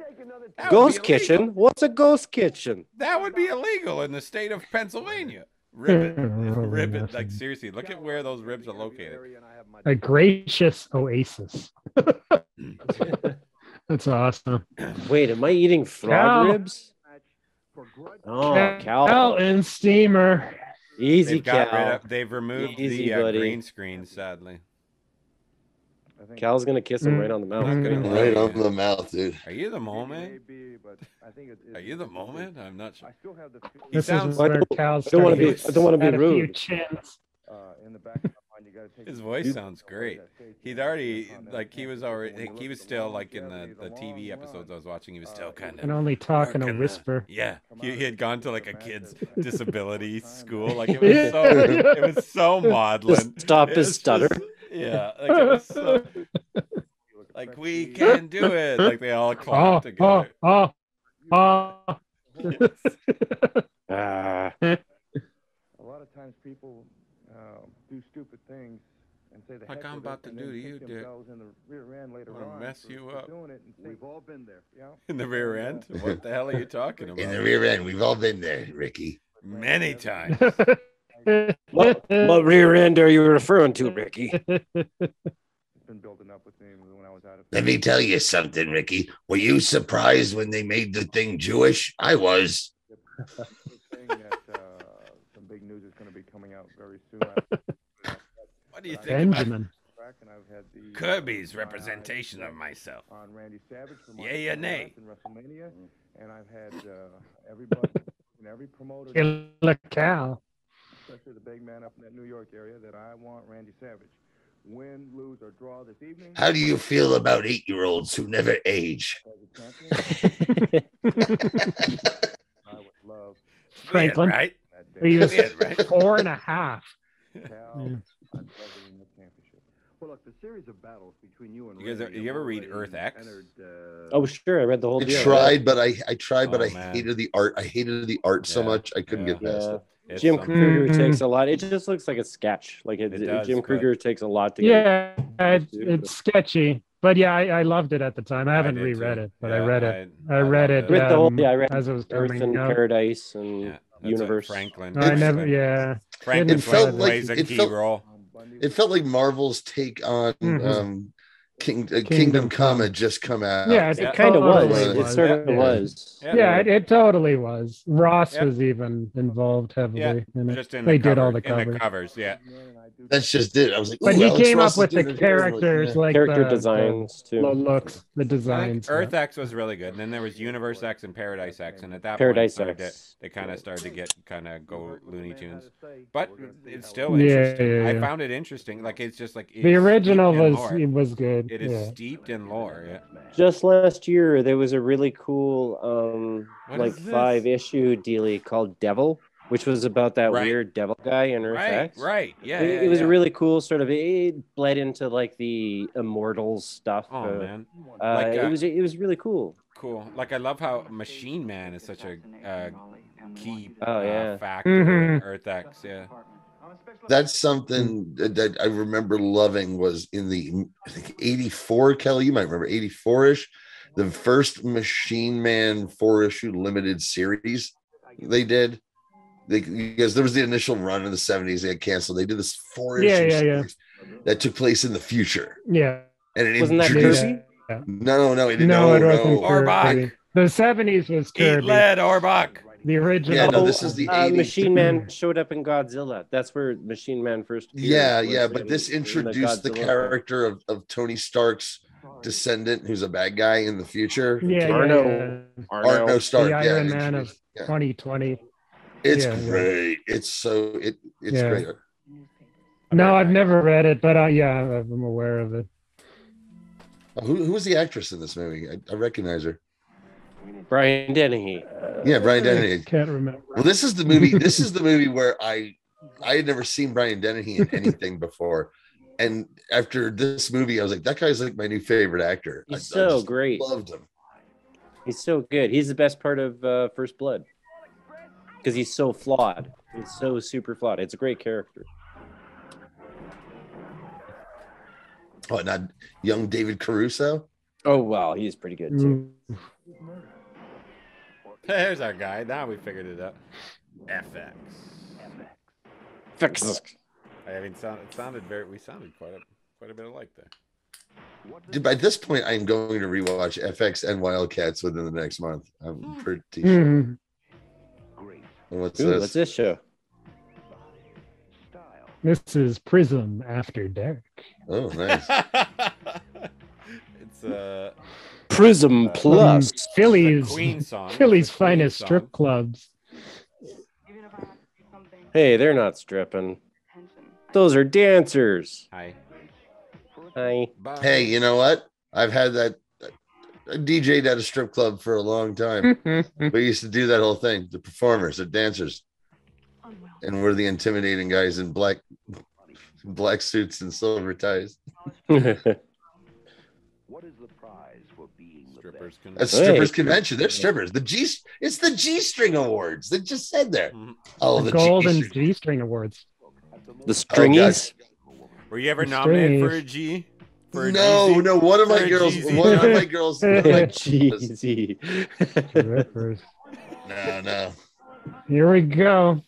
That would Ghost be illegal. kitchen? What's a ghost kitchen? That would be illegal in the state of Pennsylvania. Ribbit. Like seriously, look at where those ribs are located. A gracious oasis. That's awesome. Wait, am I eating frog Cal. ribs? Oh, Cal. Cal and steamer. Easy, Cal. They've removed Easy, the buddy. green screen, sadly. Cal's gonna kiss him right on the mouth. Right on the mouth, dude. Are you the moment? Are you the moment? I'm not sure. He This sounds. is where Cal's I don't want to be had a few rude. chins. His voice sounds great. He'd already he was still like in the TV episodes I was watching. He was still kind of And only talk in a whisper. Yeah, he had gone to like a kid's disability school. Like it was so maudlin. Just stop his stutter. Yeah, like it was so, like we can do it. Like they all clapped together. Ah. A lot of times people do stupid things and say like I'm about to do to you, Dick. in the rear end later I'm on gonna mess you up. doing it and we've all been there. Yeah. In the rear end? What the hell are you talking about? In the rear end, we've all been there, Ricky. Many times. What rear end are you referring to, Ricky? It's been building up with me when I was out of Let me tell you something, Ricky. Were you surprised when they made the thing Jewish? I was. saying that some big news is going to be coming out very soon. What do you think Benjamin. And I've had the, Kirby's representation of myself? on Randy Savage from Yay or nay? in WrestleMania, and I've had everybody and every promoter, Killer Cal. especially the big man up in that New York area, that I want Randy Savage. Win, lose, or draw this evening. How do you feel about 8-year-olds who never age? As a champion, I would love Franklin. Yeah, right? that day. He was Yeah, right. 4.5. Cal, Yeah. I'd love it in the championship. Well, look, the series of battles between you and You ever read Earth X? Oh, sure. I read the whole I deal. tried, but I tried, but Oh, I man. hated the art. I hated the art so Yeah, much I couldn't yeah. get past Yeah. it. It's Jim something. Kruger Mhm. takes a lot. It just looks like a sketch. Like It does, Jim but- Kruger takes a lot to get. Yeah, it's sketchy. But yeah, I loved it at the time. I haven't did read too. it, but Yeah, I read it. I loved read it. Read the whole. Yeah, I read as it was Earth coming and out. Paradise and Yeah, that's Universe. Franklin. I never. Yeah. Franklin It felt plays like- a it key felt- role. It felt like Marvel's take on Mhm. Kingdom Kingdom Come had just come out. Yeah, It kind of was. totally It sort of yeah. was. Yeah, it totally was. Ross Yeah. was even involved heavily Yeah, in it. just in They the did all covers, the in the covers. covers. Yeah, That's just it. I was like, But ooh, he Alex came Ross up with is the doing it. characters, like Character the designs too. looks, the I think designs. Earth X was really good, and then there was Universe X and Paradise X, and at that Paradise point, X. they kind of started to get go Looney Tunes. But it's still Yeah, interesting. yeah, I yeah. found it interesting. Like it's just like The it's original steeped in was lore. was good. It is Yeah. steeped in lore. Yeah. Just last year, there was a really cool, What like is this? 5-issue dealie called Devil, which was about that Right. weird devil guy in Earth Right, X. right, yeah. It was a really cool sort of. It bled into like the Immortals stuff. Oh man, it was really cool. cool. Like I love how Machine Man is such a key yeah. factor Mhm. in Earth X. Yeah. That's something that I remember loving was in the, I think, 84, Kelly, you might remember, 84-ish, the first Machine Man 4-issue limited series they did. Because there was the initial run in the 70s, they had canceled. They did this 4-issue Yeah. series that took place in the future. Yeah. And it Wasn't that introduced... Kirby? No, it didn't. No, it wasn't no. Orbach. The 70s was Eat Kirby. lead, Orbach. The original. Yeah, no, this is the 80s. Machine Man showed up in Godzilla. That's where Machine Man first appeared. Yeah, was but in- this in introduced the Godzilla. character of Tony Stark's descendant, who's a bad guy in the future. Yeah, Arno. Arno Stark. The Iron yeah, Man of yeah. 2020. It's yeah, yeah. great. It's so it's Yeah. great. No, I've never read it, but yeah, I'm aware of it. Who was the actress in this movie? I recognize her. Brian Dennehy. Yeah, Brian Dennehy. Can't remember. Well, this is the movie. This is the movie where I I had never seen Brian Dennehy in anything before. And after this movie, I was like, that guy's like my new favorite actor. He's so great. Loved him. He's so good. He's the best part of First Blood because he's so flawed. He's so super flawed. It's a great character. Oh, not young David Caruso? Oh, wow. He's pretty good, too. There's our guy. Now we figured it out. FX. I mean, it sounded very. We sounded quite a bit alike there. Dude, by this point, I'm going to rewatch FX and Wildcats within the next month. I'm pretty sure. What's this? What's this show? This is Prism After Dark. Oh, nice. It's a Prism Plus. Philly's Queen song. Philly's finest strip clubs. Hey, they're not stripping. Those are dancers. Hi. Hi. Bye. Hey, you know what? I've had that. I DJ'd at a strip club for a long time. We used to do that whole thing. The performers, the dancers. And we're the intimidating guys in black suits and silver ties. What is the prize for being Strippers the best? That's strippers convention. They're strippers. It's the G-string awards. They just said there. Oh, the Golden G-string awards. The stringies. Were you ever nominated for a G? No. One of my girls. Jeezy. No. Here we go.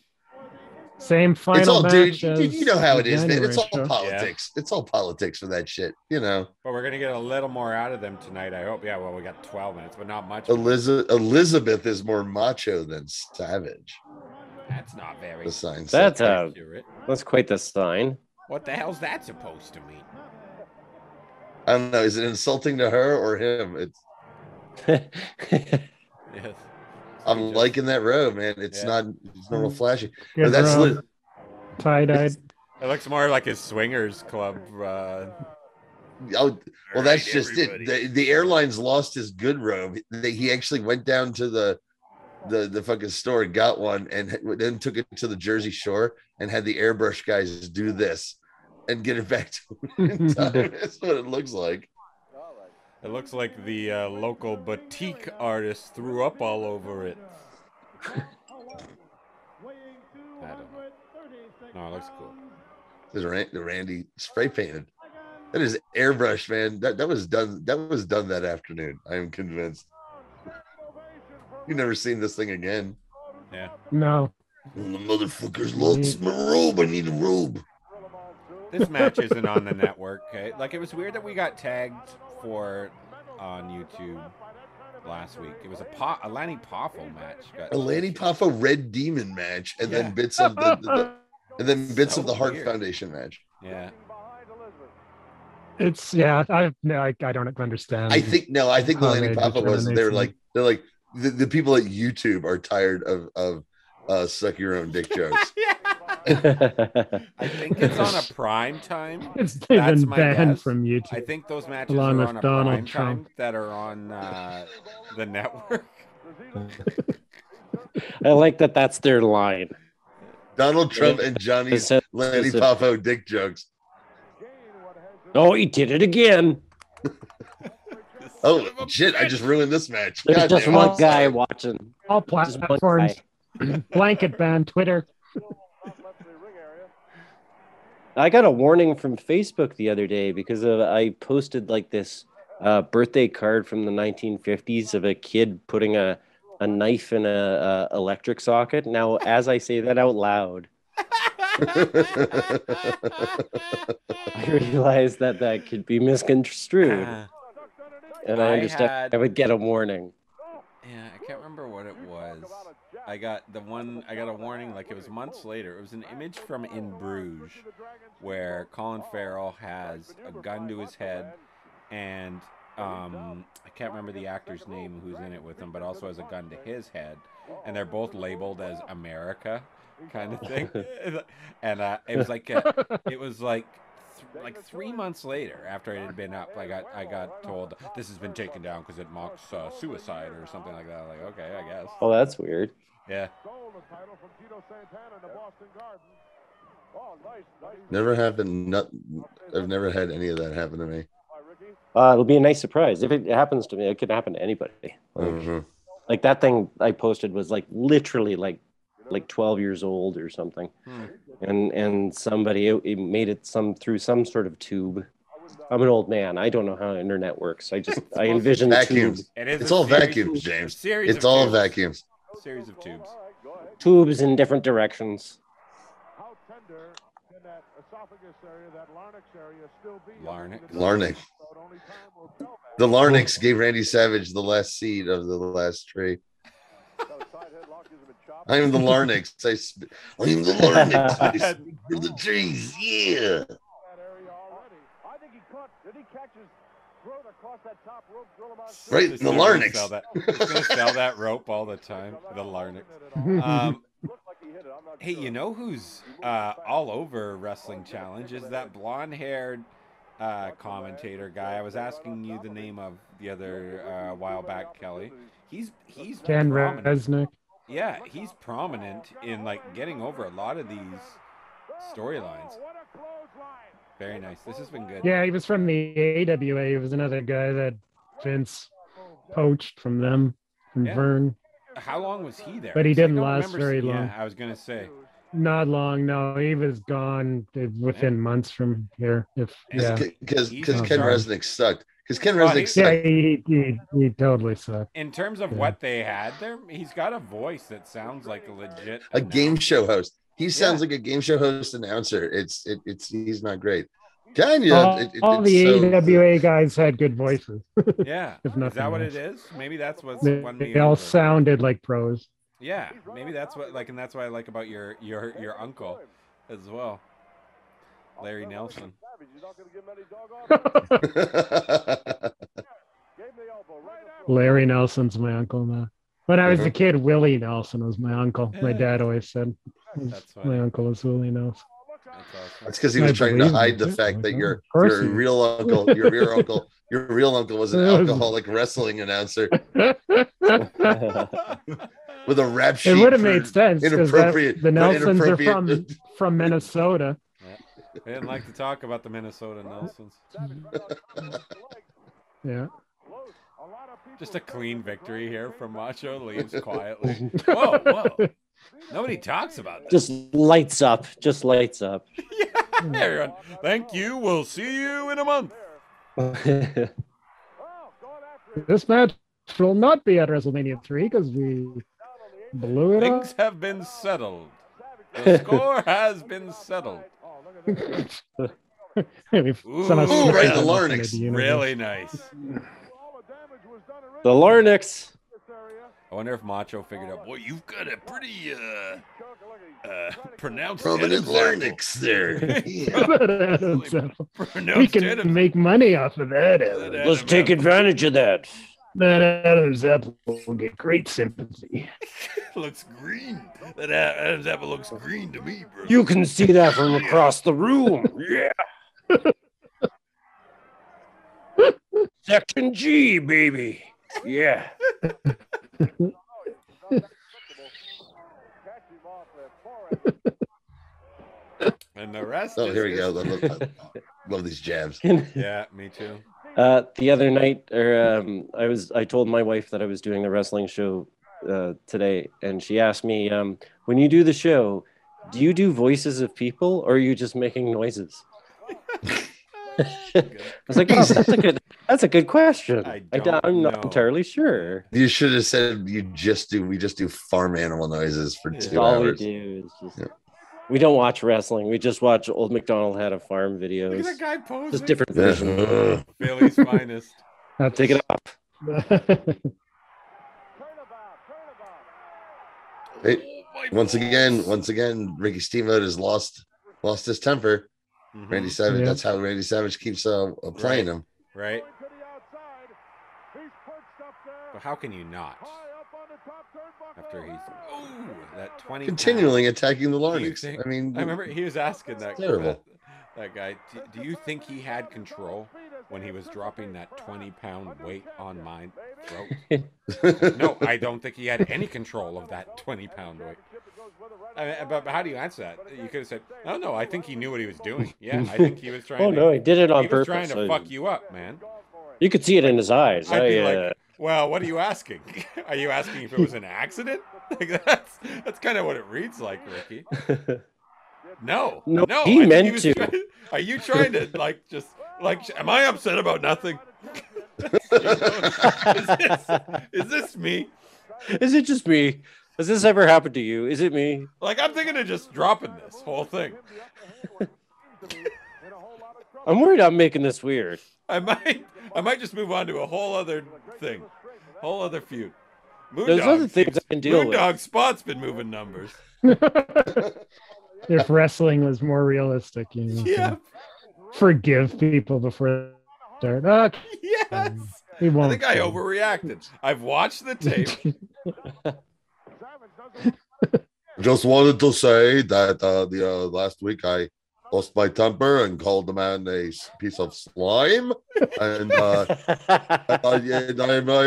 Same final it's all, match. Dude, you know how it is, man. It's all show. politics. Yeah. It's all politics for that shit, you know. But we're gonna get a little more out of them tonight, I hope. Yeah, well, we got 12 minutes, but not much. Elizabeth is more macho than Savage. That's not very. The sign. That's quite the sign. What the hell's that supposed to mean? I don't know. Is it insulting to her or him? It's. Yes. I'm liking that robe, man. It's not real flashy. Good That's tie-dyed. It looks more like a swingers club. Well, that's just everybody. The airlines lost his good robe. He actually went down to the fucking store, got one, and then took it to the Jersey Shore and had the airbrush guys do this and get it back to him in time. That's what it looks like. It looks like the local boutique artist threw up all over it. I don't know. No, it looks cool. There's the Randy spray painted. That is airbrush, man. That was done. That was done that afternoon. I am convinced. You've never seen this thing again. Yeah. No. Well, the motherfuckers lost my robe. I need a robe. This match isn't on the network. Okay? Like, it was weird that we got tagged for on YouTube last week. It was a Lanny Poffo match. A Lanny Poffo Red Demon match, and then bits of the Heart Foundation match. Yeah. It's I don't understand. I think the Lanny Poffo was they're like the people at YouTube are tired of suck your own dick jokes. I think it's on a prime time. It's been banned from YouTube. I think those matches are on a prime time that are on the network. I like that. That's their line. Donald Trump and Johnny's Lanny Poffo dick jokes. Oh, he did it again. Oh shit! I just ruined this match. There's just one guy watching. All platforms. Blanket ban Twitter. I got a warning from Facebook the other day because I posted like this birthday card from the 1950s of a kid putting a knife in a electric socket. Now, as I say that out loud, I realized that could be misconstrued, and I understand I would get a warning. Yeah, I can't remember what it was. I got a warning, like it was months later. It was an image from In Bruges where Colin Farrell has a gun to his head and I can't remember the actor's name who's in it with him, but also has a gun to his head, and they're both labeled as America kind of thing. And it was like 3 months later after it had been up, I got told this has been taken down because it mocks suicide or something like that. Like, okay, I guess. Oh, that's weird. Yeah. Never happened. I've never had any of that happen to me. It'll be a nice surprise. If it happens to me, it could happen to anybody. Like that thing I posted was like literally like 12 years old or something. And somebody it made it through some sort of tube. I'm an old man. I don't know how internet works. I envision vacuums. It is it's all vacuums, James. It's all vacuums. A series of tubes. Tubes in different directions. How tender can that esophagus area, that larynx area, still be? Larynx. The larynx gave Randy Savage the last seed of the last tree. I am the larynx. I am the larynx. I speak for the trees. Yeah. Right in the larynx. He's going to sell that rope all the time. The larynx. Hey, you know who's all over Wrestling Challenge is that blonde-haired commentator guy. I was asking you the name of the other while back, Kelly. He's Ken Resnick. Yeah, he's prominent in like getting over a lot of these storylines. Very nice. This has been good. Yeah, he was from the AWA. He was another guy that Vince poached from them, from Vern. How long was he there? But he didn't last very long. Yeah, I was going to say. Not long, no. He was gone within months from here. Because Ken Resnick sucked. Because Ken Resnick sucked. Yeah, he totally sucked. In terms of what they had there, he's got a voice that sounds like a legit game show host. He sounds like a game show host announcer. He's not great. All the AWA guys had good voices. Yeah, is that what it is? Maybe that's what's won me They all over. sounded like pros. Yeah, maybe that's what and that's what I like about your uncle as well, Larry Nelson. Larry Nelson's my uncle now. When I was a kid, Willie Nelson was my uncle. My dad always said my uncle was Willie Nelson. That's because he was trying to hide the fact that your real uncle, your real uncle was an alcoholic wrestling announcer with a rap sheet. It would have made sense because the Nelsons are from Minnesota. I didn't like to talk about the Minnesota Nelsons. Yeah. Just a clean victory here from Macho. Leaves quietly. Whoa. Nobody talks about that. Just lights up. Yeah, everyone. Thank you. We'll see you in a month. This match will not be at WrestleMania 3 because we blew it Things up. have been settled. The score has been settled. Ooh, right in the larynx. Really nice. The larynx. I wonder if Macho figured out, boy, you've got a pretty pronounced prominent larynx there. We can make money off of that. Let's take advantage of that. That Adam's apple will get great sympathy. Looks green. That Adam's apple looks green to me, bro. You can see that from across the room. Yeah. Section G, baby. Yeah. And the rest. Oh, here we go. Love these jabs. Yeah, me too. The other night, I told my wife that I was doing the wrestling show today, and she asked me, when you do the show, do you do voices of people or are you just making noises? I was like, oh, that's a good question. I'm not entirely sure. You should have said we just do farm animal noises for 2 all hours. We do is just, we don't watch wrestling. We just watch Old MacDonald Had a Farm videos. Look at that guy posing. Just different versions. Philly's finest. Take it off. Hey, once again, Ricky Steamboat has lost his temper. Mm-hmm. Randy Savage. Yeah. That's how Randy Savage keeps playing him. Right. But how can you not? After he's that 20 continually attacking the larynx. I mean, I remember he was asking that guy, do you think he had control when he was dropping that 20-pound weight on my throat? No, I don't think he had any control of that 20-pound weight. I mean, but how do you answer that? You could have said, "Oh no, I think he knew what he was doing." Yeah, I think he was trying. Oh no, he did it on purpose. He was trying to fuck you up, man. You could see it in his eyes. I'd be like, "Well, what are you asking? Are you asking if it was an accident?" Like that's kind of what it reads like, Ricky. No, he meant to. Are you trying to am I upset about nothing? Is this me? Is it just me? Has this ever happened to you? Is it me? Like, I'm thinking of just dropping this whole thing. I'm worried I'm making this weird. I might just move on to a whole other thing, whole other feud. There's other things I can deal with. Moondog Spot's been moving numbers. If wrestling was more realistic, yeah. Forgive people before they start. Yes. I think I overreacted. I've watched the tape. Just wanted to say that the last week I lost my temper and called the man a piece of slime, and I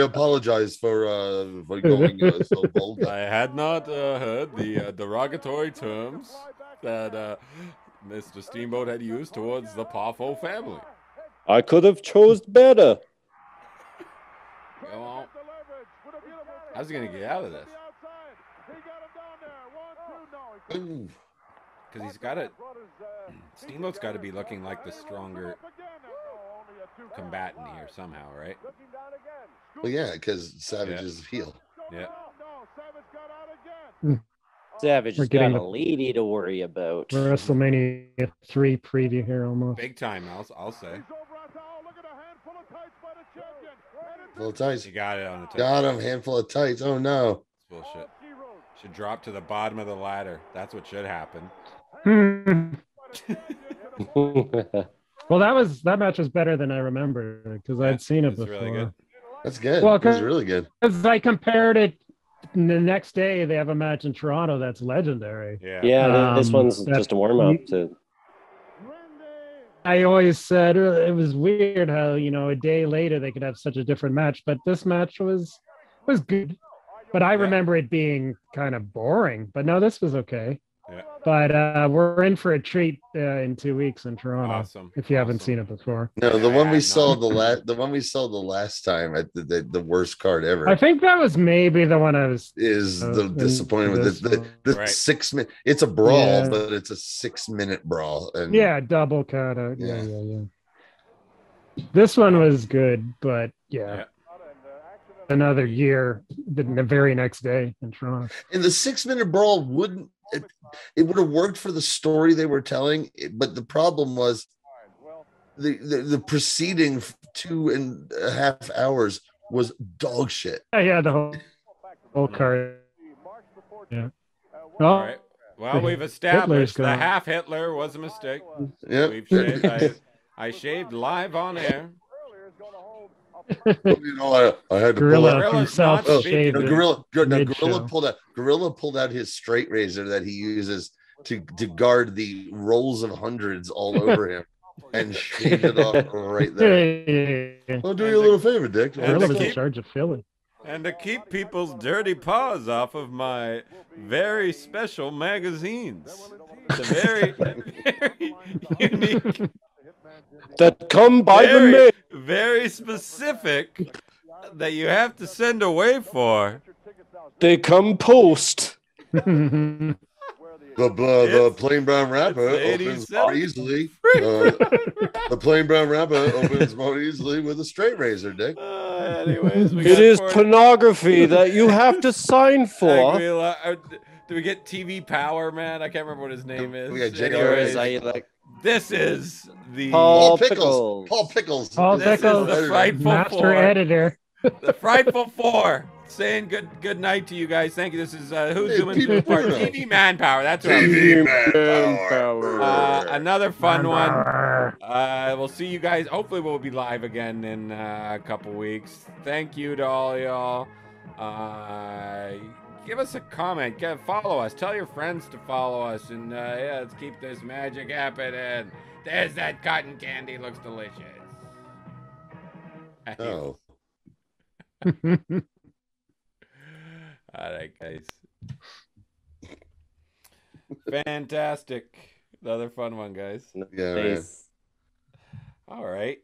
apologize for going so bold. I had not heard the derogatory terms that Mr. Steamboat had used towards the Poffo family. I could have chose better. How's he gonna get out of this? Because he's got it. Steamboat's got to be looking like the stronger combatant here somehow, right? Well, yeah, because Savage is heel. Yeah. Savage has got a lady to worry about. WrestleMania 3 preview here almost. Big time, I'll say. Full of tights. You got it on the tape. Got him. Handful of tights. Oh no. It's bullshit. Should drop to the bottom of the ladder. That's what should happen. Well, that match was better than I remember because I'd seen it before. Really good. That's good. Well, it was really good. Because I compared it. The next day they have a match in Toronto that's legendary. Yeah. This one's just a warm up to. I always said it was weird how a day later they could have such a different match, but this match was good. But I remember it being kind of boring. But no, this was okay. Yeah. But we're in for a treat in 2 weeks in Toronto. Awesome. If you haven't seen it before. No, the one we saw the last time at the worst card ever. I think that was maybe the one I was the disappointment with the 6 minute. It's a brawl, but it's a 6 minute brawl. And double cut out. Yeah. This one was good, but another year the very next day in Toronto. And the 6 minute brawl wouldn't. It would have worked for the story they were telling, but the problem was the preceding 2.5 hours was dog shit. Yeah, the whole card. Yeah. All right. Well, we've established the half Hitler was a mistake. Yeah. I shaved live on air. I had to Gorilla himself. Gorilla pulled out his straight razor that he uses to guard the rolls of hundreds all over him and shaved it off right there. I'll do you a little favor, Dick. Gorilla was in charge of Philly. And to keep people's dirty paws off of my very special magazines. It's a very, very unique. That come by the mail. Very specific that you have to send away for. They come post. The plain brown wrapper opens more easily. The plain brown wrapper opens more easily with a straight razor, Dick. Anyways, it is pornography that you have to sign for. Do we get TV Power, man? I can't remember what his name is. We got J.R. This is the Paul Pickles. This is the Frightful Master Four. Editor. The Frightful Four. Saying good night to you guys. Thank you. This is who's doing TV Manpower. That's right. TV Manpower. Another fun one. We'll see you guys. Hopefully we'll be live again in a couple weeks. Thank you to all y'all. Give us a comment. Follow us. Tell your friends to follow us. And let's keep this magic happening. There's that cotton candy. Looks delicious. Oh. All right, guys. Fantastic. Another fun one, guys. Yeah, man. Face. All right.